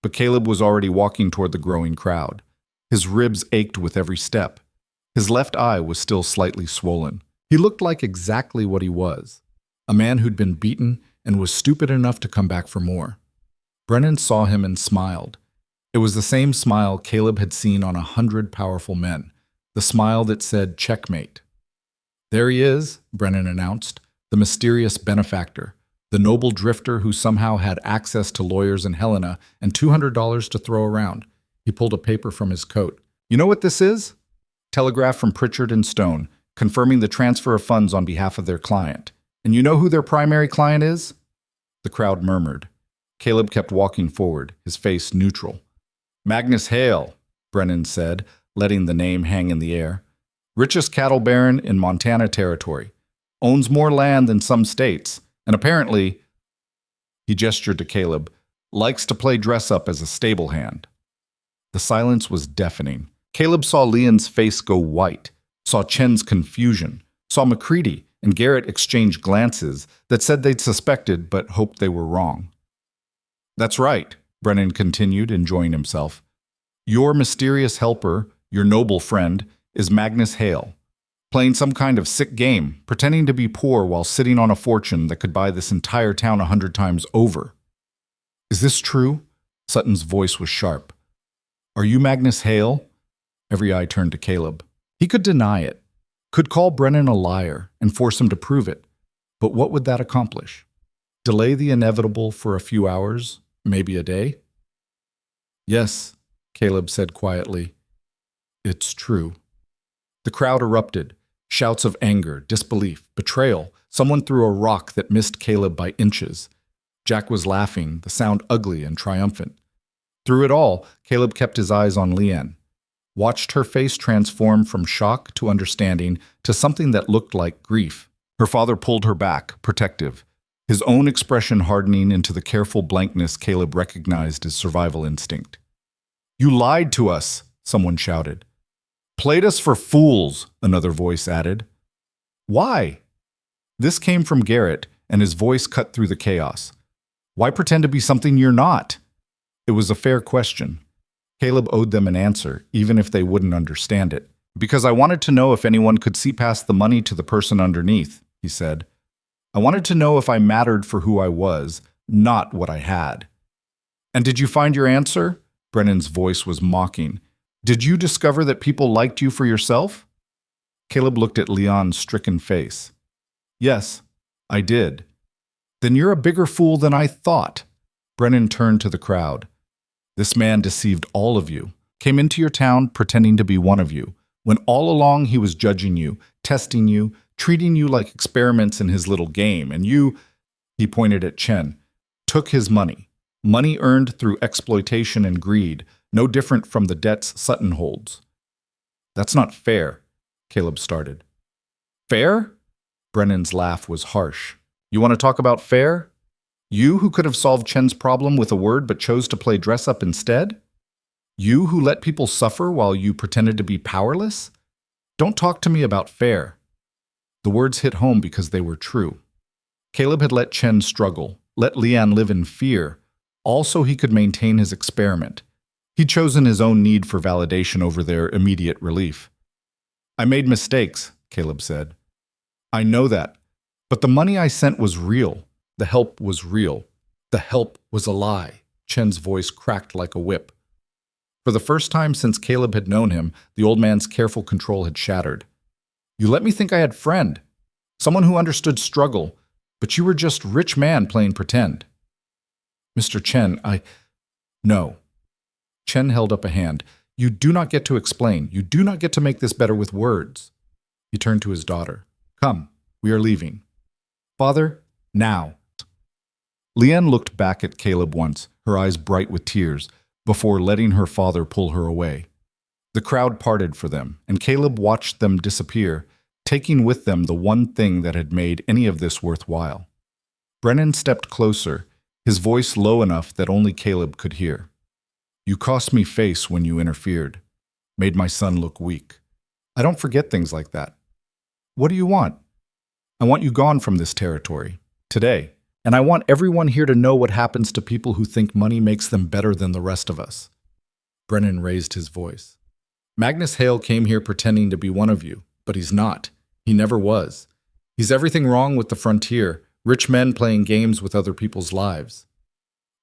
But Caleb was already walking toward the growing crowd. His ribs ached with every step. His left eye was still slightly swollen. He looked like exactly what he was. A man who'd been beaten and was stupid enough to come back for more. Brennan saw him and smiled. It was the same smile Caleb had seen on 100 powerful men, the smile that said checkmate. There he is, Brennan announced, the mysterious benefactor, the noble drifter who somehow had access to lawyers in Helena and $200 to throw around. He pulled a paper from his coat. You know what this is? Telegraph from Pritchard and Stone, confirming the transfer of funds on behalf of their client. And you know who their primary client is? The crowd murmured. Caleb kept walking forward, his face neutral. Magnus Hale, Brennan said, letting the name hang in the air. Richest cattle baron in Montana Territory. Owns more land than some states, and apparently, he gestured to Caleb, likes to play dress-up as a stable hand. The silence was deafening. Caleb saw Leon's face go white, saw Chen's confusion, saw McCready and Garrett exchange glances that said they'd suspected but hoped they were wrong. That's right, Brennan continued, enjoying himself. Your mysterious helper, your noble friend, is Magnus Hale, playing some kind of sick game, pretending to be poor while sitting on a fortune that could buy this entire town 100 times over. Is this true? Sutton's voice was sharp. Are you Magnus Hale? Every eye turned to Caleb. He could deny it, could call Brennan a liar and force him to prove it. But what would that accomplish? Delay the inevitable for a few hours, maybe a day? Yes, Caleb said quietly. It's true. The crowd erupted. Shouts of anger, disbelief, betrayal. Someone threw a rock that missed Caleb by inches. Jack was laughing, the sound ugly and triumphant. Through it all, Caleb kept his eyes on Leanne, watched her face transform from shock to understanding to something that looked like grief. Her father pulled her back, protective, his own expression hardening into the careful blankness Caleb recognized as survival instinct. You lied to us, someone shouted. Played us for fools, another voice added. Why? This came from Garrett, and his voice cut through the chaos. Why pretend to be something you're not? It was a fair question. Caleb owed them an answer, even if they wouldn't understand it. Because I wanted to know if anyone could see past the money to the person underneath, he said. I wanted to know if I mattered for who I was, not what I had. And did you find your answer? Brennan's voice was mocking. Did you discover that people liked you for yourself? Caleb looked at Leon's stricken face. Yes, I did. Then you're a bigger fool than I thought. Brennan turned to the crowd. This man deceived all of you, came into your town pretending to be one of you, when all along he was judging you, testing you, treating you like experiments in his little game, and you, he pointed at Chen, took his money. Money earned through exploitation and greed, no different from the debts Sutton holds. That's not fair, Caleb started. Fair? Brennan's laugh was harsh. You want to talk about fair? You who could have solved Chen's problem with a word but chose to play dress-up instead? You who let people suffer while you pretended to be powerless? Don't talk to me about fair. The words hit home because they were true. Caleb had let Chen struggle, let Leanne live in fear, all so he could maintain his experiment. He'd chosen his own need for validation over their immediate relief. I made mistakes, Caleb said. I know that. But the money I sent was real. The help was real. The help was a lie. Chen's voice cracked like a whip. For the first time since Caleb had known him, the old man's careful control had shattered. You let me think I had friend, someone who understood struggle, but you were just rich man playing pretend. Mr. Chen, No. Chen held up a hand. You do not get to explain. You do not get to make this better with words. He turned to his daughter. Come, we are leaving. Father, now. Leanne looked back at Caleb once, her eyes bright with tears, before letting her father pull her away. The crowd parted for them, and Caleb watched them disappear, taking with them the one thing that had made any of this worthwhile. Brennan stepped closer, his voice low enough that only Caleb could hear. You cost me face when you interfered, made my son look weak. I don't forget things like that. What do you want? I want you gone from this territory, today, and I want everyone here to know what happens to people who think money makes them better than the rest of us. Brennan raised his voice. Magnus Hale came here pretending to be one of you, but he's not. He never was. He's everything wrong with the frontier, rich men playing games with other people's lives.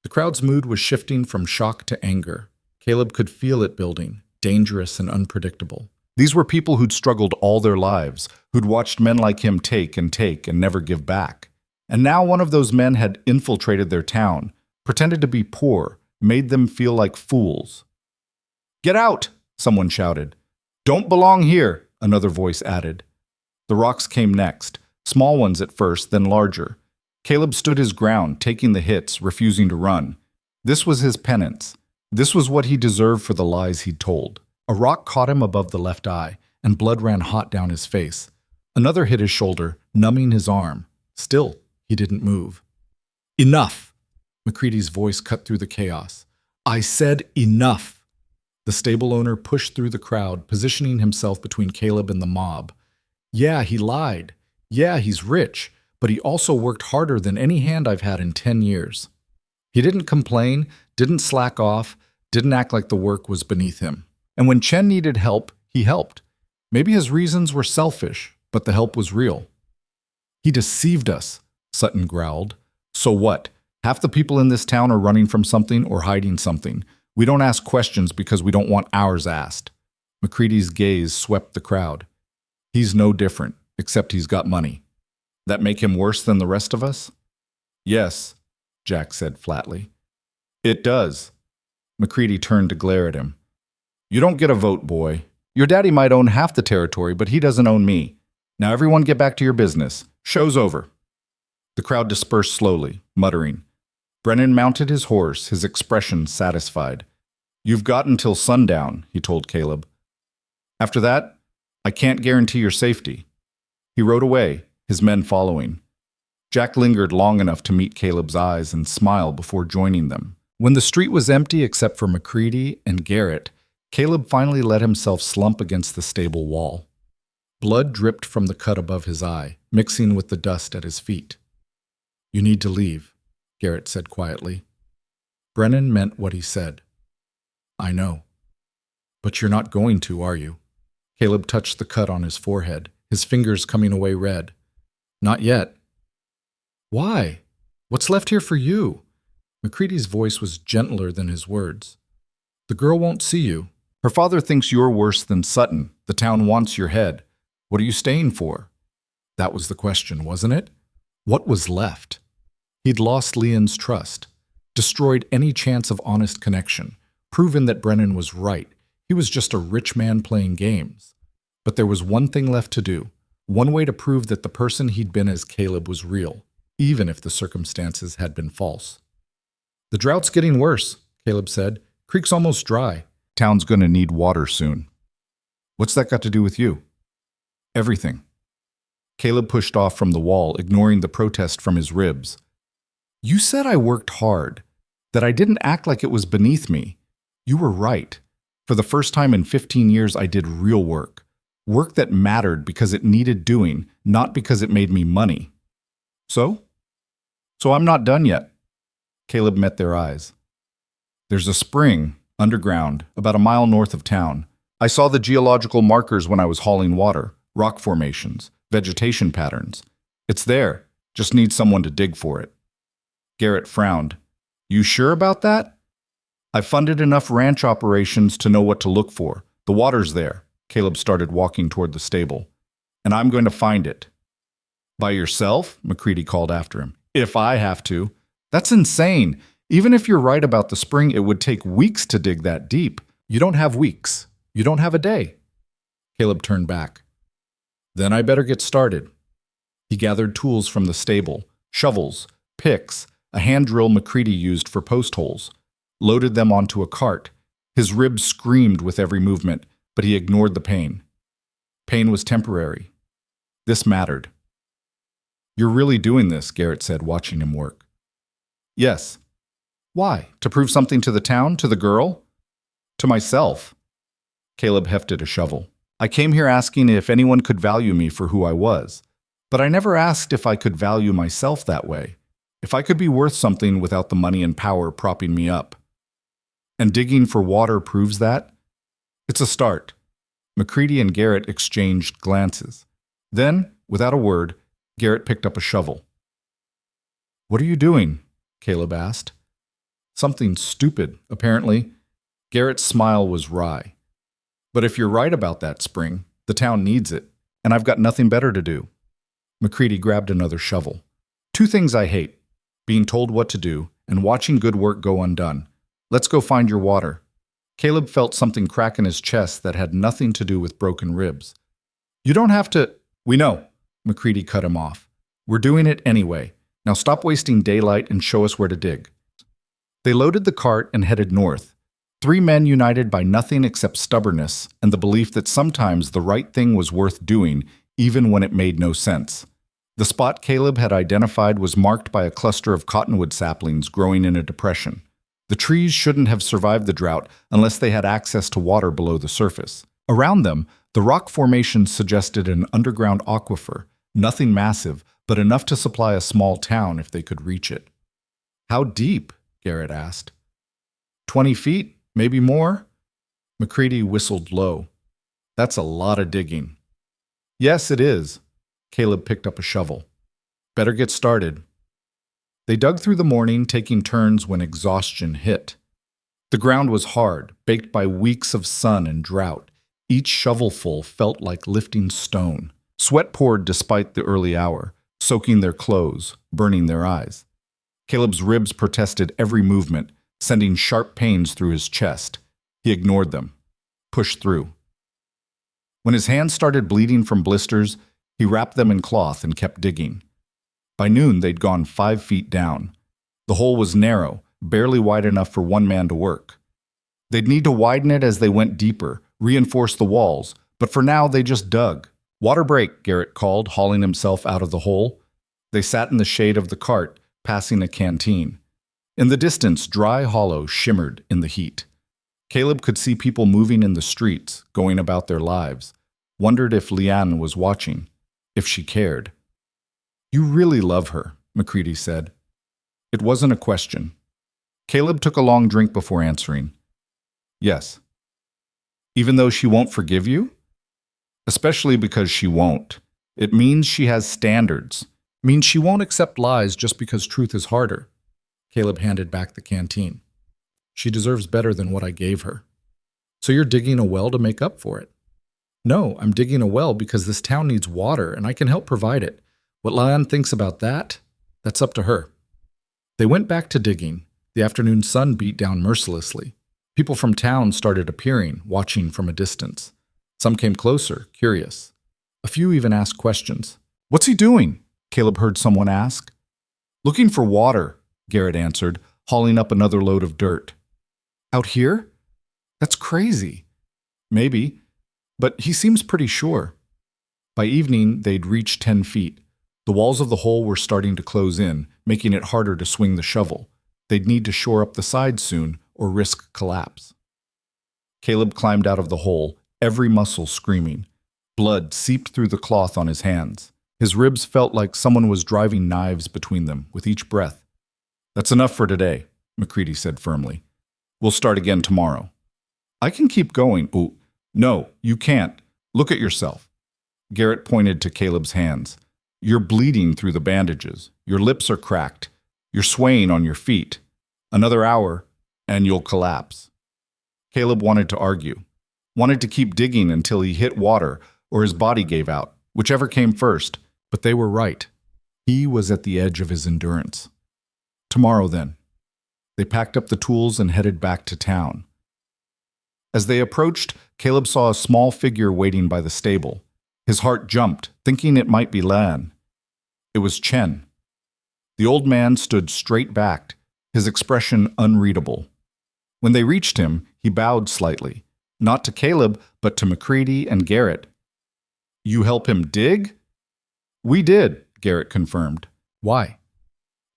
The crowd's mood was shifting from shock to anger. Caleb could feel it building, dangerous and unpredictable. These were people who'd struggled all their lives, who'd watched men like him take and never give back. And now one of those men had infiltrated their town, pretended to be poor, made them feel like fools. Get out, someone shouted. Don't belong here, another voice added. The rocks came next, small ones at first, then larger. Caleb stood his ground, taking the hits, refusing to run. This was his penance. This was what he deserved for the lies he'd told. A rock caught him above the left eye, and blood ran hot down his face. Another hit his shoulder, numbing his arm. Still, he didn't move. Enough! McCready's voice cut through the chaos. I said enough! The stable owner pushed through the crowd, positioning himself between Caleb and the mob. Yeah, he lied. Yeah, he's rich, but he also worked harder than any hand I've had in 10 years. He didn't complain, didn't slack off, didn't act like the work was beneath him. And when Chen needed help, he helped. Maybe his reasons were selfish, but the help was real. He deceived us, Sutton growled. So what? Half the people in this town are running from something or hiding something. We don't ask questions because we don't want ours asked. McCready's gaze swept the crowd. He's no different, except he's got money. That make him worse than the rest of us? Yes, Jack said flatly. It does. McCready turned to glare at him. You don't get a vote, boy. Your daddy might own half the territory, but he doesn't own me. Now everyone get back to your business. Show's over. The crowd dispersed slowly, muttering. Brennan mounted his horse, his expression satisfied. You've got until sundown, he told Caleb. After that, I can't guarantee your safety. He rode away, his men following. Jack lingered long enough to meet Caleb's eyes and smile before joining them. When the street was empty except for McCready and Garrett, Caleb finally let himself slump against the stable wall. Blood dripped from the cut above his eye, mixing with the dust at his feet. You need to leave, Garrett said quietly. Brennan meant what he said. I know. But you're not going to, are you? Caleb touched the cut on his forehead, his fingers coming away red. Not yet. Why? What's left here for you? McCready's voice was gentler than his words. The girl won't see you. Her father thinks you're worse than Sutton. The town wants your head. What are you staying for? That was the question, wasn't it? What was left? He'd lost Leon's trust, destroyed any chance of honest connection, proven that Brennan was right. He was just a rich man playing games. But there was one thing left to do, one way to prove that the person he'd been as Caleb was real, even if the circumstances had been false. The drought's getting worse, Caleb said. Creek's almost dry. Town's gonna need water soon. What's that got to do with you? Everything. Caleb pushed off from the wall, ignoring the protest from his ribs. You said I worked hard, that I didn't act like it was beneath me. You were right. For the first time in 15 years, I did real work. Work that mattered because it needed doing, not because it made me money. So I'm not done yet. Caleb met their eyes. There's a spring, underground, about a mile north of town. I saw the geological markers when I was hauling water, rock formations, vegetation patterns. It's there, just needs someone to dig for it. Garrett frowned. You sure about that? I funded enough ranch operations to know what to look for. The water's there. Caleb started walking toward the stable. And I'm going to find it. By yourself? McCready called after him. If I have to. That's insane. Even if you're right about the spring, it would take weeks to dig that deep. You don't have weeks. You don't have a day. Caleb turned back. Then I better get started. He gathered tools from the stable, shovels, picks, a hand drill McCready used for post holes, loaded them onto a cart. His ribs screamed with every movement, but he ignored the pain. Pain was temporary. This mattered. You're really doing this, Garrett said, watching him work. Yes. Why? To prove something to the town, to the girl? To myself. Caleb hefted a shovel. I came here asking if anyone could value me for who I was, but I never asked if I could value myself that way, if I could be worth something without the money and power propping me up. And digging for water proves that? It's a start. McCready and Garrett exchanged glances. Then, without a word, Garrett picked up a shovel. What are you doing? Caleb asked. Something stupid, apparently. Garrett's smile was wry. But if you're right about that spring, the town needs it, and I've got nothing better to do. McCready grabbed another shovel. Two things I hate, being told what to do and watching good work go undone. Let's go find your water. Caleb felt something crack in his chest that had nothing to do with broken ribs. You don't have to. We know. McCready cut him off. We're doing it anyway. Now stop wasting daylight and show us where to dig. They loaded the cart and headed north. Three men united by nothing except stubbornness and the belief that sometimes the right thing was worth doing, even when it made no sense. The spot Caleb had identified was marked by a cluster of cottonwood saplings growing in a depression. The trees shouldn't have survived the drought unless they had access to water below the surface. Around them, the rock formations suggested an underground aquifer, nothing massive, but enough to supply a small town if they could reach it. How deep? Garrett asked. 20 feet, Maybe more? McCready whistled low. That's a lot of digging. Yes, it is. Caleb picked up a shovel. Better get started. They dug through the morning, taking turns when exhaustion hit. The ground was hard, baked by weeks of sun and drought. Each shovelful felt like lifting stone. Sweat poured despite the early hour, soaking their clothes, burning their eyes. Caleb's ribs protested every movement, sending sharp pains through his chest. He ignored them, pushed through. When his hands started bleeding from blisters, he wrapped them in cloth and kept digging. By noon, they'd gone 5 feet down. The hole was narrow, barely wide enough for one man to work. They'd need to widen it as they went deeper, reinforce the walls, but for now they just dug. Water break, Garrett called, hauling himself out of the hole. They sat in the shade of the cart, passing a canteen. In the distance, dry hollow shimmered in the heat. Caleb could see people moving in the streets, going about their lives. Wondered if Leanne was watching, if she cared. You really love her, McCready said. It wasn't a question. Caleb took a long drink before answering. Yes. Even though she won't forgive you? Especially because she won't. It means she has standards. Means she won't accept lies just because truth is harder. Caleb handed back the canteen. She deserves better than what I gave her. So you're digging a well to make up for it? No, I'm digging a well because this town needs water and I can help provide it. What Leanne thinks about that, that's up to her. They went back to digging. The afternoon sun beat down mercilessly. People from town started appearing, watching from a distance. Some came closer, curious. A few even asked questions. What's he doing? Caleb heard someone ask. Looking for water, Garrett answered, hauling up another load of dirt. Out here? That's crazy. Maybe, but he seems pretty sure. By evening, they'd reached 10 feet. The walls of the hole were starting to close in, making it harder to swing the shovel. They'd need to shore up the sides soon or risk collapse. Caleb climbed out of the hole, every muscle screaming. Blood seeped through the cloth on his hands. His ribs felt like someone was driving knives between them with each breath. That's enough for today, McCready said firmly. We'll start again tomorrow. I can keep going. Ooh, no, you can't. Look at yourself. Garrett pointed to Caleb's hands. You're bleeding through the bandages. Your lips are cracked. You're swaying on your feet. Another hour, and you'll collapse. Caleb wanted to argue. Wanted to keep digging until he hit water or his body gave out, whichever came first. But they were right. He was at the edge of his endurance. Tomorrow, then. They packed up the tools and headed back to town. As they approached, Caleb saw a small figure waiting by the stable. His heart jumped, thinking it might be Lan. It was Chen. The old man stood straight-backed, his expression unreadable. When they reached him, he bowed slightly, not to Caleb, but to McCready and Garrett. You help him dig? We did, Garrett confirmed. Why?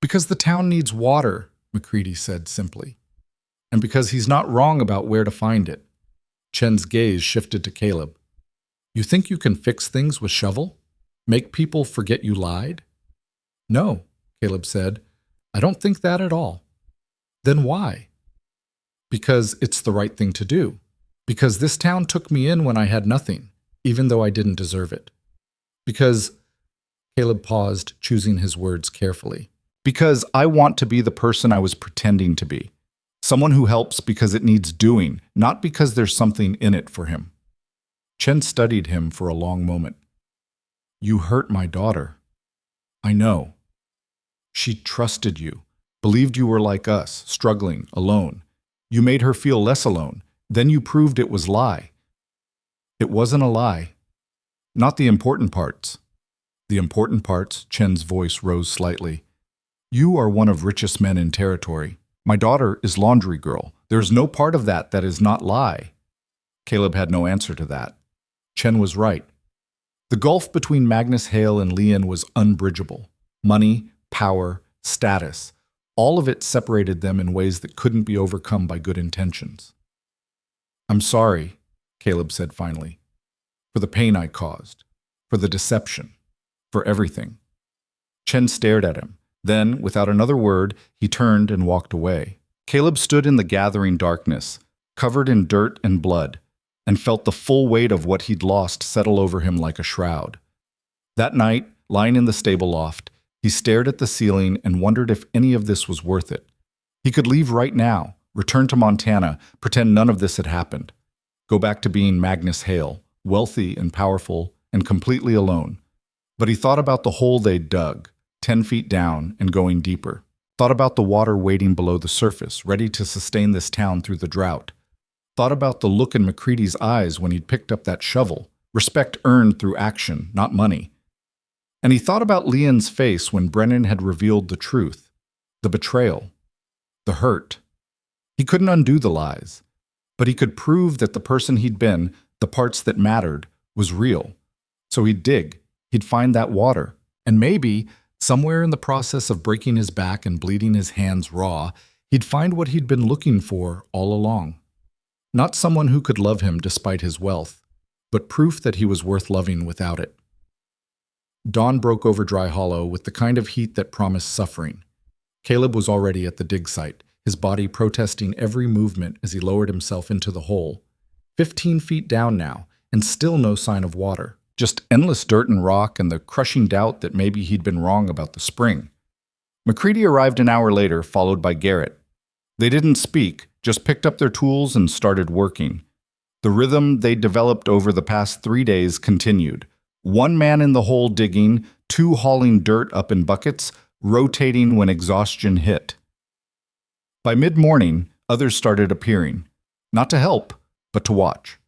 Because the town needs water, McCready said simply. And because he's not wrong about where to find it. Chen's gaze shifted to Caleb. You think you can fix things with shovel? Make people forget you lied? No, Caleb said. I don't think that at all. Then why? Because it's the right thing to do. Because this town took me in when I had nothing, even though I didn't deserve it. Because, Caleb paused, choosing his words carefully. Because I want to be the person I was pretending to be. Someone who helps because it needs doing, not because there's something in it for him. Chen studied him for a long moment. You hurt my daughter. I know. She trusted you, believed you were like us, struggling, alone. You made her feel less alone. Then you proved it was a lie. It wasn't a lie. Not the important parts. The important parts, Chen's voice rose slightly. You are one of richest men in territory. My daughter is laundry girl. There's no part of that that is not lie. Caleb had no answer to that. Chen was right. The gulf between Magnus Hale and Leon was unbridgeable. Money, power, status, all of it separated them in ways that couldn't be overcome by good intentions. I'm sorry, Caleb said finally, for the pain I caused, for the deception, for everything. Chen stared at him. Then, without another word, he turned and walked away. Caleb stood in the gathering darkness, covered in dirt and blood, and felt the full weight of what he'd lost settle over him like a shroud. That night, lying in the stable loft, he stared at the ceiling and wondered if any of this was worth it. He could leave right now, return to Montana, pretend none of this had happened. Go back to being Magnus Hale, wealthy and powerful and completely alone. But he thought about the hole they'd dug, 10 feet down and going deeper. Thought about the water waiting below the surface, ready to sustain this town through the drought. Thought about the look in McCready's eyes when he'd picked up that shovel, respect earned through action, not money. And he thought about Leon's face when Brennan had revealed the truth, the betrayal, the hurt. He couldn't undo the lies, but he could prove that the person he'd been, the parts that mattered, was real. So he'd dig, he'd find that water, and maybe, somewhere in the process of breaking his back and bleeding his hands raw, he'd find what he'd been looking for all along. Not someone who could love him despite his wealth, but proof that he was worth loving without it. Dawn broke over Dry Hollow with the kind of heat that promised suffering. Caleb was already at the dig site, his body protesting every movement as he lowered himself into the hole. 15 feet down now, and still no sign of water. Just endless dirt and rock and the crushing doubt that maybe he'd been wrong about the spring. McCready arrived an hour later, followed by Garrett. They didn't speak, just picked up their tools and started working. The rhythm they'd developed over the past 3 days continued. One man in the hole digging, two hauling dirt up in buckets, rotating when exhaustion hit. By mid-morning, others started appearing. Not to help, but to watch.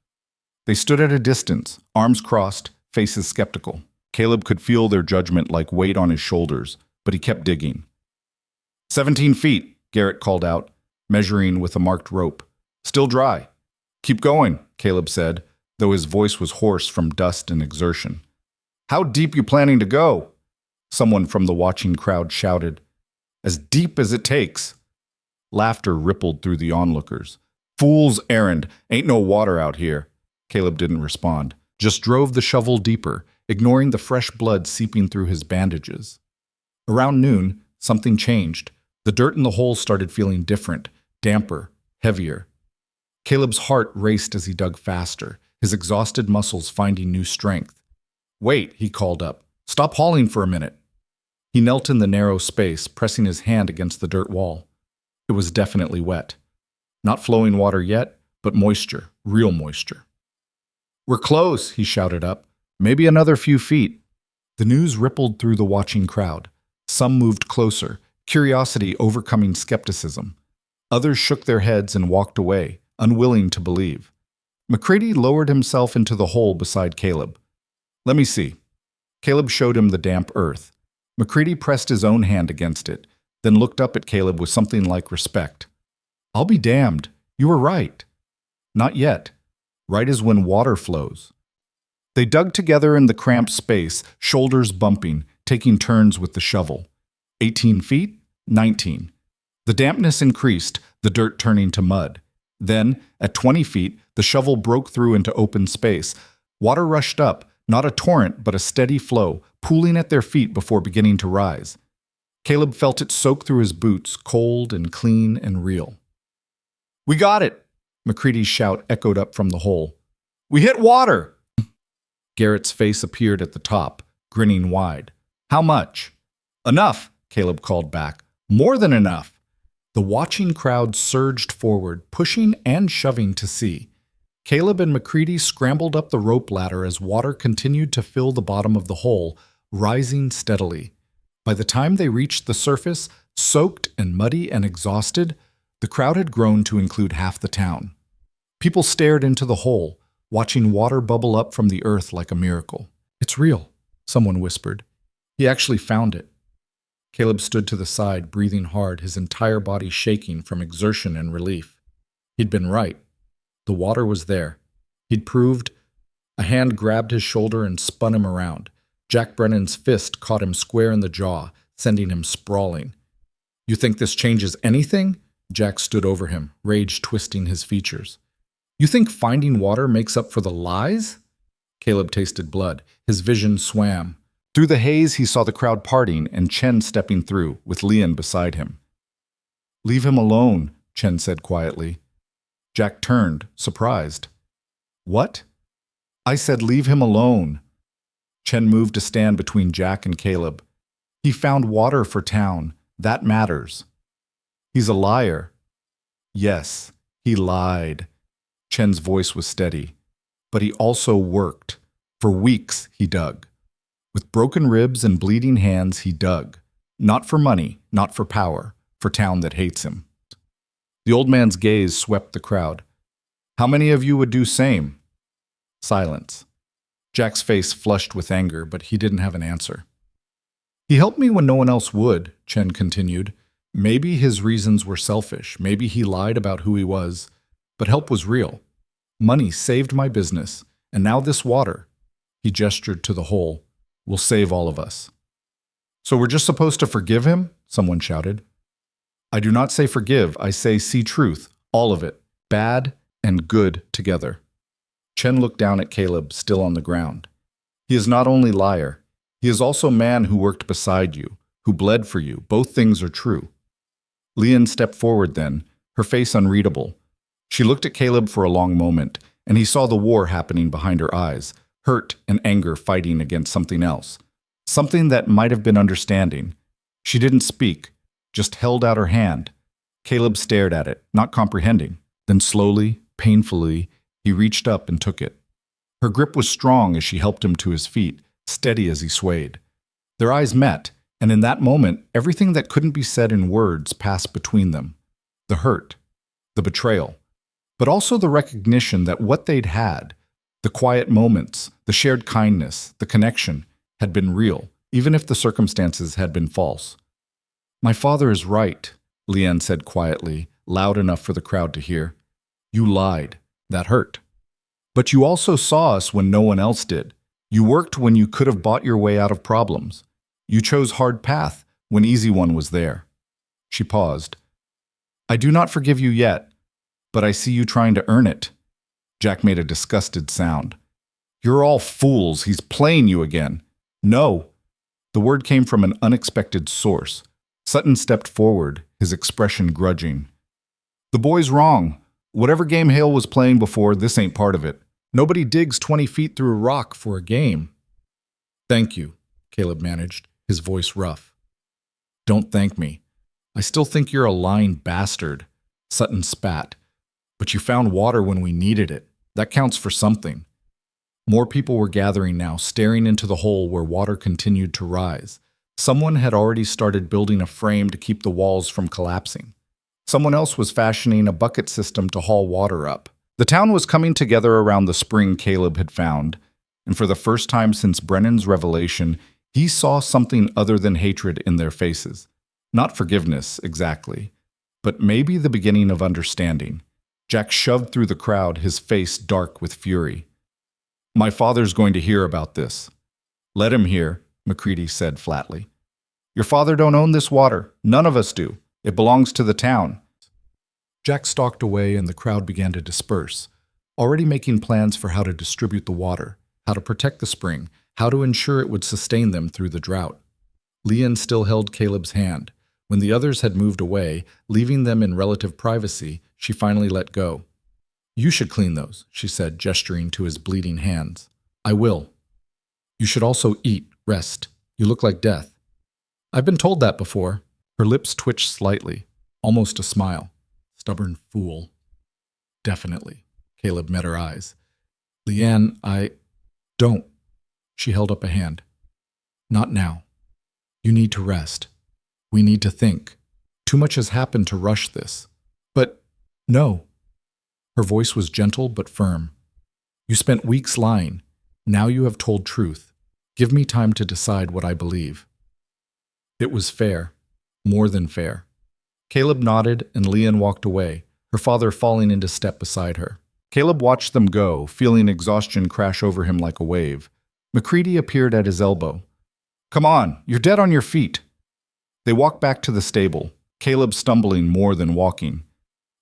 They stood at a distance, arms crossed, faces skeptical. Caleb could feel their judgment like weight on his shoulders, but he kept digging. 17 feet, Garrett called out, measuring with a marked rope. Still dry. Keep going, Caleb said, though his voice was hoarse from dust and exertion. How deep you planning to go? Someone from the watching crowd shouted. As deep as it takes. Laughter rippled through the onlookers. Fool's errand, ain't no water out here. Caleb didn't respond, just drove the shovel deeper, ignoring the fresh blood seeping through his bandages. Around noon, something changed. The dirt in the hole started feeling different, damper, heavier. Caleb's heart raced as he dug faster, his exhausted muscles finding new strength. Wait, he called up. Stop hauling for a minute. He knelt in the narrow space, pressing his hand against the dirt wall. It was definitely wet. Not flowing water yet, but moisture, real moisture. We're close, he shouted up. Maybe another few feet. The news rippled through the watching crowd. Some moved closer, curiosity overcoming skepticism. Others shook their heads and walked away, unwilling to believe. McCready lowered himself into the hole beside Caleb. Let me see. Caleb showed him the damp earth. McCready pressed his own hand against it, then looked up at Caleb with something like respect. I'll be damned. You were right. Not yet. Right as when water flows. They dug together in the cramped space, shoulders bumping, taking turns with the shovel. 18 feet, 19. The dampness increased, the dirt turning to mud. Then, at 20 feet, the shovel broke through into open space. Water rushed up, not a torrent, but a steady flow, pooling at their feet before beginning to rise. Caleb felt it soak through his boots, cold and clean and real. We got it! McCready's shout echoed up from the hole. We hit water! Garrett's face appeared at the top, grinning wide. How much? Enough, Caleb called back. More than enough. The watching crowd surged forward, pushing and shoving to see. Caleb and McCready scrambled up the rope ladder as water continued to fill the bottom of the hole, rising steadily. By the time they reached the surface, soaked and muddy and exhausted, the crowd had grown to include half the town. People stared into the hole, watching water bubble up from the earth like a miracle. It's real, someone whispered. He actually found it. Caleb stood to the side, breathing hard, his entire body shaking from exertion and relief. He'd been right. The water was there. He'd proved. A hand grabbed his shoulder and spun him around. Jack Brennan's fist caught him square in the jaw, sending him sprawling. You think this changes anything? Jack stood over him, rage twisting his features. You think finding water makes up for the lies? Caleb tasted blood. His vision swam. Through the haze, he saw the crowd parting and Chen stepping through, with Leon beside him. Leave him alone, Chen said quietly. Jack turned, surprised. What? I said leave him alone. Chen moved to stand between Jack and Caleb. He found water for town. That matters. He's a liar. Yes, he lied. Chen's voice was steady. But he also worked. For weeks, he dug. With broken ribs and bleeding hands, he dug. Not for money, not for power, for town that hates him. The old man's gaze swept the crowd. How many of you would do same? Silence. Jack's face flushed with anger, but he didn't have an answer. He helped me when no one else would, Chen continued. Maybe his reasons were selfish. Maybe he lied about who he was. But help was real. Money saved my business, and now this water, he gestured to the hole, will save all of us. So we're just supposed to forgive him? Someone shouted. I do not say forgive, I say see truth, all of it, bad and good together. Chen looked down at Caleb, still on the ground. He is not only liar, he is also man who worked beside you, who bled for you. Both things are true. Lian stepped forward then, her face unreadable. She looked at Caleb for a long moment, and he saw the war happening behind her eyes, hurt and anger fighting against something else, something that might have been understanding. She didn't speak, just held out her hand. Caleb stared at it, not comprehending. Then slowly, painfully, he reached up and took it. Her grip was strong as she helped him to his feet, steady as he swayed. Their eyes met, and in that moment, everything that couldn't be said in words passed between them. The hurt, the betrayal, but also the recognition that what they'd had, the quiet moments, the shared kindness, the connection, had been real, even if the circumstances had been false. My father is right, Lian said quietly, loud enough for the crowd to hear. You lied. That hurt. But you also saw us when no one else did. You worked when you could have bought your way out of problems. You chose hard path when easy one was there. She paused. I do not forgive you yet, but I see you trying to earn it. Jack made a disgusted sound. You're all fools. He's playing you again. No. The word came from an unexpected source. Sutton stepped forward, his expression grudging. The boy's wrong. Whatever game Hale was playing before, this ain't part of it. Nobody digs 20 feet through a rock for a game. Thank you, Caleb managed, his voice rough. Don't thank me. I still think you're a lying bastard, Sutton spat. But you found water when we needed it. That counts for something. More people were gathering now, staring into the hole where water continued to rise. Someone had already started building a frame to keep the walls from collapsing. Someone else was fashioning a bucket system to haul water up. The town was coming together around the spring Caleb had found, and for the first time since Brennan's revelation, he saw something other than hatred in their faces. Not forgiveness, exactly, but maybe the beginning of understanding. Jack shoved through the crowd, his face dark with fury. My father's going to hear about this. Let him hear, McCready said flatly. Your father don't own this water. None of us do. It belongs to the town. Jack stalked away and the crowd began to disperse, already making plans for how to distribute the water, how to protect the spring, how to ensure it would sustain them through the drought. Lian still held Caleb's hand. When the others had moved away, leaving them in relative privacy, she finally let go. You should clean those, she said, gesturing to his bleeding hands. I will. You should also eat, rest. You look like death. I've been told that before. Her lips twitched slightly, almost a smile. Stubborn fool. Definitely. Caleb met her eyes. Lian, don't. She held up a hand. Not now. You need to rest. We need to think. Too much has happened to rush this. But no. Her voice was gentle but firm. You spent weeks lying. Now you have told truth. Give me time to decide what I believe. It was fair. More than fair. Caleb nodded and Lian walked away, her father falling into step beside her. Caleb watched them go, feeling exhaustion crash over him like a wave. McCready appeared at his elbow. Come on, you're dead on your feet. They walked back to the stable, Caleb stumbling more than walking.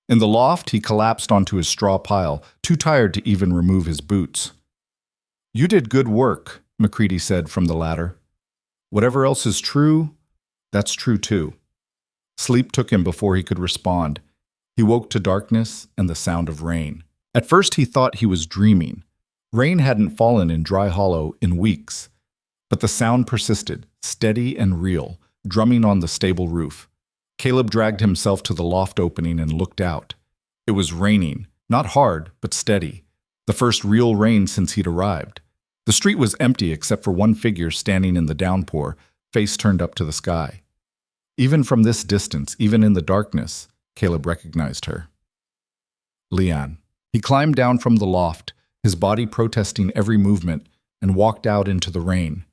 In the loft, he collapsed onto his straw pile, too tired to even remove his boots. You did good work, McCready said from the ladder. Whatever else is true, that's true too. Sleep took him before he could respond. He woke to darkness and the sound of rain. At first he thought he was dreaming. Rain hadn't fallen in Dry Hollow in weeks. But the sound persisted, steady and real, drumming on the stable roof. Caleb dragged himself to the loft opening and looked out. It was raining, not hard, but steady. The first real rain since he'd arrived. The street was empty except for one figure standing in the downpour, face turned up to the sky. Even from this distance, even in the darkness, Caleb recognized her. Leanne. He climbed down from the loft, his body protesting every movement, and walked out into the rain.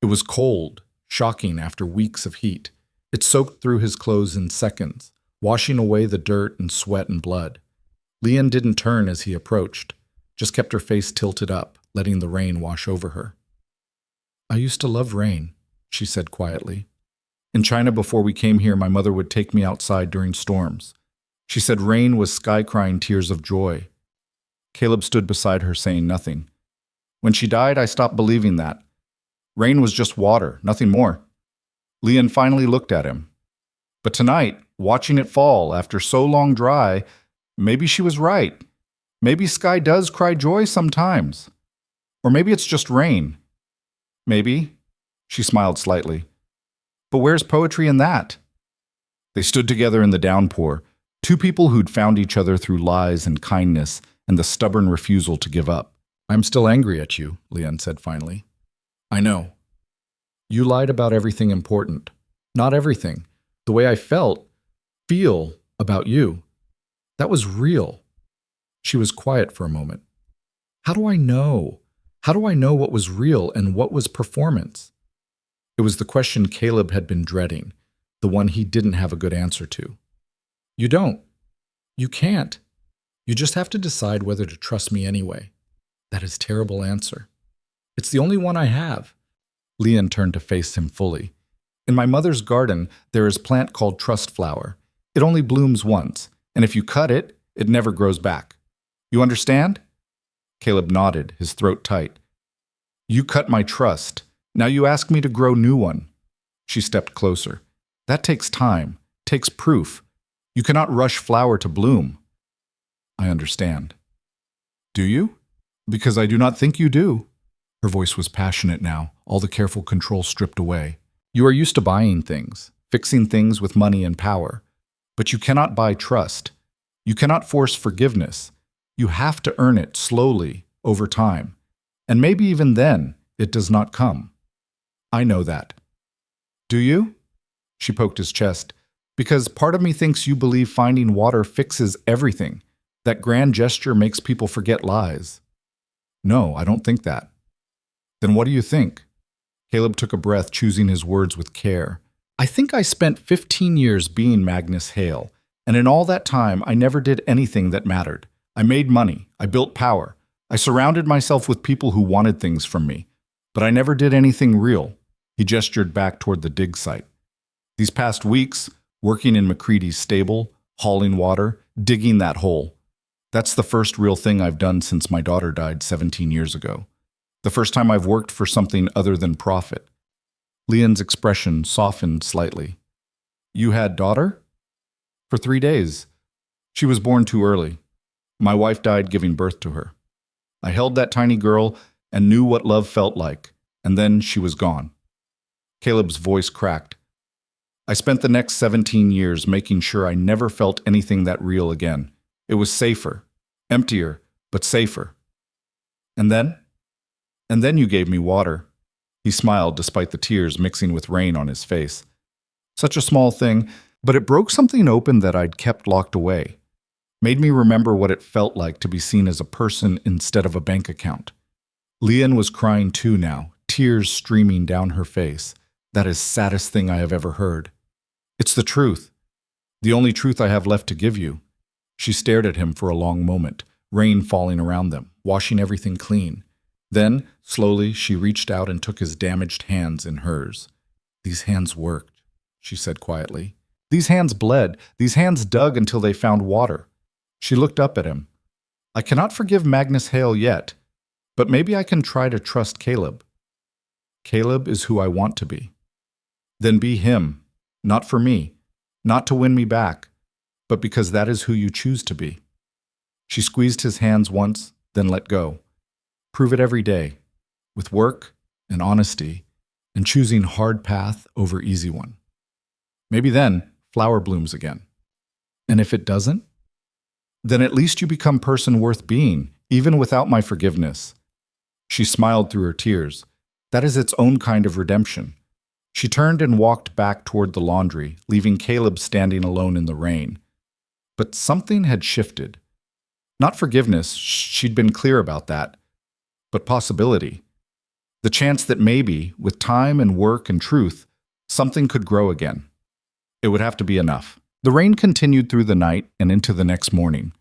It was cold, shocking after weeks of heat. It soaked through his clothes in seconds, washing away the dirt and sweat and blood. Leanne didn't turn as he approached, just kept her face tilted up, letting the rain wash over her. "I used to love rain," she said quietly. "In China before we came here, my mother would take me outside during storms. She said rain was sky-crying tears of joy." Caleb stood beside her saying nothing. "When she died, I stopped believing that. Rain was just water, nothing more." Leanne finally looked at him. But tonight, watching it fall after so long dry, maybe she was right. Maybe sky does cry joy sometimes. Or maybe it's just rain. Maybe. She smiled slightly. But where's poetry in that? They stood together in the downpour, two people who'd found each other through lies and kindness and the stubborn refusal to give up. "I'm still angry at you," Leanne said finally. "I know. You lied about everything important. Not everything. The way I feel about you. That was real." She was quiet for a moment. "How do I know? How do I know what was real and what was performance?" It was the question Caleb had been dreading, the one he didn't have a good answer to. "You don't. You can't. You just have to decide whether to trust me anyway." That is a terrible answer. "It's the only one I have." Leanne turned to face him fully. "In my mother's garden, there is a plant called trust flower. It only blooms once, and if you cut it, it never grows back. You understand?" Caleb nodded, his throat tight. "You cut my trust. Now you ask me to grow new one." She stepped closer. "That takes time, takes proof. You cannot rush flower to bloom." "I understand." "Do you?" "Because I do not think you do." Her voice was passionate now, all the careful control stripped away. "You are used to buying things, fixing things with money and power. But you cannot buy trust. You cannot force forgiveness. You have to earn it slowly, over time. And maybe even then, it does not come. I know that." "Do you?" She poked his chest. "Because part of me thinks you believe finding water fixes everything. That grand gesture makes people forget lies." "No, I don't think that." "Then what do you think?" Caleb took a breath, choosing his words with care. "I think I spent 15 years being Magnus Hale, and in all that time I never did anything that mattered. I made money, I built power, I surrounded myself with people who wanted things from me, but I never did anything real." He gestured back toward the dig site. "These past weeks, working in McCready's stable, hauling water, digging that hole. That's the first real thing I've done since my daughter died 17 years ago. The first time I've worked for something other than profit." Leanne's expression softened slightly. "You had daughter?" "For 3 days. She was born too early. My wife died giving birth to her. I held that tiny girl and knew what love felt like, and then she was gone." Caleb's voice cracked. "I spent the next 17 years making sure I never felt anything that real again. It was safer, emptier, but safer. And then? And then you gave me water." He smiled despite the tears mixing with rain on his face. "Such a small thing, but it broke something open that I'd kept locked away. Made me remember what it felt like to be seen as a person instead of a bank account." Leanne was crying too now, tears streaming down her face. "That is the saddest thing I have ever heard." "It's the truth. The only truth I have left to give you." She stared at him for a long moment, rain falling around them, washing everything clean. Then, slowly, she reached out and took his damaged hands in hers. "These hands worked," she said quietly. "These hands bled. These hands dug until they found water." She looked up at him. "I cannot forgive Magnus Hale yet, but maybe I can try to trust Caleb. Caleb is who I want to be." "Then be him. Not for me. Not to win me back. but because that is who you choose to be. She squeezed his hands once, then let go. Prove it every day, with work and honesty, and choosing hard path over easy one. Maybe then, flower blooms again. And if it doesn't, then at least you become person worth being, even without my forgiveness. She smiled through her tears. That is its own kind of redemption. She turned and walked back toward the laundry, leaving Caleb standing alone in the rain. But something had shifted. Not forgiveness, she'd been clear about that, but possibility. The chance that maybe, with time and work and truth, something could grow again. It would have to be enough. The rain continued through the night and into the next morning.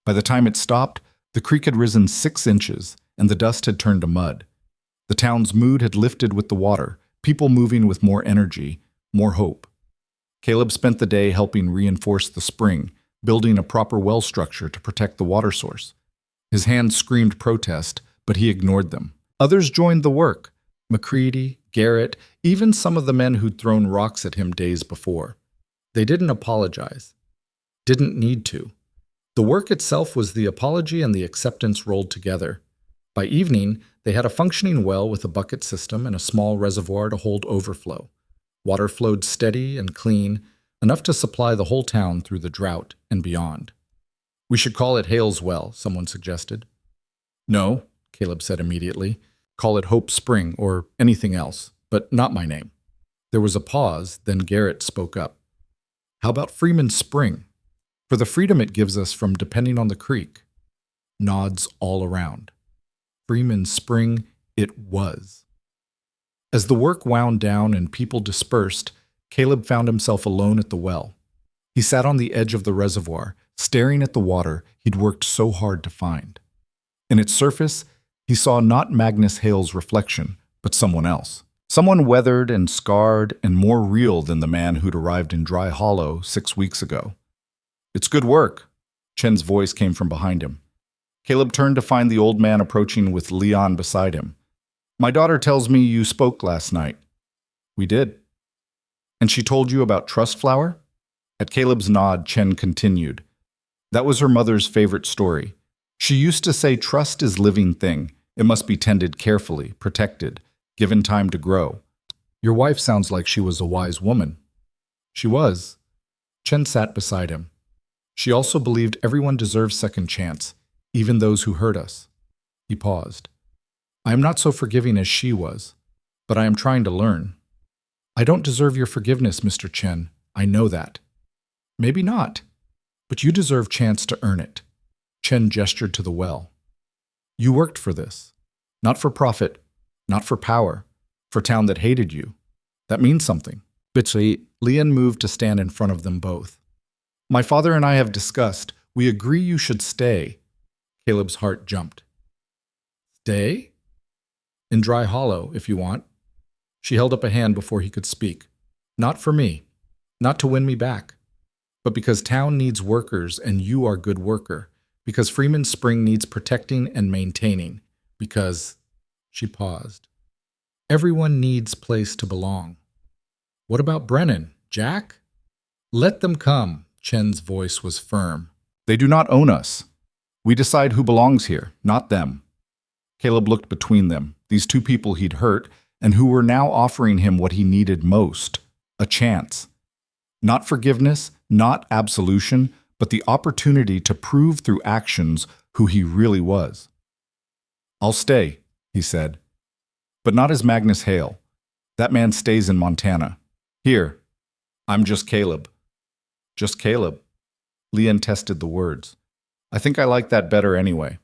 By the time it stopped, the creek had risen 6 inches, and the dust had turned to mud. The town's mood had lifted with the water, people moving with more energy, more hope. Caleb spent the day helping reinforce the spring, building a proper well structure to protect the water source. His hands screamed protest, but he ignored them. Others joined the work. McCready, Garrett, even some of the men who'd thrown rocks at him days before. They didn't apologize. Didn't need to. The work itself was the apology and the acceptance rolled together. By evening, they had a functioning well with a bucket system and a small reservoir to hold overflow. Water flowed steady and clean, enough to supply the whole town through the drought and beyond. We should call it Hale's Well, someone suggested. No, Caleb said immediately. Call it Hope Spring or anything else, but not my name. There was a pause, then Garrett spoke up. How about Freeman Spring? For the freedom it gives us from depending on the creek. Nods all around. Freeman Spring it was. As the work wound down and people dispersed, Caleb found himself alone at the well. He sat on the edge of the reservoir, staring at the water he'd worked so hard to find. In its surface, he saw not Magnus Hale's reflection, but someone else. Someone weathered and scarred and more real than the man who'd arrived in Dry Hollow 6 weeks ago. It's good work, Chen's voice came from behind him. Caleb turned to find the old man approaching with Leon beside him. My daughter tells me you spoke last night. We did. And she told you about Trust Flower? At Caleb's nod, Chen continued. That was her mother's favorite story. She used to say trust is living thing. It must be tended carefully, protected, given time to grow. Your wife sounds like she was a wise woman. She was. Chen sat beside him. She also believed everyone deserves second chance, even those who hurt us. He paused. I am not so forgiving as she was, but I am trying to learn. I don't deserve your forgiveness, Mr. Chen. I know that. Maybe not, but you deserve chance to earn it. Chen gestured to the well. You worked for this. Not for profit, not for power, for a town that hated you. That means something. Bitchy, Leon moved to stand in front of them both. My father and I have discussed. We agree you should stay. Caleb's heart jumped. Stay? In Dry Hollow, if you want. She held up a hand before he could speak. Not for me. Not to win me back. But because town needs workers and you are good worker. Because Freeman Spring needs protecting and maintaining. Because... She paused. Everyone needs place to belong. What about Brennan? Jack? Let them come. Chen's voice was firm. They do not own us. We decide who belongs here, not them. Caleb looked between them, these two people he'd hurt, and who were now offering him what he needed most, a chance. Not forgiveness, not absolution, but the opportunity to prove through actions who he really was. I'll stay, he said. But not as Magnus Hale. That man stays in Montana. Here, I'm just Caleb. Just Caleb. Leon tested the words. I think I like that better anyway.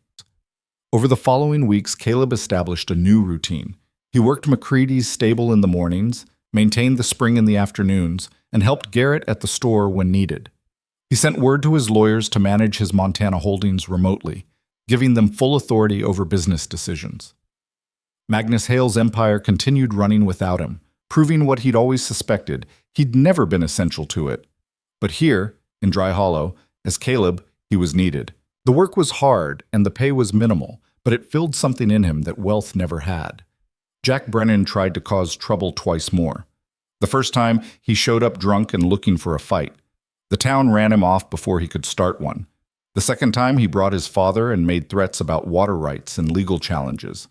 Over the following weeks, Caleb established a new routine. He worked McCready's stable in the mornings, maintained the spring in the afternoons, and helped Garrett at the store when needed. He sent word to his lawyers to manage his Montana holdings remotely, giving them full authority over business decisions. Magnus Hale's empire continued running without him, proving what he'd always suspected. He'd never been essential to it. But here, in Dry Hollow, as Caleb, he was needed. The work was hard and the pay was minimal, but it filled something in him that wealth never had. Jack Brennan tried to cause trouble twice more. The first time, he showed up drunk and looking for a fight. The town ran him off before he could start one. The second time, he brought his father and made threats about water rights and legal challenges.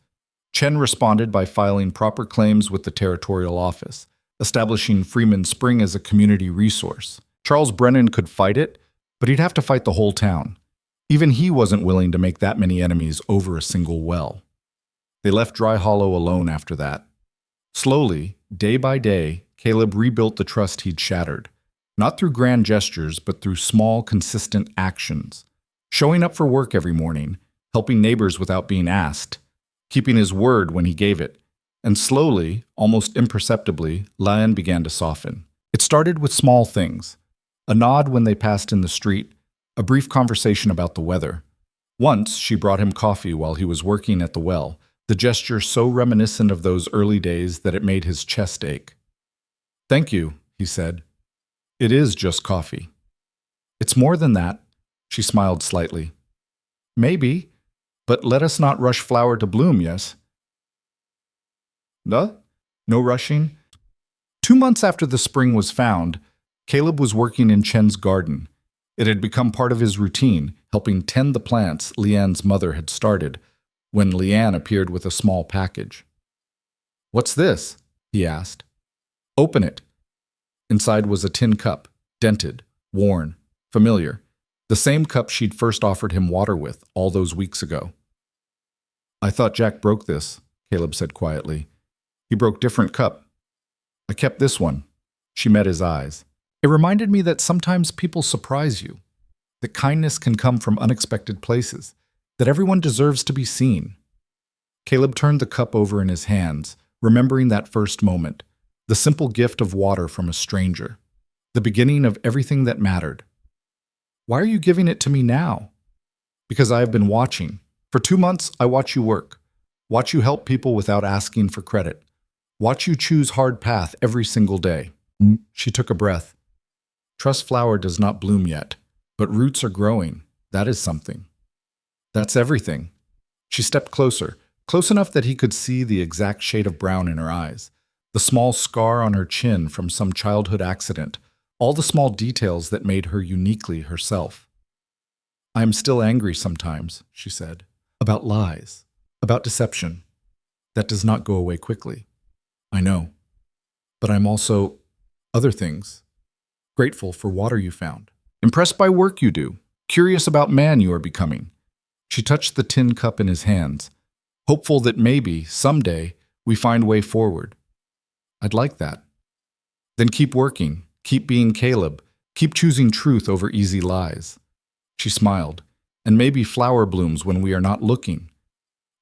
Chen responded by filing proper claims with the territorial office, establishing Freeman Spring as a community resource. Charles Brennan could fight it, but he'd have to fight the whole town. Even he wasn't willing to make that many enemies over a single well. They left Dry Hollow alone after that. Slowly, day by day, Caleb rebuilt the trust he'd shattered, not through grand gestures, but through small, consistent actions. Showing up for work every morning, helping neighbors without being asked, keeping his word when he gave it. And slowly, almost imperceptibly, Lian began to soften. It started with small things. A nod when they passed in the street, a brief conversation about the weather. Once, she brought him coffee while he was working at the well, the gesture so reminiscent of those early days that it made his chest ache. "Thank you," he said. "It is just coffee." "It's more than that," she smiled slightly. "Maybe, but let us not rush flower to bloom, yes?" No rushing. 2 months after the spring was found, Caleb was working in Chen's garden. It had become part of his routine, helping tend the plants Leanne's mother had started, when Leanne appeared with a small package. "What's this?" he asked. "Open it." Inside was a tin cup, dented, worn, familiar, the same cup she'd first offered him water with all those weeks ago. "I thought Jack broke this," Caleb said quietly. "He broke different cup. I kept this one." She met his eyes. "It reminded me that sometimes people surprise you, that kindness can come from unexpected places, that everyone deserves to be seen." Caleb turned the cup over in his hands, remembering that first moment, the simple gift of water from a stranger, the beginning of everything that mattered. "Why are you giving it to me now?" "Because I have been watching. For 2 months, I watch you work, watch you help people without asking for credit, watch you choose hard path every single day." She took a breath. "Trust flower does not bloom yet, but roots are growing. That is something. That's everything." She stepped closer, close enough that he could see the exact shade of brown in her eyes, the small scar on her chin from some childhood accident, all the small details that made her uniquely herself. "I am still angry sometimes," she said, "about lies, about deception. That does not go away quickly. I know. But I'm also other things. Grateful for water you found. Impressed by work you do. Curious about man you are becoming." She touched the tin cup in his hands, hopeful that maybe, someday, we find way forward. "I'd like that." "Then keep working, keep being Caleb, keep choosing truth over easy lies." She smiled. "And maybe flower blooms when we are not looking."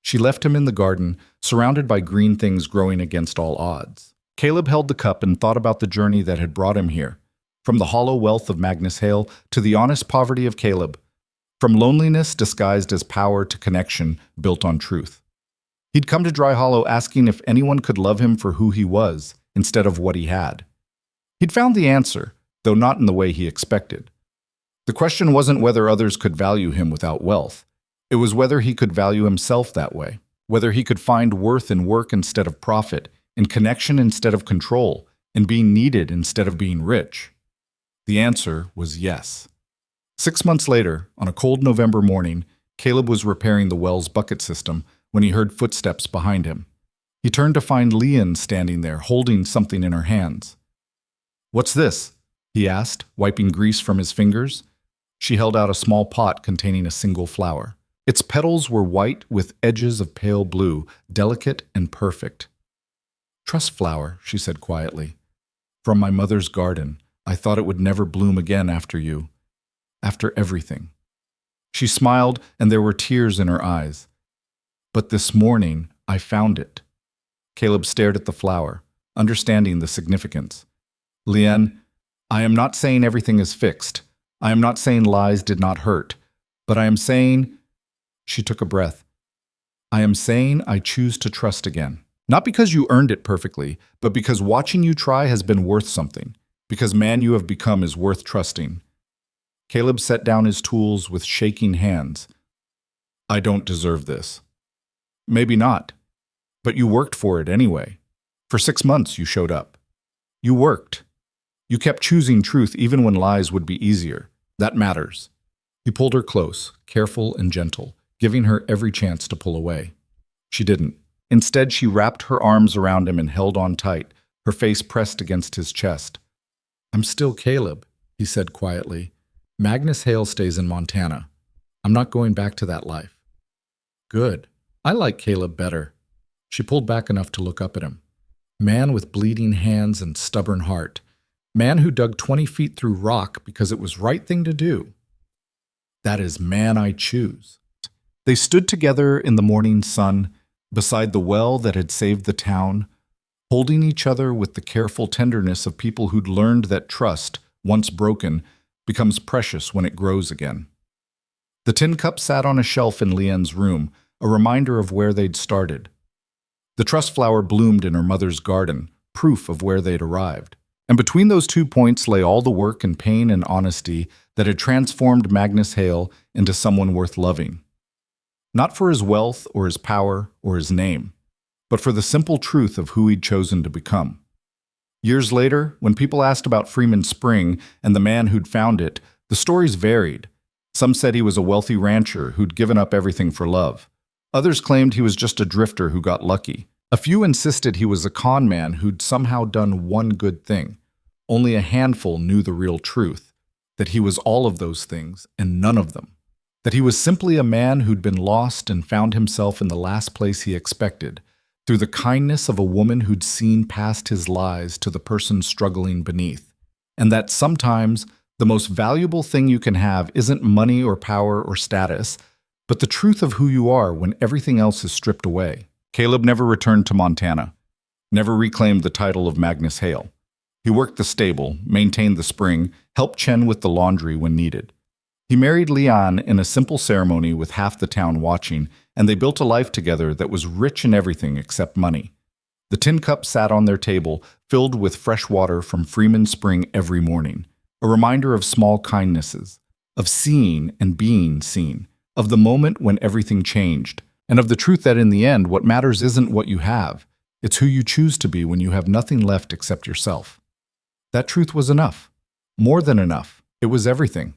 She left him in the garden, surrounded by green things growing against all odds. Caleb held the cup and thought about the journey that had brought him here, from the hollow wealth of Magnus Hale to the honest poverty of Caleb, from loneliness disguised as power to connection built on truth. He'd come to Dry Hollow asking if anyone could love him for who he was instead of what he had. He'd found the answer, though not in the way he expected. The question wasn't whether others could value him without wealth. It was whether he could value himself that way, whether he could find worth in work instead of profit, in connection instead of control, in being needed instead of being rich. The answer was yes. 6 months later, on a cold November morning, Caleb was repairing the well's bucket system when he heard footsteps behind him. He turned to find Leanne standing there, holding something in her hands. "What's this?" he asked, wiping grease from his fingers. She held out a small pot containing a single flower. Its petals were white with edges of pale blue, delicate and perfect. "Trust flower," she said quietly. "From my mother's garden. I thought it would never bloom again after you. After everything." She smiled, and there were tears in her eyes. "But this morning, I found it." Caleb stared at the flower, understanding the significance. "Leanne, I am not saying everything is fixed. I am not saying lies did not hurt. But I am saying..." She took a breath. "I am saying I choose to trust again. Not because you earned it perfectly, but because watching you try has been worth something. Because man you have become is worth trusting." Caleb set down his tools with shaking hands. "I don't deserve this." "Maybe not. But you worked for it anyway. For 6 months you showed up. You worked. You kept choosing truth even when lies would be easier. That matters. He pulled her close, careful and gentle, giving her every chance to pull away. She didn't. Instead, she wrapped her arms around him and held on tight, her face pressed against his chest. "I'm still Caleb," he said quietly. "Magnus Hale stays in Montana. I'm not going back to that life." "Good. I like Caleb better." She pulled back enough to look up at him. Man with bleeding hands and stubborn heart. Man who dug 20 feet through rock because it was right thing to do. That is man I choose. They stood together in the morning sun, beside the well that had saved the town, holding each other with the careful tenderness of people who'd learned that trust, once broken, becomes precious when it grows again. The tin cup sat on a shelf in Leanne's room, a reminder of where they'd started. The trust flower bloomed in her mother's garden, proof of where they'd arrived. And between those 2 points lay all the work and pain and honesty that had transformed Magnus Hale into someone worth loving. Not for his wealth or his power or his name, but for the simple truth of who he'd chosen to become. Years later, when people asked about Freeman Spring and the man who'd found it, the stories varied. Some said he was a wealthy rancher who'd given up everything for love. Others claimed he was just a drifter who got lucky. A few insisted he was a con man who'd somehow done one good thing. Only a handful knew the real truth, that he was all of those things and none of them. That he was simply a man who'd been lost and found himself in the last place he expected, through the kindness of a woman who'd seen past his lies to the person struggling beneath. And that sometimes the most valuable thing you can have isn't money or power or status, but the truth of who you are when everything else is stripped away. Caleb never returned to Montana, never reclaimed the title of Magnus Hale. He worked the stable, maintained the spring, helped Chen with the laundry when needed. He married Leanne in a simple ceremony with half the town watching, and they built a life together that was rich in everything except money. The tin cup sat on their table, filled with fresh water from Freeman Spring every morning, a reminder of small kindnesses, of seeing and being seen, of the moment when everything changed, and of the truth that in the end, what matters isn't what you have, it's who you choose to be when you have nothing left except yourself. That truth was enough. More than enough. It was everything.